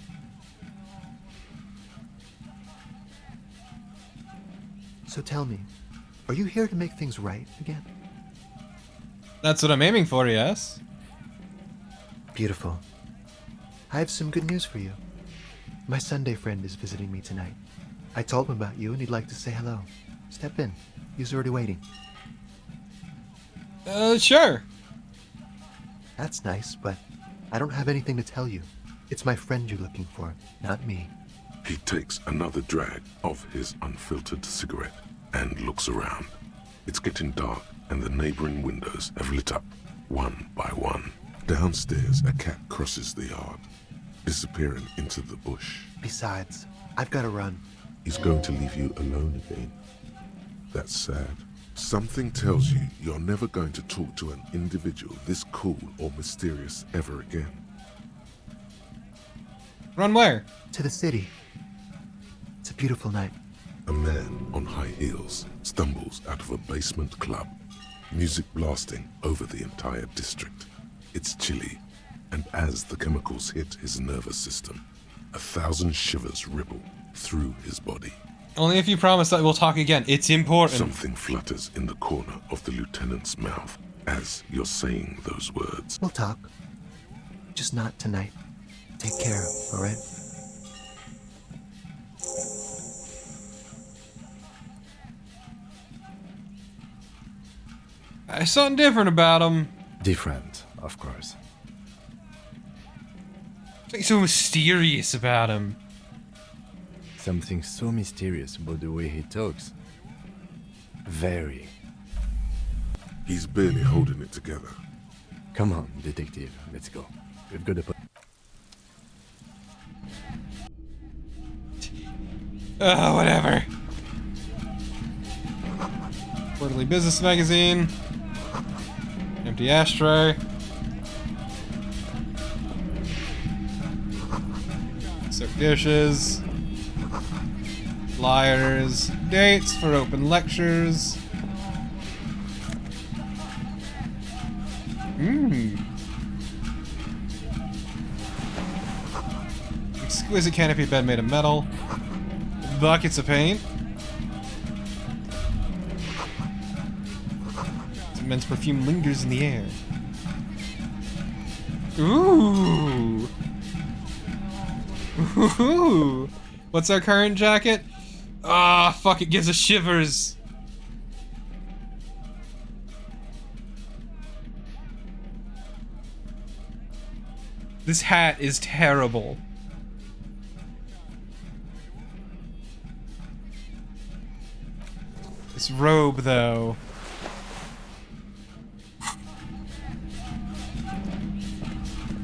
So tell me, are you here to make things right again? That's what I'm aiming for, yes. Beautiful. I have some good news for you. My Sunday friend is visiting me tonight. I told him about you and he'd like to say hello. Step in. He's already waiting. Sure. That's nice, but I don't have anything to tell you. It's my friend you're looking for, not me. He takes another drag of his unfiltered cigarette and looks around. It's getting dark and the neighboring windows have lit up one by one. Downstairs, a cat crosses the yard, disappearing into the bush. Besides, I've got to run. He's going to leave you alone again. That's sad. Something tells you you're never going to talk to an individual this cool or mysterious ever again. Run where? To the city. It's a beautiful night. A man on high heels stumbles out of a basement club, music blasting over the entire district. It's chilly, And as the chemicals hit his nervous system, 1,000 shivers ripple through his body. Only if you promise that we'll talk again. It's important. Something flutters in the corner of the lieutenant's mouth as you're saying those words. We'll talk. Just not tonight. Take care, alright? There's something different about him. Different, of course. Something so mysterious about him. Something so mysterious about the way he talks. Very. He's barely holding it together. Come on, detective, let's go. We've got a... Whatever. Quarterly Business Magazine. Empty ashtray. Soak dishes. Flyers. Dates for open lectures. Exquisite canopy bed made of metal. Buckets of paint. Immense perfume lingers in the air. Ooh. Ooh. What's our current jacket? Ah, fuck, it gives us shivers. This hat is terrible. This robe, though.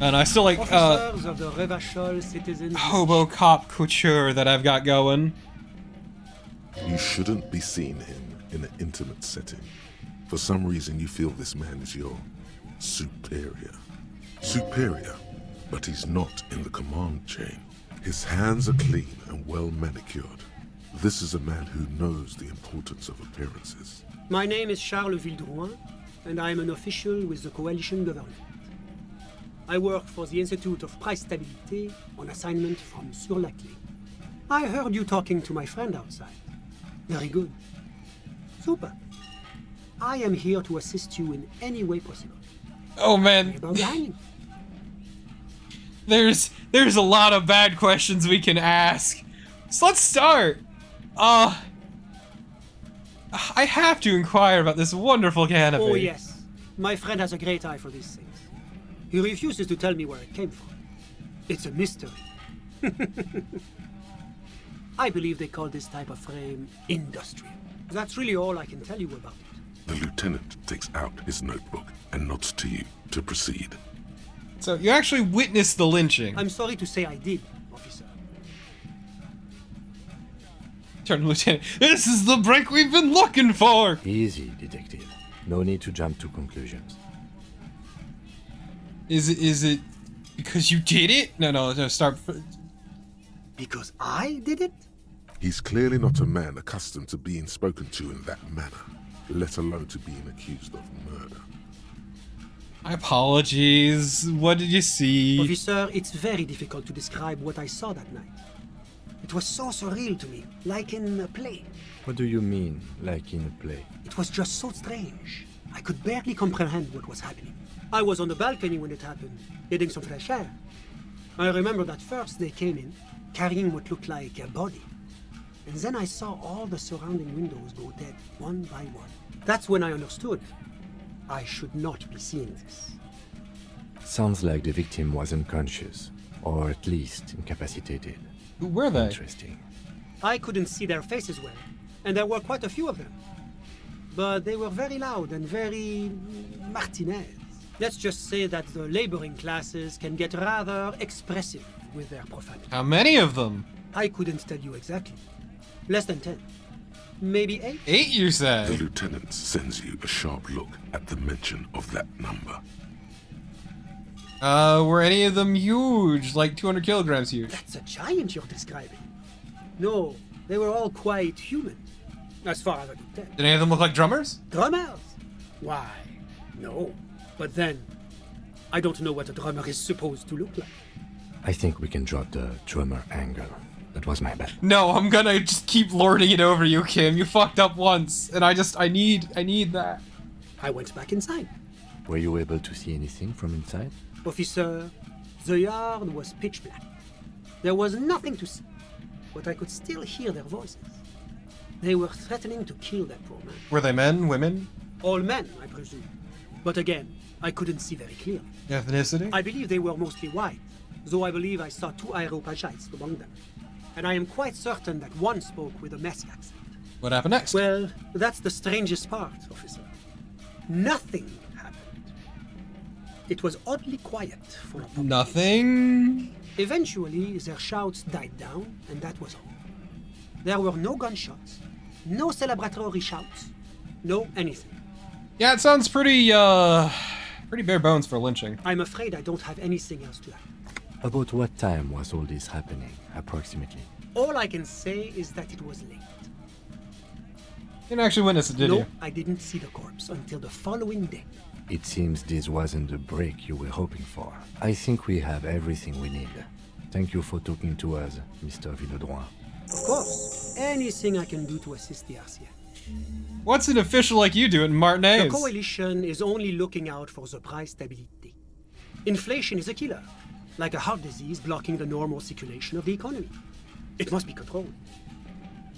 And I still like, hobo cop couture that I've got going. You shouldn't be seeing him in an intimate setting. For some reason, you feel this man is your superior. Superior, but he's not in the command chain. His hands are clean and well manicured. This is a man who knows the importance of appearances. My name is Charles Vildrouin, and I am an official with the coalition government. I work for the Institute of Price Stabilité on assignment from Sur-Lac-Lay. I heard you talking to my friend outside. Very good. Super. I am here to assist you in any way possible. Oh man. There's a lot of bad questions we can ask. So let's start. I have to inquire about this wonderful canopy. Oh yes. My friend has a great eye for these things. He refuses to tell me where it came from. It's a mystery. I believe they call this type of frame industrial. That's really all I can tell you about it. The lieutenant takes out his notebook and nods to you to proceed. So you actually witnessed the lynching. I'm sorry to say I did, officer. Turn to Lieutenant. This is the break we've been looking for! Easy, detective. No need to jump to conclusions. Is it because you did it? No, start. Because I did it? He's clearly not a man accustomed to being spoken to in that manner, let alone to being accused of murder. My apologies. What did you see? Officer, it's very difficult to describe what I saw that night. It was so surreal to me, like in a play. What do you mean, like in a play? It was just so strange. I could barely comprehend what was happening. I was on the balcony when it happened, getting some fresh air. I remember that first they came in, carrying what looked like a body. And then I saw all the surrounding windows go dead, one by one. That's when I understood. I should not be seeing this. Sounds like the victim was unconscious, or at least incapacitated. Who were they? Interesting. I couldn't see their faces well, and there were quite a few of them. But they were very loud and very Martinez. Let's just say that the laboring classes can get rather expressive with their profanity. How many of them? I couldn't tell you exactly. Less than 10. Maybe 8? 8, you said? The lieutenant sends you a sharp look at the mention of that number. Were any of them huge? Like 200 kilograms huge? That's a giant you're describing. No, they were all quite human. As far as I could tell. Did any of them look like drummers? Drummers? Why, no. But then, I don't know what a drummer is supposed to look like. I think we can drop the drummer angle. That was my bad. No, I'm gonna just keep lording it over you, Kim. You fucked up once, and I need that. I went back inside. Were you able to see anything from inside? Officer, the yard was pitch black. There was nothing to see, but I could still hear their voices. They were threatening to kill that poor man. Were they men, women? All men, I presume. But again, I couldn't see very clearly. Ethnicity? I believe they were mostly white, though I believe I saw 2 Areopagites among them. And I am quite certain that one spoke with a Mesk accent. What happened next? Well, that's the strangest part, officer. Nothing happened. It was oddly quiet for a moment. Nothing? Eventually, their shouts died down, and that was all. There were no gunshots, no celebratory shouts, no anything. Yeah, it sounds pretty bare bones for lynching. I'm afraid I don't have anything else to add. About what time was all this happening, approximately? All I can say is that it was late. You didn't actually witness it, did No, you? I didn't see the corpse until the following day. It seems this wasn't the break you were hoping for. I think we have everything we need. Thank you for talking to us, Mr. Villedroit. Of course, anything I can do to assist the RCA. What's an official like you do in The Martinez? coalition is only looking out for the price stability. Inflation is a killer, like a heart disease blocking the normal circulation of the economy. It must be controlled.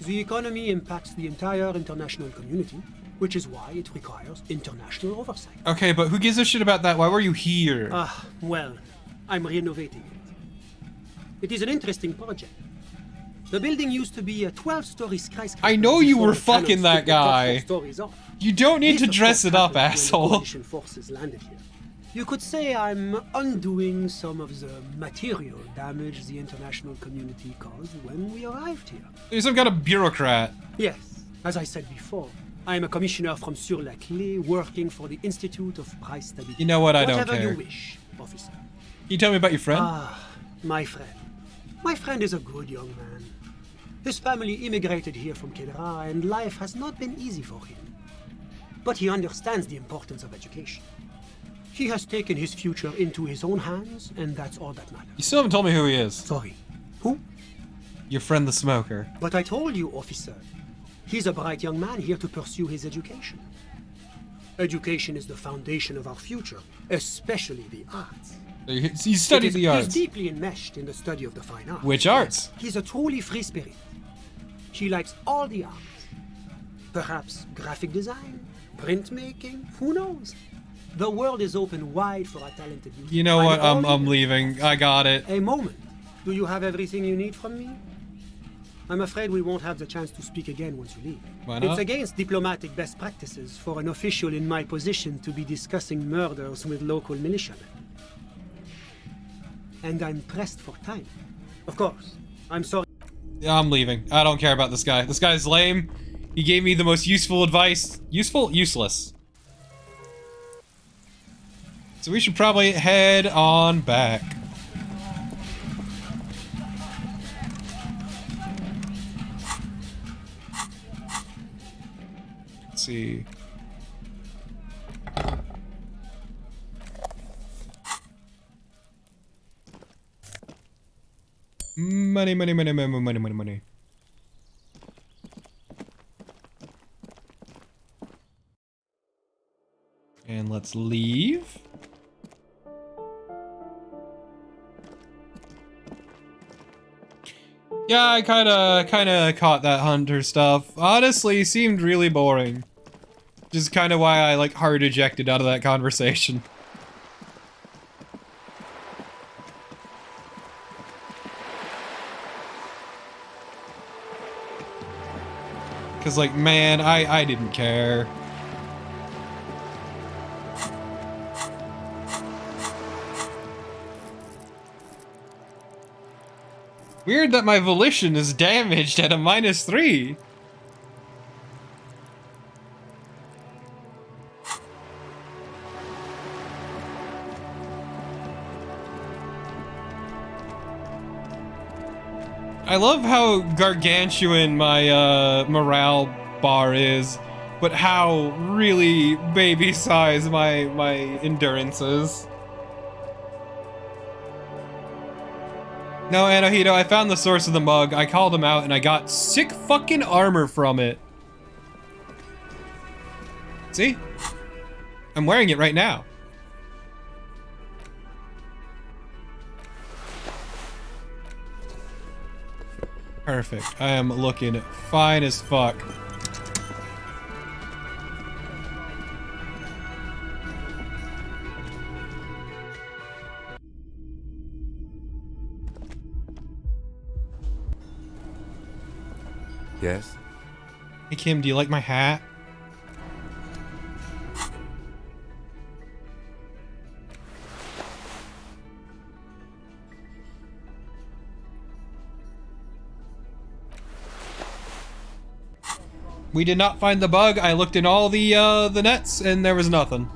The economy impacts the entire international community, which is why it requires international oversight. Okay, but who gives a shit about that? Why were you here? Well, I'm renovating it. It is an interesting project. The building used to be a 12-story skyscraper. I know you before were the cannons fucking that took the top guy. 4 stories off. You don't need to This, of dress course, it up, happened when the asshole. coalition forces landed here. You could say I'm undoing some of the material damage the international community caused when we arrived here. You're some kind of bureaucrat. Yes, as I said before, I am a commissioner from Sur-la-Clé working for the Institute of Price Stability. You know what? I don't Whatever care. you wish, officer. Can you tell me about your friend? My friend. My friend is a good young man. His family immigrated here from Kedra, and life has not been easy for him. But he understands the importance of education. He has taken his future into his own hands, and that's all that matters. You still haven't told me who he is. Sorry. Who? Your friend the smoker. But I told you, officer. He's a bright young man here to pursue his education. Education is the foundation of our future, especially the arts. He studied the arts. He's deeply enmeshed in the study of the fine arts. Which arts? He's a truly free spirit. He likes all the arts. Perhaps graphic design, printmaking, who knows? The world is open wide for our talented youth. You know what? I'm leaving. I got it. A moment. Do you have everything you need from me? I'm afraid we won't have the chance to speak again once you leave. Why not? It's against diplomatic best practices for an official in my position to be discussing murders with local militiamen. And I'm pressed for time. Of course, I'm sorry. Yeah, I'm leaving. I don't care about this guy. This guy's lame. He gave me the most useful advice. Useful? Useless. So we should probably head on back. Let's see. Money, money, money, money, money, money, money. And let's leave. Yeah, I kinda caught that hunter stuff. Honestly, seemed really boring. Just kinda why I like hard ejected out of that conversation. Cause like, man, I didn't care. Weird that my volition is damaged at a -3. I love how gargantuan my morale bar is, but how really baby size my endurance is. No, Anohito, I found the source of the mug. I called him out and I got sick fucking armor from it. See? I'm wearing it right now. Perfect. I am looking fine as fuck. Yes? Hey Kim, do you like my hat? We did not find the bug. I looked in all the nets and there was nothing.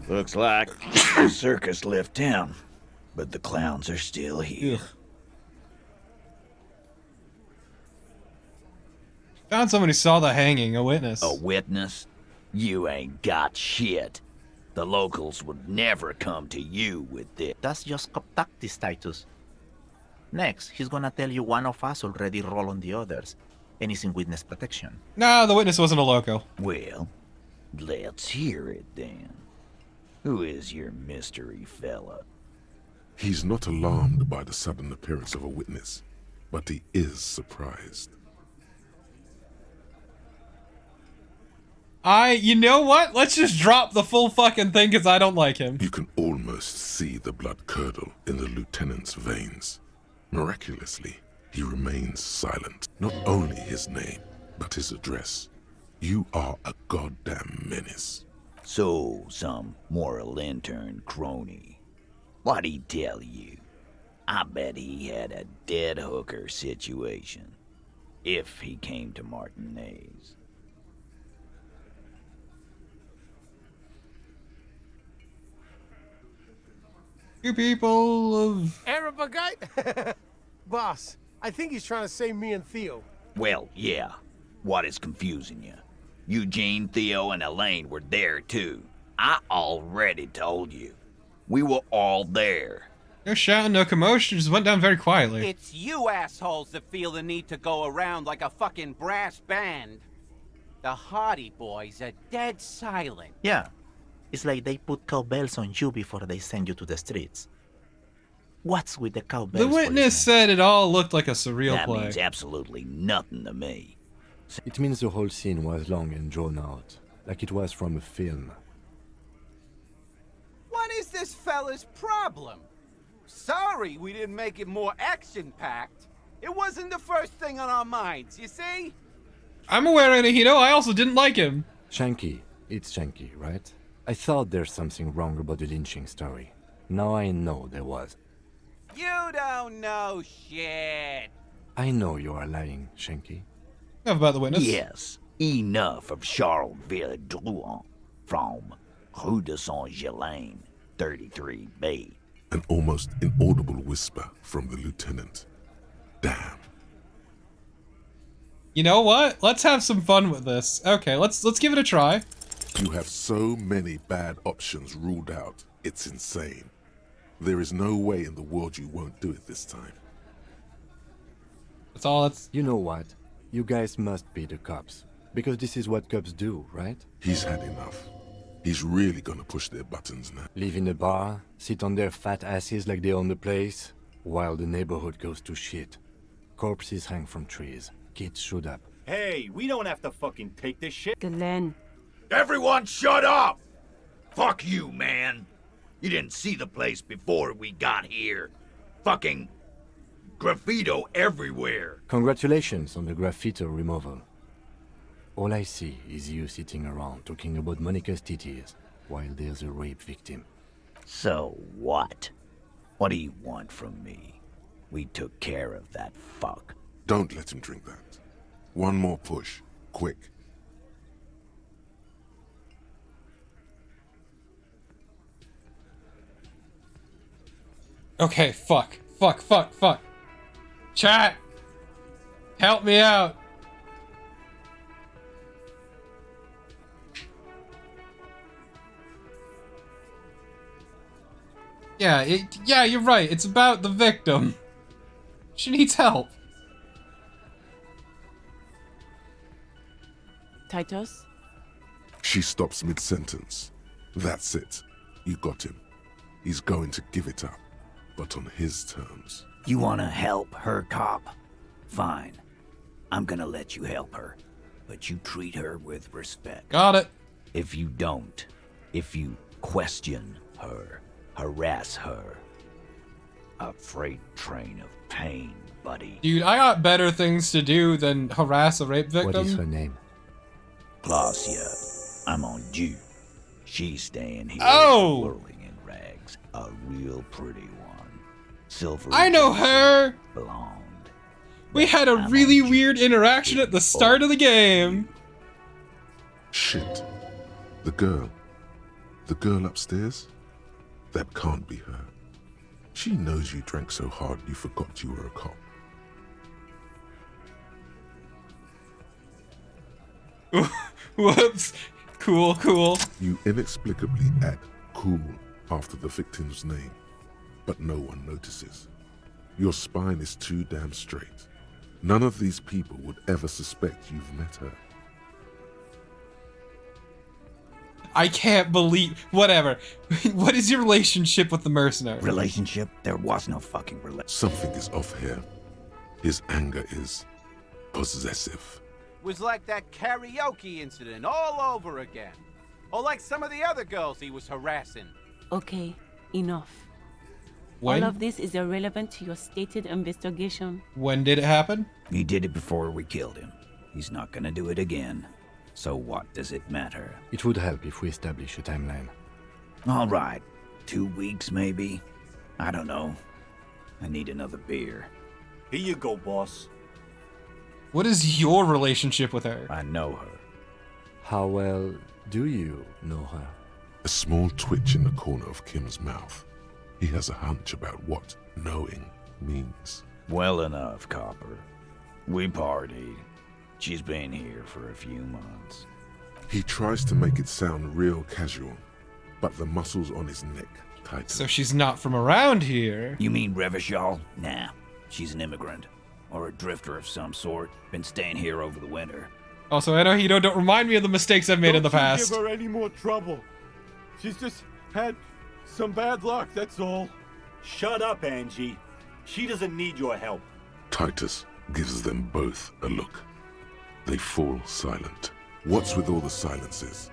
Looks like the circus left town, but the clowns are still here. Ugh. Found someone who saw the hanging, a witness. A witness? You ain't got shit. The locals would never come to you with this. That's just contactee status. Next, he's gonna tell you one of us already roll on the others, and he's in witness protection. No, the witness wasn't a loco. Well, let's hear it then. Who is your mystery fella? He's not alarmed by the sudden appearance of a witness, but he is surprised. You know what? Let's just drop the full fucking thing because I don't like him. You can almost see the blood curdle in the lieutenant's veins. Miraculously, he remains silent. Not only his name, but his address. You are a goddamn menace. So, some moral intern crony. What'd he tell you? I bet he had a dead hooker situation. If he came to Martinez. You people of... Arabagite? Boss, I think he's trying to say me and Theo. Well, yeah. What is confusing you? Eugene, Theo, and Elaine were there too. I already told you. We were all there. No shouting, no commotion, just went down very quietly. It's you assholes that feel the need to go around like a fucking brass band. The Hardy Boys are dead silent. Yeah, it's like they put cowbells on you before they send you to the streets. What's with the cowbells? The witness said it all looked like a surreal That play. means absolutely nothing to me. It means the whole scene was long and drawn out, like it was from a film. What is this fella's problem? Sorry we didn't make it more action-packed. It wasn't the first thing on our minds, you see? I'm aware, Anahito. I also didn't like him. Shanky. It's Shanky, right? I thought there's something wrong about the lynching story. Now I know there was. You don't know shit. I know you are lying, Shanky. Enough about the witness. Yes, enough of Charleville Drouin from Rue de Saint-Gelaine, 33B. An almost inaudible whisper from the lieutenant. Damn. You know what? Let's have some fun with this. Okay, let's give it a try. You have so many bad options ruled out. It's insane. There is no way in the world you won't do it this time. That's all that's... You know what? You guys must be the cops. Because this is what cops do, right? He's had enough. He's really gonna push their buttons now. Live in a bar, sit on their fat asses like they own the place, while the neighborhood goes to shit. Corpses hang from trees. Kids shoot up. Hey, we don't have to fucking take this shit. Glenn. Everyone shut up! Fuck you, man. You didn't see the place before we got here. Fucking graffito everywhere. Congratulations on the graffito removal. All I see is you sitting around talking about Monica's titties, while there's a rape victim. So what? What do you want from me? We took care of that fuck. Don't let him drink that. One more push. Quick. Okay, fuck. Chat! Help me out! Yeah, you're right. It's about the victim. She needs help. Titus? She stops mid-sentence. That's it. You got him. He's going to give it up, but on his terms. You wanna help her, cop? Fine. I'm gonna let you help her, but you treat her with respect. Got it. If you don't, if you question her, harass her, a freight train of pain, buddy. Dude, I got better things to do than harass a rape victim. What is her name? Glacia. I'm on due. She's staying here. Oh! Whirling in rags. A real pretty one. Silver. I know her! Blonde. We had a really weird interaction at the start of the game. Shit. The girl. The girl upstairs? That can't be her. She knows you drank so hard you forgot you were a cop. Whoops. Cool. You inexplicably add cool after the victim's name, but no one notices. Your spine is too damn straight. None of these people would ever suspect you've met her. I can't believe... Whatever. What is your relationship with the mercenary? Relationship? There was no fucking relationship. Something is off here. His anger is possessive. Was like that karaoke incident all over again. Or like some of the other girls he was harassing. Okay, enough. When? All of this is irrelevant to your stated investigation. When did it happen? He did it before we killed him. He's not gonna do it again. So what does it matter? It would help if we establish a timeline. All right. 2 weeks, maybe? I don't know. I need another beer. Here you go, boss. What is your relationship with her? I know her. How well do you know her? A small twitch in the corner of Kim's mouth. He has a hunch about what knowing means. Well enough, Copper. We partied. She's been here for a few months. He tries to make it sound real casual, but the muscles on his neck tighten. So she's not from around here. You mean Revachol? Nah, she's an immigrant. Or a drifter of some sort. Been staying here over the winter. Also, I know you don't remind me of the mistakes I've made in the past. Don't give her any more trouble. She's just had some bad luck, that's all. Shut up, Angie. She doesn't need your help. Titus gives them both a look. They fall silent. What's with all the silences?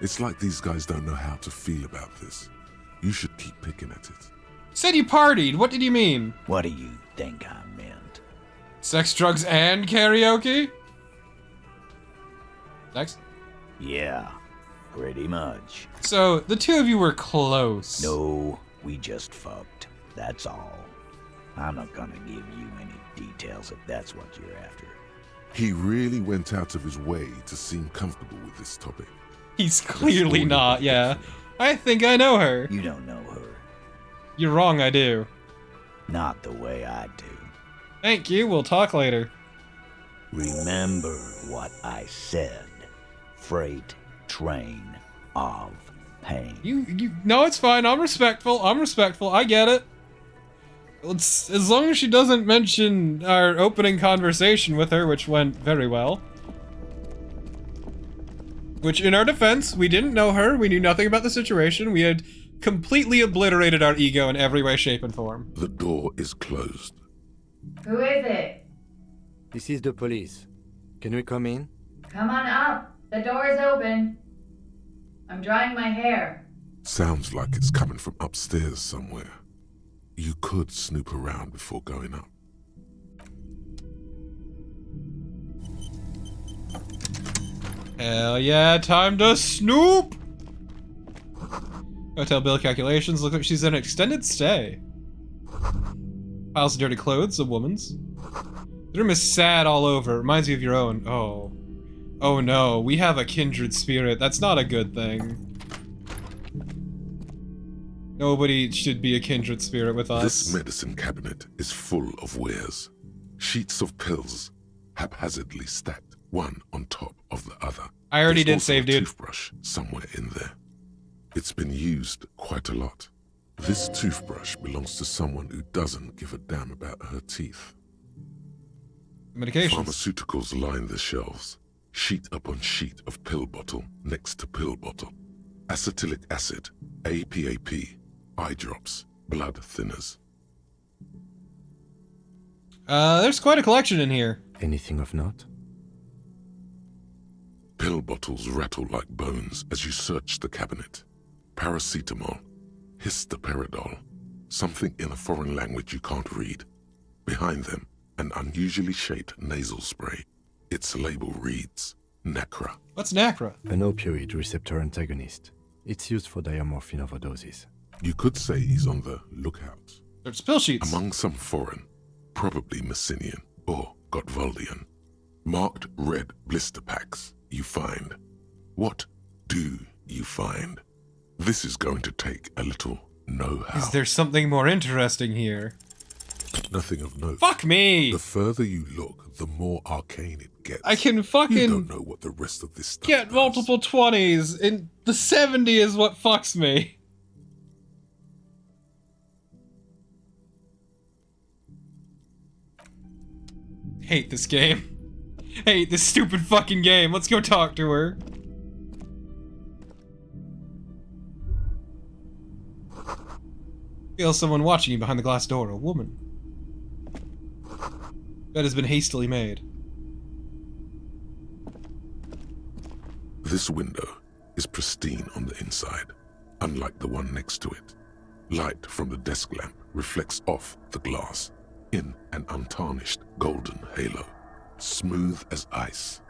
It's like these guys don't know how to feel about this. You should keep picking at it. Said you partied. What did you mean? What do you think I meant? Sex, drugs, and karaoke? Next. Yeah, pretty much. So, the two of you were close. No, we just fucked. That's all. I'm not gonna give you any details if that's what you're after. He really went out of his way to seem comfortable with this topic. He's clearly not, yeah. I think I know her. You don't know her. You're wrong, I do. Not the way I do. Thank you, we'll talk later. Remember what I said. Freight train of pain. No, it's fine. I'm respectful. I get it. As long as she doesn't mention our opening conversation with her, which went very well. Which, in our defense, we didn't know her. We knew nothing about the situation. We had completely obliterated our ego in every way, shape, and form. The door is closed. Who is it? This is the police. Can we come in? Come on up. The door is open. I'm drying my hair. Sounds like it's coming from upstairs somewhere. You could snoop around before going up. Hell yeah, time to snoop! Hotel bill calculations look like she's in an extended stay. Piles of dirty clothes, a woman's. The room is sad all over. Reminds you of your own. Oh. Oh no, we have a kindred spirit. That's not a good thing. Nobody should be a kindred spirit with us. This medicine cabinet is full of wares. Sheets of pills, haphazardly stacked, one on top of the other. I already There's did save, also a dude. Toothbrush somewhere in there. It's been used quite a lot. This toothbrush belongs to someone who doesn't give a damn about her teeth. Medications. Pharmaceuticals line the shelves, sheet upon sheet of pill bottle next to pill bottle. Acetylic acid, APAP, eye drops, blood thinners. There's quite a collection in here. Anything of note? Pill bottles rattle like bones as you search the cabinet. Paracetamol, histoperidol, something in a foreign language you can't read. Behind them, an unusually shaped nasal spray. Its label reads, Nacra. What's Nacra? An opioid receptor antagonist. It's used for diamorphine overdoses. You could say he's on the lookout. There's pill sheets. Among some foreign, probably Messinian or Gottwaldian, marked red blister packs you find. What do you find? This is going to take a little know-how. Is there something more interesting here? Nothing of note. Fuck me! The further you look, the more arcane it gets. I can fucking You don't know what the rest of this stuff get multiple 20s, and the 70 is what fucks me. Hate this game. Hate this stupid fucking game. Let's go talk to her. Feel someone watching you behind the glass door. A woman. Bed has been hastily made. This window is pristine on the inside, unlike the one next to it. Light from the desk lamp reflects off the glass in an untarnished golden halo, smooth as ice.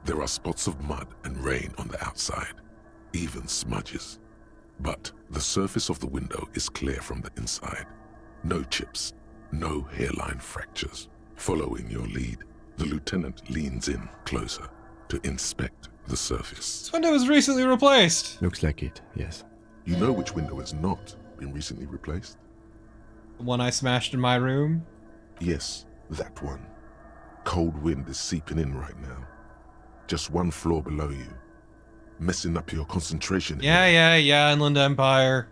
There are spots of mud and rain on the outside, even smudges. But the surface of the window is clear from the inside. No chips, no hairline fractures. Following your lead, the lieutenant leans in closer to inspect the surface. This window was recently replaced. Looks like it, yes. You know which window has not been recently replaced? The one I smashed in my room? Yes, that one. Cold wind is seeping in right now. Just one floor below you. Messing up your concentration. Yeah, Inland Empire.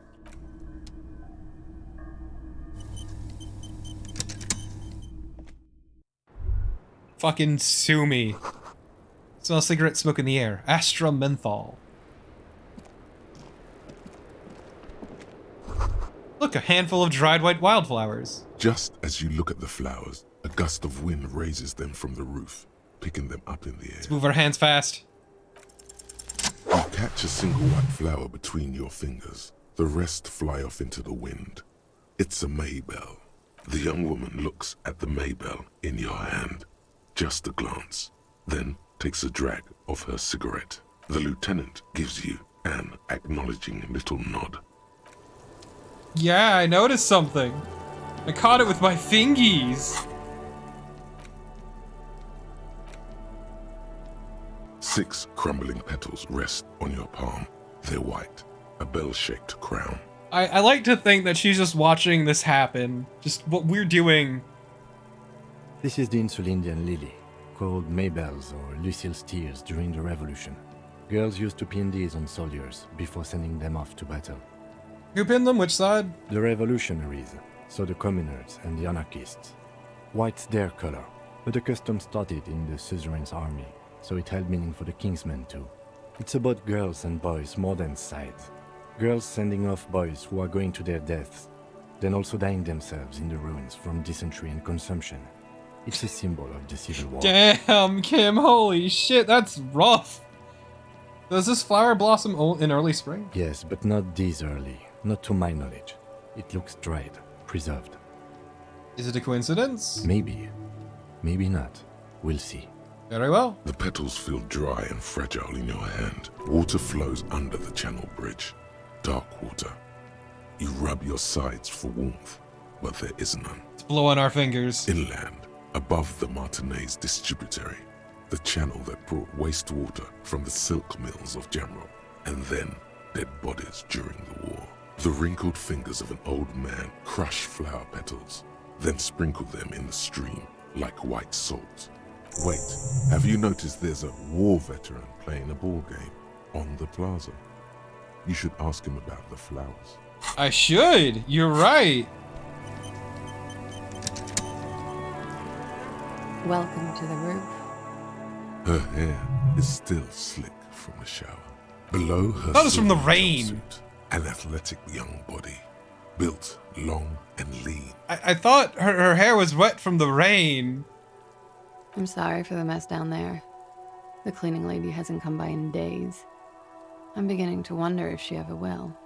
Fucking sue me. Smell cigarette smoke in the air. Astra menthol. Look, a handful of dried white wildflowers. Just as you look at the flowers, a gust of wind raises them from the roof, picking them up in the air. Let's move our hands fast. You catch a single white flower between your fingers. The rest fly off into the wind. It's a Maybell. The young woman looks at the Maybell in your hand. Just a glance, then takes a drag of her cigarette. The lieutenant gives you an acknowledging little nod. Yeah, I noticed something. I caught it with my fingies. 6 crumbling petals rest on your palm. They're white, a bell-shaped crown. I like to think that she's just watching this happen. Just what we're doing. This is the Insulindian lily, called Maybells or Lucille's tears during the Revolution. Girls used to pin these on soldiers before sending them off to battle. Who pinned them? Which side? The revolutionaries, so the communards and the anarchists. White's their color, but the custom started in the suzerain's army, so it held meaning for the king's men too. It's about girls and boys more than sides. Girls sending off boys who are going to their deaths, then also dying themselves in the ruins from dysentery and consumption. It's a symbol of the Civil War. Damn, Kim, holy shit, that's rough. Does this flower blossom in early spring? Yes, but not this early. Not to my knowledge. It looks dried, preserved. Is it a coincidence? Maybe. Maybe not. We'll see. Very well. The petals feel dry and fragile in your hand. Water flows under the channel bridge. Dark water. You rub your sides for warmth, but there is none. Let's blow on our fingers. Inland, above the Martinez distributary, the channel that brought wastewater from the silk mills of Jamrock, and then dead bodies during the war. The wrinkled fingers of an old man crush flower petals, then sprinkle them in the stream like white salt. Wait, have you noticed there's a war veteran playing a ball game on the plaza? You should ask him about the flowers. I should. You're right. Welcome to the roof. Her hair is still slick from the shower. Below her That was from the silver rain. jumpsuit, an athletic young body, built, long, and lean. I thought her hair was wet from the rain. I'm sorry for the mess down there. The cleaning lady hasn't come by in days. I'm beginning to wonder if she ever will.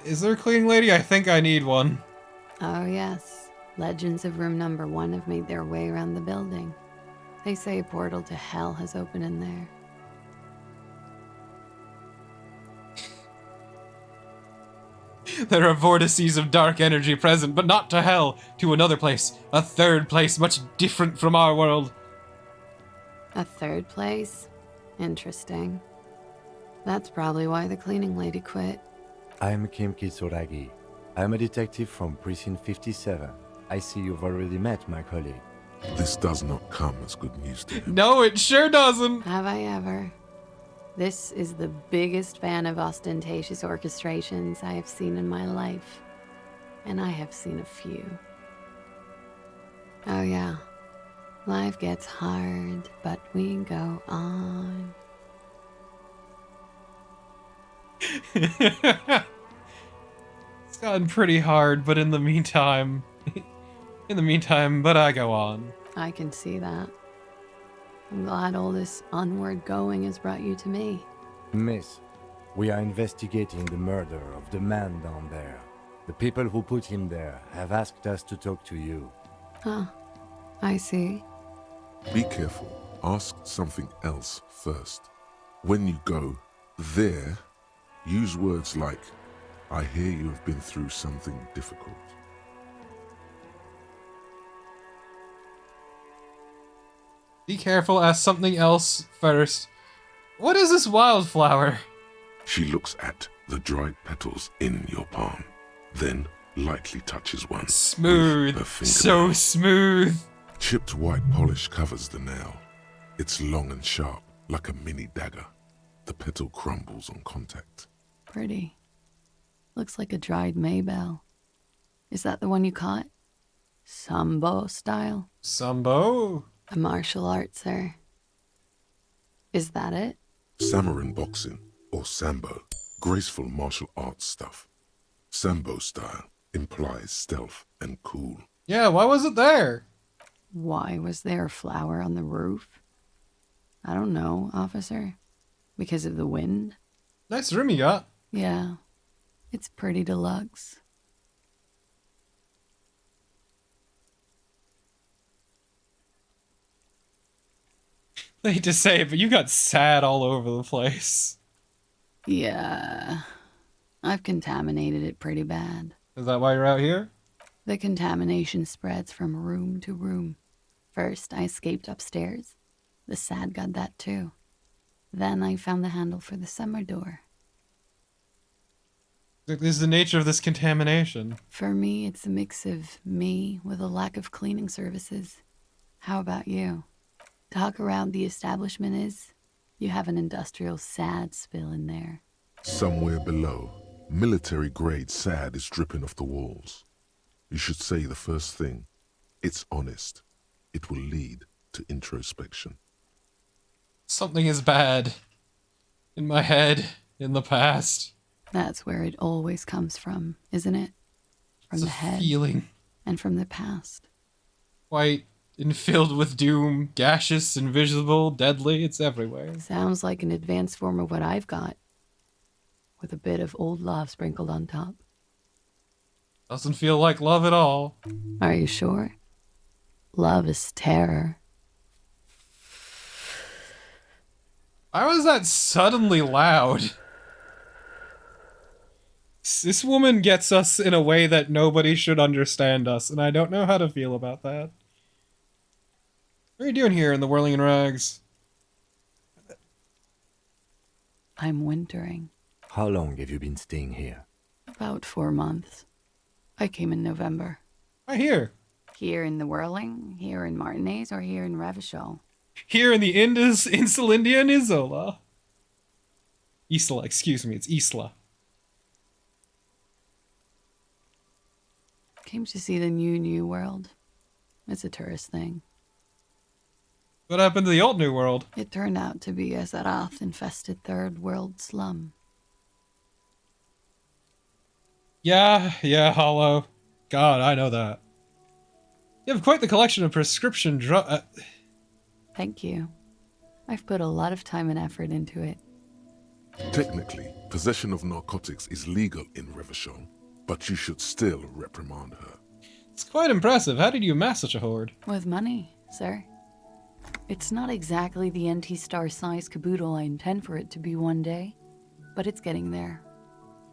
Is there a cleaning lady? I think I need one. Oh yes, legends of room number 1 have made their way around the building. They say a portal to hell has opened in there. There are vortices of dark energy present, but not to hell, to another place, a third place much different from our world. A third place? Interesting. That's probably why the cleaning lady quit. I'm Kim Kitsuragi. I'm a detective from Precinct 57. I see you've already met my colleague. This does not come as good news to him. No, it sure doesn't. Have I ever? This is the biggest fan of ostentatious orchestrations I have seen in my life. And I have seen a few. Oh yeah. Life gets hard, but we go on. It's gotten pretty hard, but in the meantime, but I go on. I can see that. I'm glad all this onward going has brought you to me. Miss, we are investigating the murder of the man down there. The people who put him there have asked us to talk to you. Huh. I see. Be careful. Ask something else first. When you go there, use words like, I hear you have been through something difficult. Be careful, ask something else first. What is this wildflower? She looks at the dried petals in your palm, then lightly touches one. Smooth. With her fingernail. So smooth. Chipped white polish covers the nail. It's long and sharp, like a mini dagger. The petal crumbles on contact. Pretty. Looks like a dried maybell. Is that the one you caught? Sambo style? Sambo? A martial art, sir. Is that it? Samurai boxing, or sambo, graceful martial arts stuff. Sambo style implies stealth and cool. Yeah, why was it there? Why was there a flower on the roof? I don't know, officer. Because of the wind? Nice room you got. Yeah. It's pretty deluxe. I hate to say it, but you got sad all over the place. Yeah. I've contaminated it pretty bad. Is that why you're out here? The contamination spreads from room to room. First, I escaped upstairs. The sad got that too. Then I found the handle for the summer door. This is the nature of this contamination. For me, it's a mix of me with a lack of cleaning services. How about you? Talk around the establishment is, you have an industrial sad spill in there. Somewhere below, military-grade SAD is dripping off the walls. You should say the first thing. It's honest. It will lead to introspection. Something is bad. In my head, in the past. That's where it always comes from, isn't it? From It's the a head. feeling. And from the past. White and filled with doom, gaseous, invisible, deadly, it's everywhere. Sounds like an advanced form of what I've got. With a bit of old love sprinkled on top. Doesn't feel like love at all. Are you sure? Love is terror. Why was that suddenly loud? This woman gets us in a way that nobody should understand us, and I don't know how to feel about that. What are you doing here in the Whirling in Rags? I'm wintering. How long have you been staying here? About 4 months. I came in November. I hear. Here in the Whirling, here in Martinez, or here in Revachol? Here in the Insulindia and Isola. Isla, excuse me, it's Isla. Came to see the new world. It's a tourist thing. What happened to the old New World? It turned out to be a Zarath-infested third world slum. Yeah, Hollow. God, I know that. You have quite the collection of prescription drug. Thank you. I've put a lot of time and effort into it. Technically, possession of narcotics is legal in Revachol, but you should still reprimand her. It's quite impressive. How did you amass such a hoard? With money, sir. It's not exactly the NT-star size caboodle I intend for it to be one day, but it's getting there.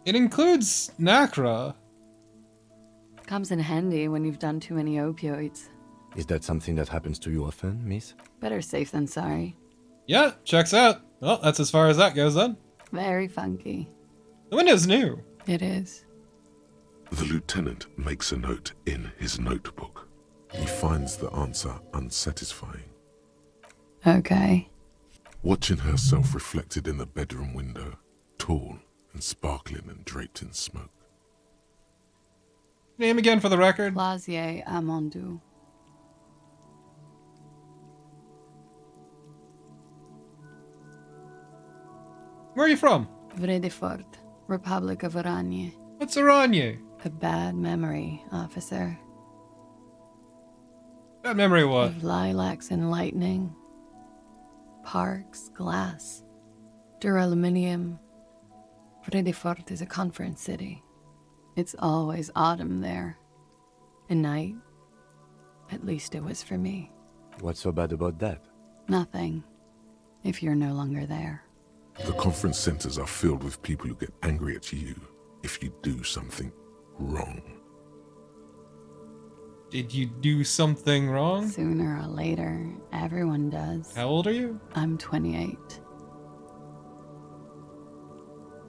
It includes Nacra. Comes in handy when you've done too many opioids. Is that something that happens to you often, miss? Better safe than sorry. Yeah, checks out. Well, that's as far as that goes then. Very funky. The window's new. It is. The lieutenant makes a note in his notebook. He finds the answer unsatisfying. Okay. Watching herself reflected in the bedroom window, tall and sparkling and draped in smoke. Name again for the record. Lazier Amandou. Where are you from? Vredefort, Republic of Oranje. What's Oranje? A bad memory, officer. Bad memory what? Of lilacs and lightning. Parks, glass, duraluminium. Vredefort is a conference city. It's always autumn there. And night. At least it was for me. What's so bad about that? Nothing. If you're no longer there. The conference centers are filled with people who get angry at you if you do something wrong. Did you do something wrong? Sooner or later, everyone does. How old are you? I'm 28.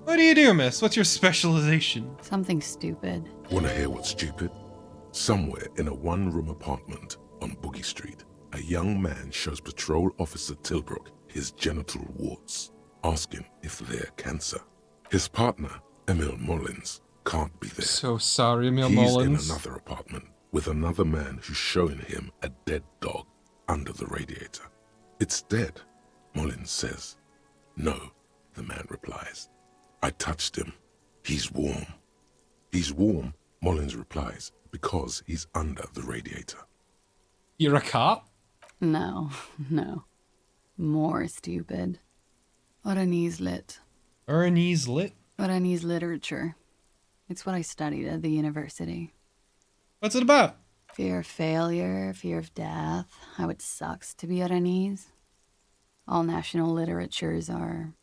What do you do, miss? What's your specialization? Something stupid. Wanna hear what's stupid? Somewhere in a one-room apartment on Boogie Street, a young man shows Patrol Officer Tilbrook his genital warts, asking if they're cancer. His partner, Emil Mullins, can't be there. So sorry, Emil He's Mullins. in another apartment with another man who's showing him a dead dog under the radiator. It's dead, Mullins says. No, the man replies. I touched him. He's warm. He's warm, Mullins replies, because he's under the radiator. You're a cop? No. More stupid. Oranese lit. Oranese lit? Oranese literature. It's what I studied at the university. What's it about? Fear of failure, fear of death, how it sucks to be Oranese. All national literatures are.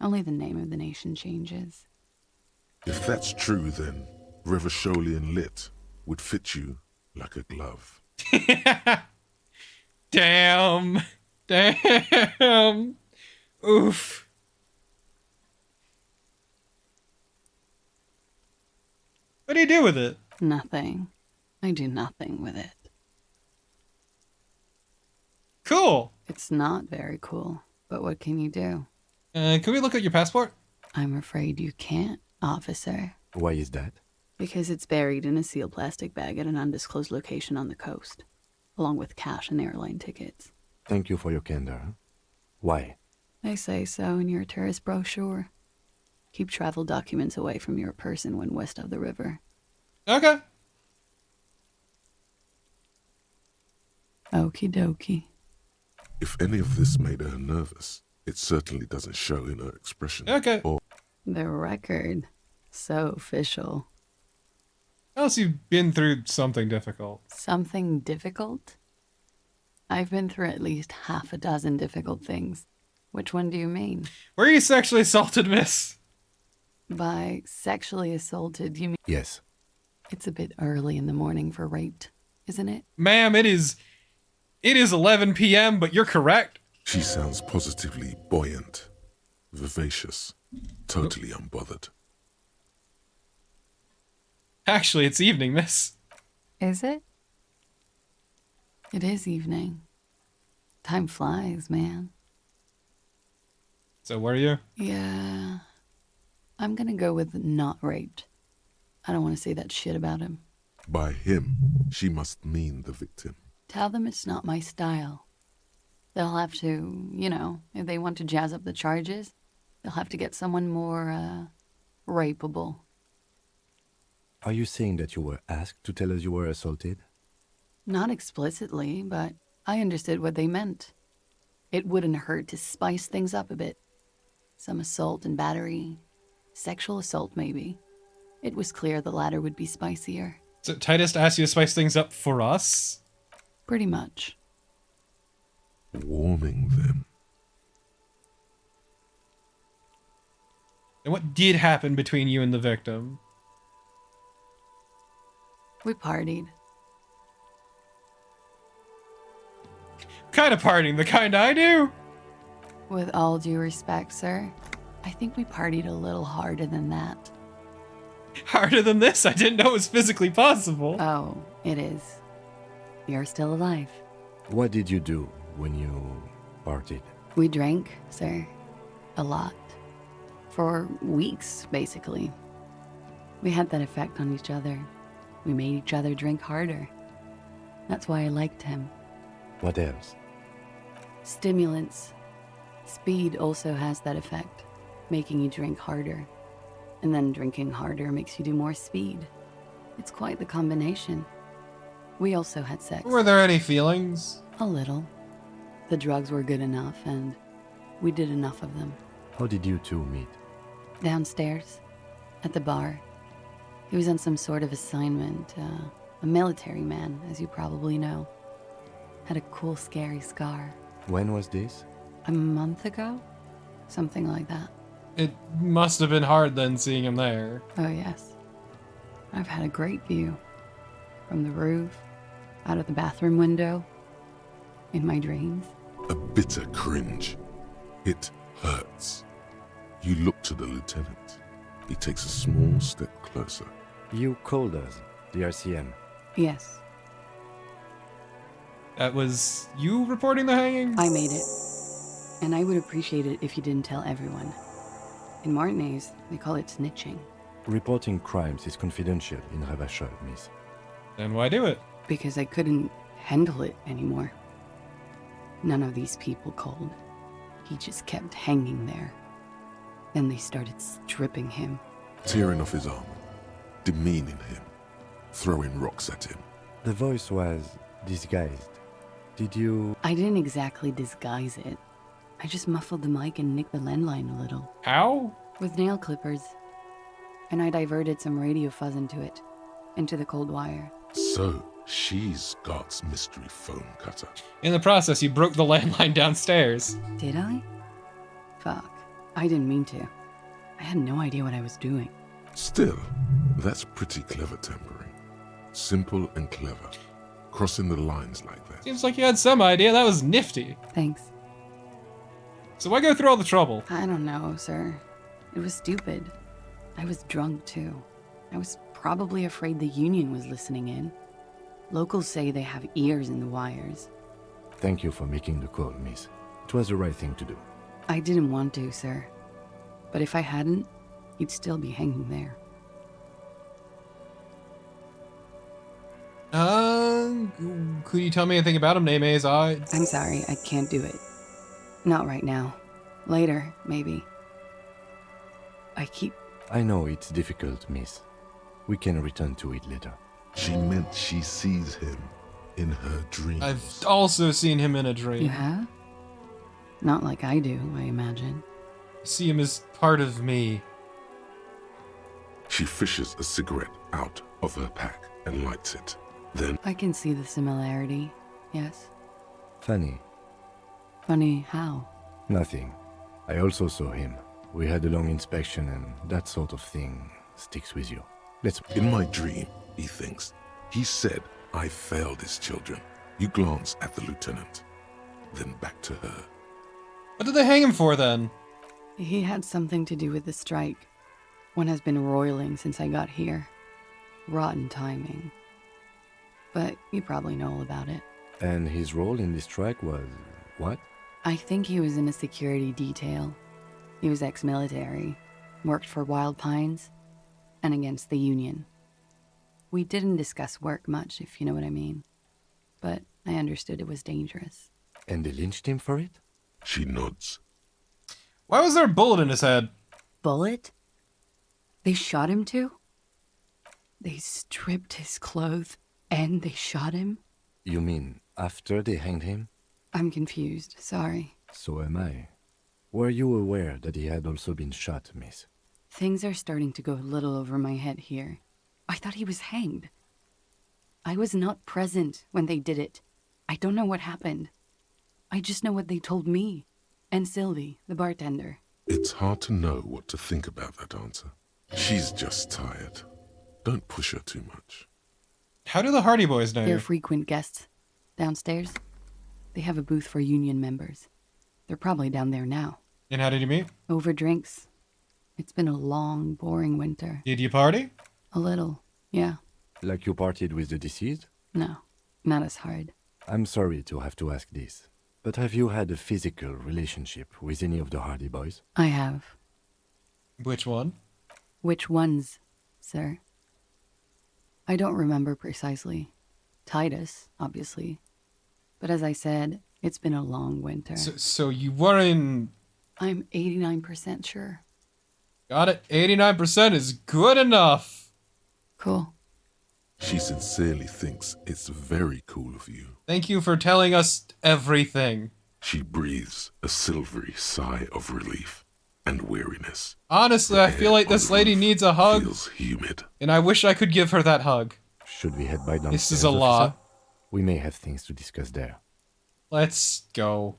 Only the name of the nation changes. If that's true, then Revacholian lit would fit you like a glove. Damn. Oof. What do you do with it? Nothing. I do nothing with it. Cool. It's not very cool, but what can you do? Can we look at your passport? I'm afraid you can't, officer. Why is that? Because it's buried in a sealed plastic bag at an undisclosed location on the coast, along with cash and airline tickets. Thank you for your candor. Why? They say so in your tourist brochure. Keep travel documents away from your person when west of the river. Okay. Okie dokie. If any of this made her nervous, it certainly doesn't show in her expression. Okay. Or The record. So official. Else you've been through something difficult. Something difficult? I've been through at least half a dozen difficult things. Which one do you mean? Were you sexually assaulted, miss? By sexually assaulted, you mean? Yes. It's a bit early in the morning for rape, isn't it? Ma'am, it is 11 p.m., but you're correct. she sounds positively buoyant, vivacious, totally unbothered. Actually, it's evening, miss. Is it? It is evening. Time flies, man. So where are you? Yeah. I'm gonna go with not raped. I don't want to say that shit about him. By him, she must mean the victim. Tell them it's not my style. They'll have to, if they want to jazz up the charges, they'll have to get someone more, rapeable. Are you saying that you were asked to tell us you were assaulted? Not explicitly, but I understood what they meant. It wouldn't hurt to spice things up a bit. Some assault and battery. Sexual assault, maybe. It was clear the latter would be spicier. So Titus asked you to spice things up for us? Pretty much. Warming them. And what did happen between you and the victim? We partied. Kind of partying, the kind I do? With all due respect, sir, I think we partied a little harder than that. Harder than this? I didn't know it was physically possible. Oh, it is. You're still alive. What did you do when you partied? We drank, sir. A lot. For weeks, basically. We had that effect on each other. We made each other drink harder. That's why I liked him. What else? Stimulants. Speed also has that effect, making you drink harder. And then drinking harder makes you do more speed. It's quite the combination. We also had sex. Were there any feelings? A little. The drugs were good enough, and we did enough of them. How did you two meet? Downstairs, at the bar. He was on some sort of assignment, a military man, as you probably know. Had a cool, scary scar. When was this? A month ago? Something like that. It must have been hard then seeing him there. Oh, yes. I've had a great view. From the roof, out of the bathroom window, in my dreams. A bitter cringe. It hurts. You look to the lieutenant. He takes a small step closer. You called us, the RCM. Yes. That was you reporting the hangings? I made it. And I would appreciate it if you didn't tell everyone. In Martinez, they call it snitching. Reporting crimes is confidential in Ravachol, miss. Then why do it? Because I couldn't handle it anymore. None of these people called. He just kept hanging there. Then they started stripping him. Tearing off his armor. Demeaning him. Throwing rocks at him. The voice was disguised. Did you... I didn't exactly disguise it. I just muffled the mic and nicked the landline a little. How? With nail clippers. And I diverted some radio fuzz into it. Into the cold wire. So, she's Scott's mystery phone cutter. In the process, you broke the landline downstairs. Did I? Fuck. I didn't mean to. I had no idea what I was doing. Still, that's pretty clever tampering. Simple and clever. Crossing the lines like that. Seems like you had some idea. That was nifty. Thanks. So why go through all the trouble? I don't know, sir. It was stupid. I was drunk, too. I was probably afraid the Union was listening in. Locals say they have ears in the wires. Thank you for making the call, miss. It was the right thing to do. I didn't want to, sir. But if I hadn't, you'd still be hanging there. Could you tell me anything about him, Neme's eye? I'm sorry, I can't do it. Not right now. Later, maybe. I know it's difficult, miss. We can return to it later. She meant she sees him in her dreams. I've also seen him in a dream. You have? Not like I do, I imagine. See him as part of me. She fishes a cigarette out of her pack and lights it. Then I can see the similarity, yes. Funny. Funny how? Nothing. I also saw him. We had a long inspection and that sort of thing sticks with you. In my dream, he thinks, he said I failed his children. You glance at the lieutenant, then back to her. What did they hang him for then? He had something to do with the strike. One has been roiling since I got here. Rotten timing. But you probably know all about it. And his role in this strike was what? I think he was in a security detail. He was ex-military, worked for Wild Pines, and against the Union. We didn't discuss work much, if you know what I mean. But I understood it was dangerous. And they lynched him for it? She nods. Why was there a bullet in his head? Bullet? They shot him too? They stripped his clothes and they shot him? You mean after they hanged him? I'm confused, sorry. So am I. Were you aware that he had also been shot, miss? Things are starting to go a little over my head here. I thought he was hanged. I was not present when they did it. I don't know what happened. I just know what they told me. And Sylvie, the bartender. It's hard to know what to think about that answer. She's just tired. Don't push her too much. How do the Hardy Boys know? They're frequent guests. Downstairs. They have a booth for union members. They're probably down there now. And how did you meet? Over drinks. It's been a long, boring winter. Did you party? A little, yeah. Like you partied with the deceased? No, not as hard. I'm sorry to have to ask this, but have you had a physical relationship with any of the Hardy Boys? I have. Which one? Which ones, sir? I don't remember precisely. Titus, obviously. But as I said, it's been a long winter. So you were in... I'm 89% sure. Got it. 89% is good enough. Cool. She sincerely thinks it's very cool of you. Thank you for telling us everything. She breathes a silvery sigh of relief and weariness. Honestly, I feel like this lady needs a hug. Feels humid. And I wish I could give her that hug. Should we head by downstairs? This is a lot. We may have things to discuss there. Let's go.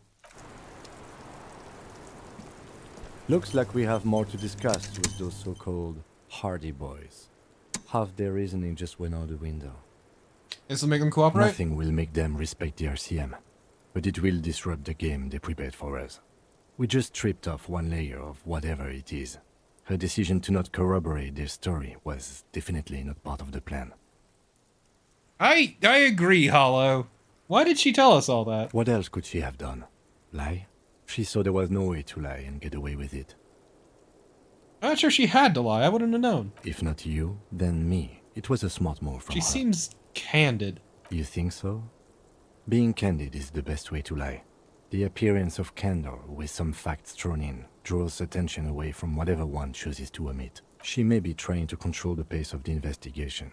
Looks like we have more to discuss with those so-called Hardy Boys. Half their reasoning just went out the window. This will make them cooperate? Nothing will make them respect the RCM, but it will disrupt the game they prepared for us. We just stripped off one layer of whatever it is. Her decision to not corroborate their story was definitely not part of the plan. I agree, Hollow. Why did she tell us all that? What else could she have done? Lie? She saw there was no way to lie and get away with it. I'm not sure she had to lie. I wouldn't have known. If not you, then me. It was a smart move from her. She seems candid. You think so? Being candid is the best way to lie. The appearance of candor with some facts thrown in draws attention away from whatever one chooses to omit. She may be trying to control the pace of the investigation.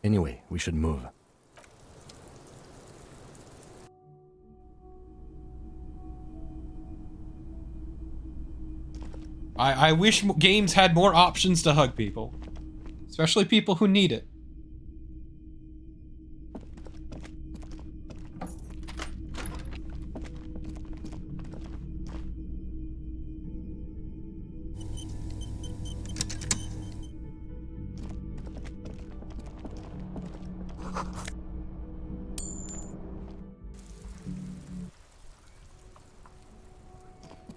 Anyway, we should move. I wish games had more options to hug people. Especially people who need it.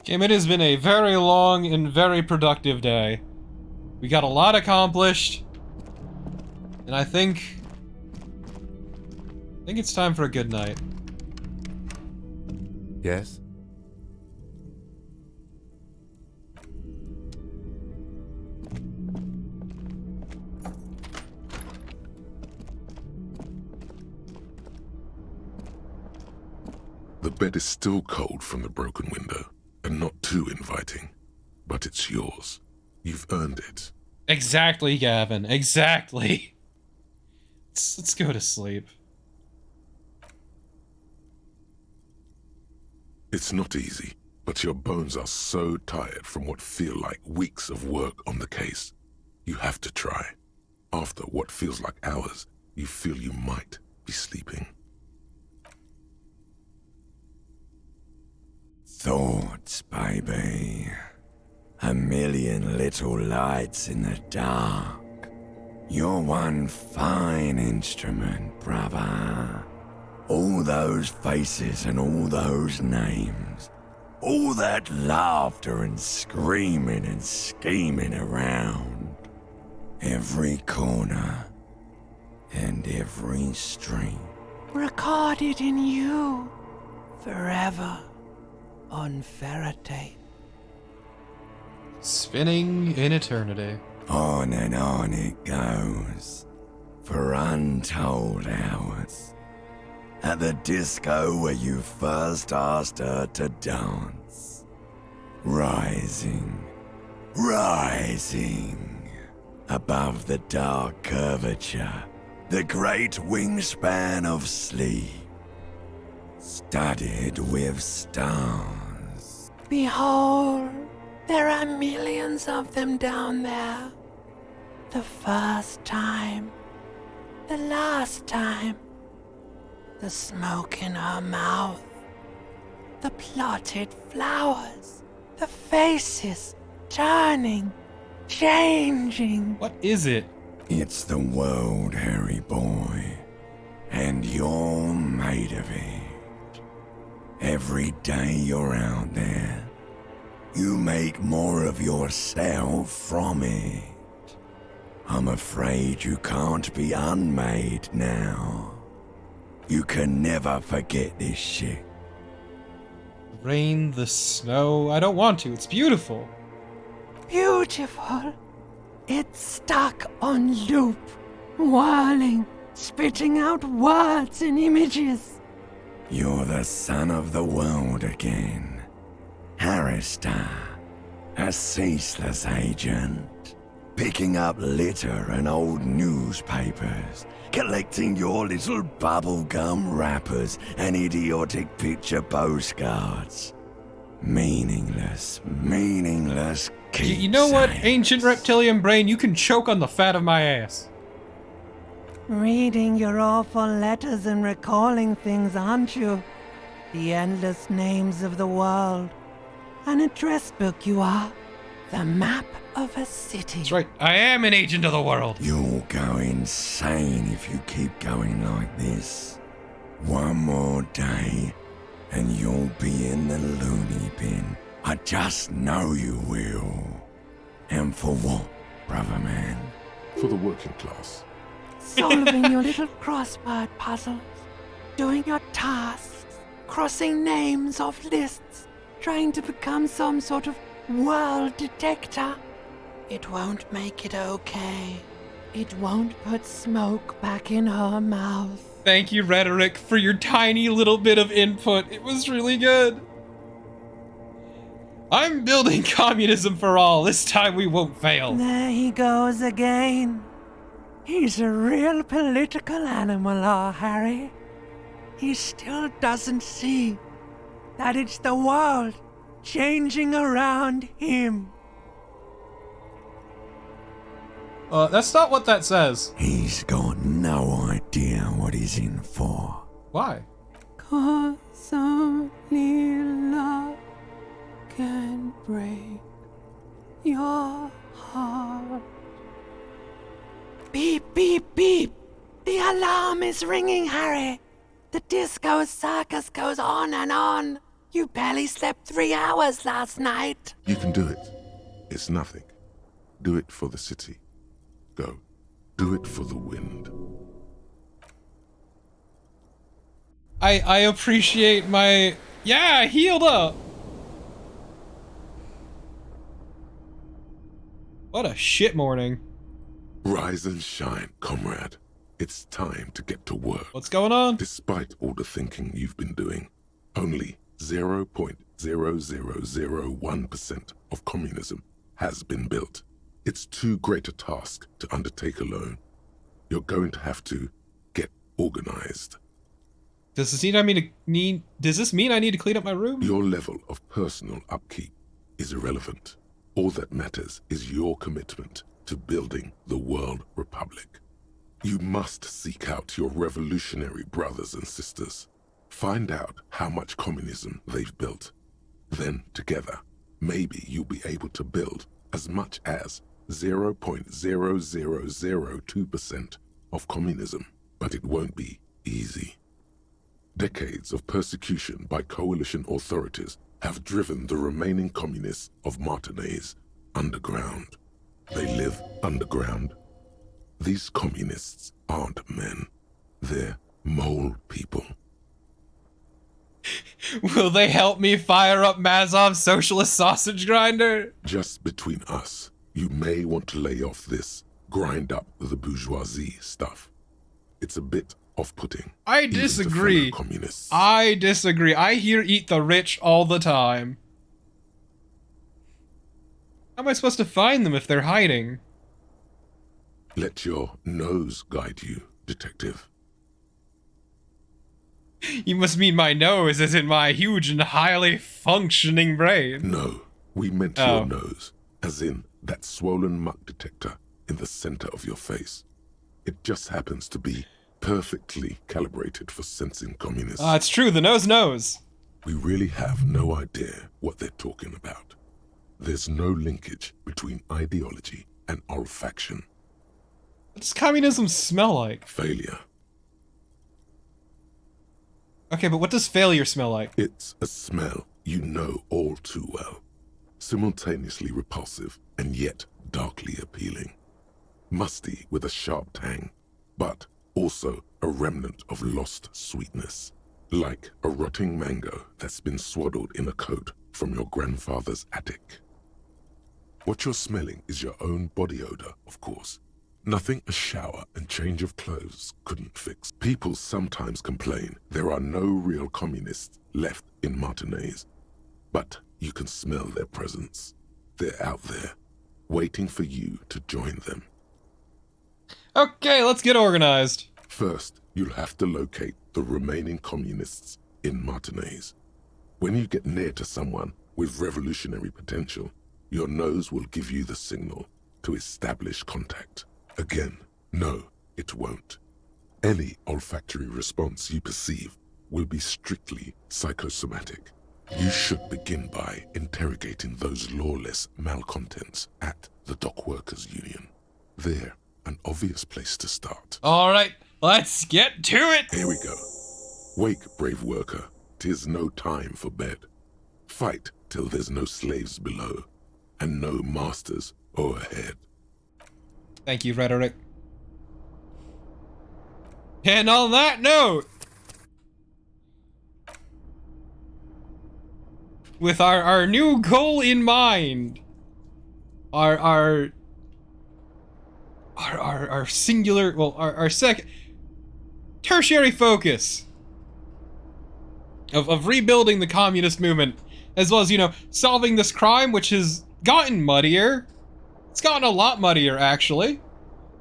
Kim, it has been a very long and very productive day. We got a lot accomplished. And I think it's time for a good night. Yes? The bed is still cold from the broken window, and not too inviting. But it's yours. You've earned it. Exactly, Gavin. Exactly. Let's go to sleep. It's not easy, but your bones are so tired from what feel like weeks of work on the case. You have to try. After what feels like hours, you feel you might be sleeping. Thoughts, baby. A million little lights in the dark. You're one fine instrument, brother. All those faces and all those names. All that laughter and screaming and scheming around. Every corner, and every stream. Recorded in you forever on Faraday. Spinning in eternity. On and on it goes, for untold hours. At the disco where you first asked her to dance. Rising, rising, above the dark curvature, the great wingspan of sleep, studded with stars. Behold, there are millions of them down there. The first time, the last time, the smoke in her mouth, the plotted flowers, the faces turning, changing. What is it? It's the world, Harry boy, and you're made of it. Every day you're out there, you make more of yourself from it. I'm afraid you can't be unmade now. You can never forget this shit. Rain, the snow. I don't want to. It's beautiful. Beautiful. It's stuck on loop, whirling, spitting out words and images. You're the son of the world again. Harrister, a ceaseless agent, picking up litter and old newspapers, collecting your little bubblegum wrappers and idiotic picture postcards. Meaningless You know what, ancient reptilian brain? You can choke on the fat of my ass. Reading your awful letters and recalling things, aren't you? The endless names of the world. An address book you are. The map of a city. That's right, I am an agent of the world. You'll go insane if you keep going like this. One more day, and you'll be in the loony bin. I just know you will. And for what, brother man? For the working class. Solving your little crossword puzzles. Doing your tasks. Crossing names off lists. Trying to become some sort of world detector. It won't make it okay. It won't put smoke back in her mouth. Thank you, Rhetoric, for your tiny little bit of input. It was really good. I'm building communism for all. This time we won't fail. There he goes again. He's a real political animal, our Harry. He still doesn't see that it's the world changing around him. That's not what that says. He's got no idea what he's in for. Why? 'Cause only love can break your heart. Beep, beep, beep. The alarm is ringing, Harry. The disco circus goes on and on. You barely slept 3 hours last night. You can do it. It's nothing. Do it for the city. Go. Do it for the wind. I appreciate my... Yeah, I healed up! What a shit morning. Rise and shine, comrade. It's time to get to work. What's going on? Despite all the thinking you've been doing, only 0.0001% of communism has been built. It's too great a task to undertake alone. You're going to have to get organized. Does this mean I need to clean up my room? Your level of personal upkeep is irrelevant. All that matters is your commitment to building the World Republic. You must seek out your revolutionary brothers and sisters. Find out how much communism they've built. Then, together, maybe you'll be able to build as much as 0.0002% of communism. But it won't be easy. Decades of persecution by coalition authorities have driven the remaining communists of Martinaise underground. They live underground. These communists aren't men. They're mole people. Will they help me fire up Mazov's socialist sausage grinder? Just between us, you may want to lay off this grind up the bourgeoisie stuff. It's a bit off-putting. I disagree. I disagree. I hear eat the rich all the time. How am I supposed to find them if they're hiding? Let your nose guide you, detective. You must mean my nose, as in my huge and highly functioning brain. No, we meant your nose, as in that swollen muck detector in the center of your face. It just happens to be perfectly calibrated for sensing communists. It's true, the nose knows. We really have no idea what they're talking about. There's no linkage between ideology and olfaction. What does communism smell like? Failure. Okay, but what does failure smell like? It's a smell you know all too well. Simultaneously repulsive and yet darkly appealing. Musty with a sharp tang, but also a remnant of lost sweetness. Like a rotting mango that's been swaddled in a coat from your grandfather's attic. What you're smelling is your own body odor, of course. Nothing a shower and change of clothes couldn't fix. People sometimes complain there are no real communists left in Martinez. But you can smell their presence. They're out there, waiting for you to join them. Okay, let's get organized. First, you'll have to locate the remaining communists in Martinez. When you get near to someone with revolutionary potential, your nose will give you the signal to establish contact. Again, no, it won't. Any olfactory response you perceive will be strictly psychosomatic. You should begin by interrogating those lawless malcontents at the Dock Workers Union. They're an obvious place to start. All right, let's get to it. Here we go. Wake, brave worker. 'Tis no time for bed. Fight till there's no slaves below, and no masters o'erhead. Thank you, Rhetoric. And on that note, with our new goal in mind, our singular, well, our second tertiary focus of rebuilding the communist movement, as well as, you know, solving this crime, which has gotten muddier. It's gotten a lot muddier, actually,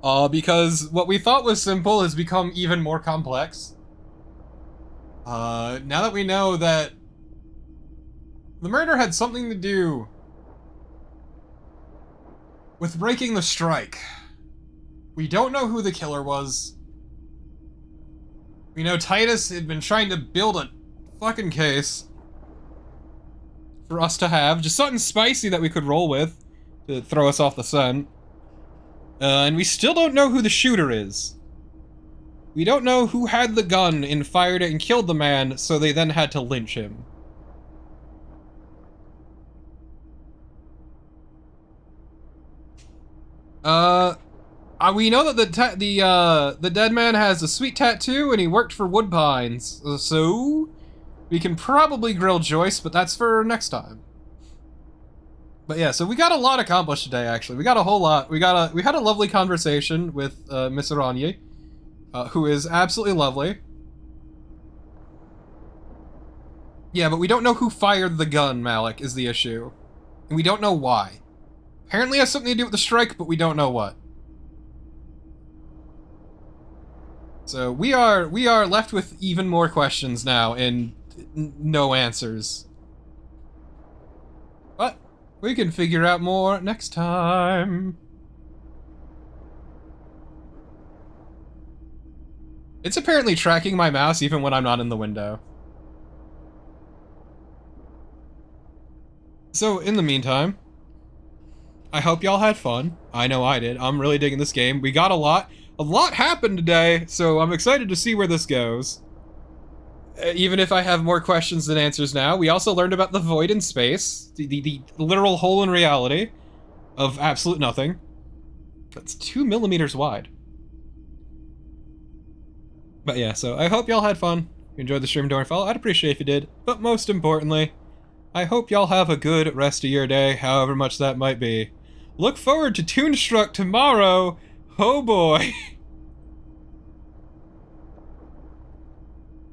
because what we thought was simple has become even more complex. Now that we know that the murder had something to do with breaking the strike. We don't know who the killer was. We know Titus had been trying to build a fucking case for us to have, just something spicy that we could roll with to throw us off the scent. And we still don't know who the shooter is. We don't know who had the gun and fired it and killed the man, so they then had to lynch him. We know that the dead man has a sweet tattoo and he worked for Woodpines, so we can probably grill Joyce, but that's for next time. But yeah, so we got a lot accomplished today, actually. We got a whole lot. We had a lovely conversation with Miss Aranye, who is absolutely lovely. Yeah, but we don't know who fired the gun, Malik, is the issue. And we don't know why. Apparently it has something to do with the strike, but we don't know what. So we are left with even more questions now and no answers. But we can figure out more next time. It's apparently tracking my mouse even when I'm not in the window. So in the meantime, I hope y'all had fun. I know I did. I'm really digging this game. We got a lot. A lot happened today, so I'm excited to see where this goes. Even if I have more questions than answers now. We also learned about the void in space. The literal hole in reality of absolute nothing. That's 2 millimeters wide. But yeah, so I hope y'all had fun. If you enjoyed the stream, don't follow. I'd appreciate if you did. But most importantly, I hope y'all have a good rest of your day, however much that might be. Look forward to Toonstruck tomorrow. Oh boy.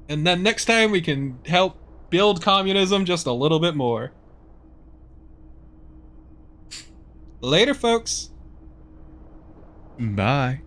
And then next time we can help build communism just a little bit more. Later, folks. Bye.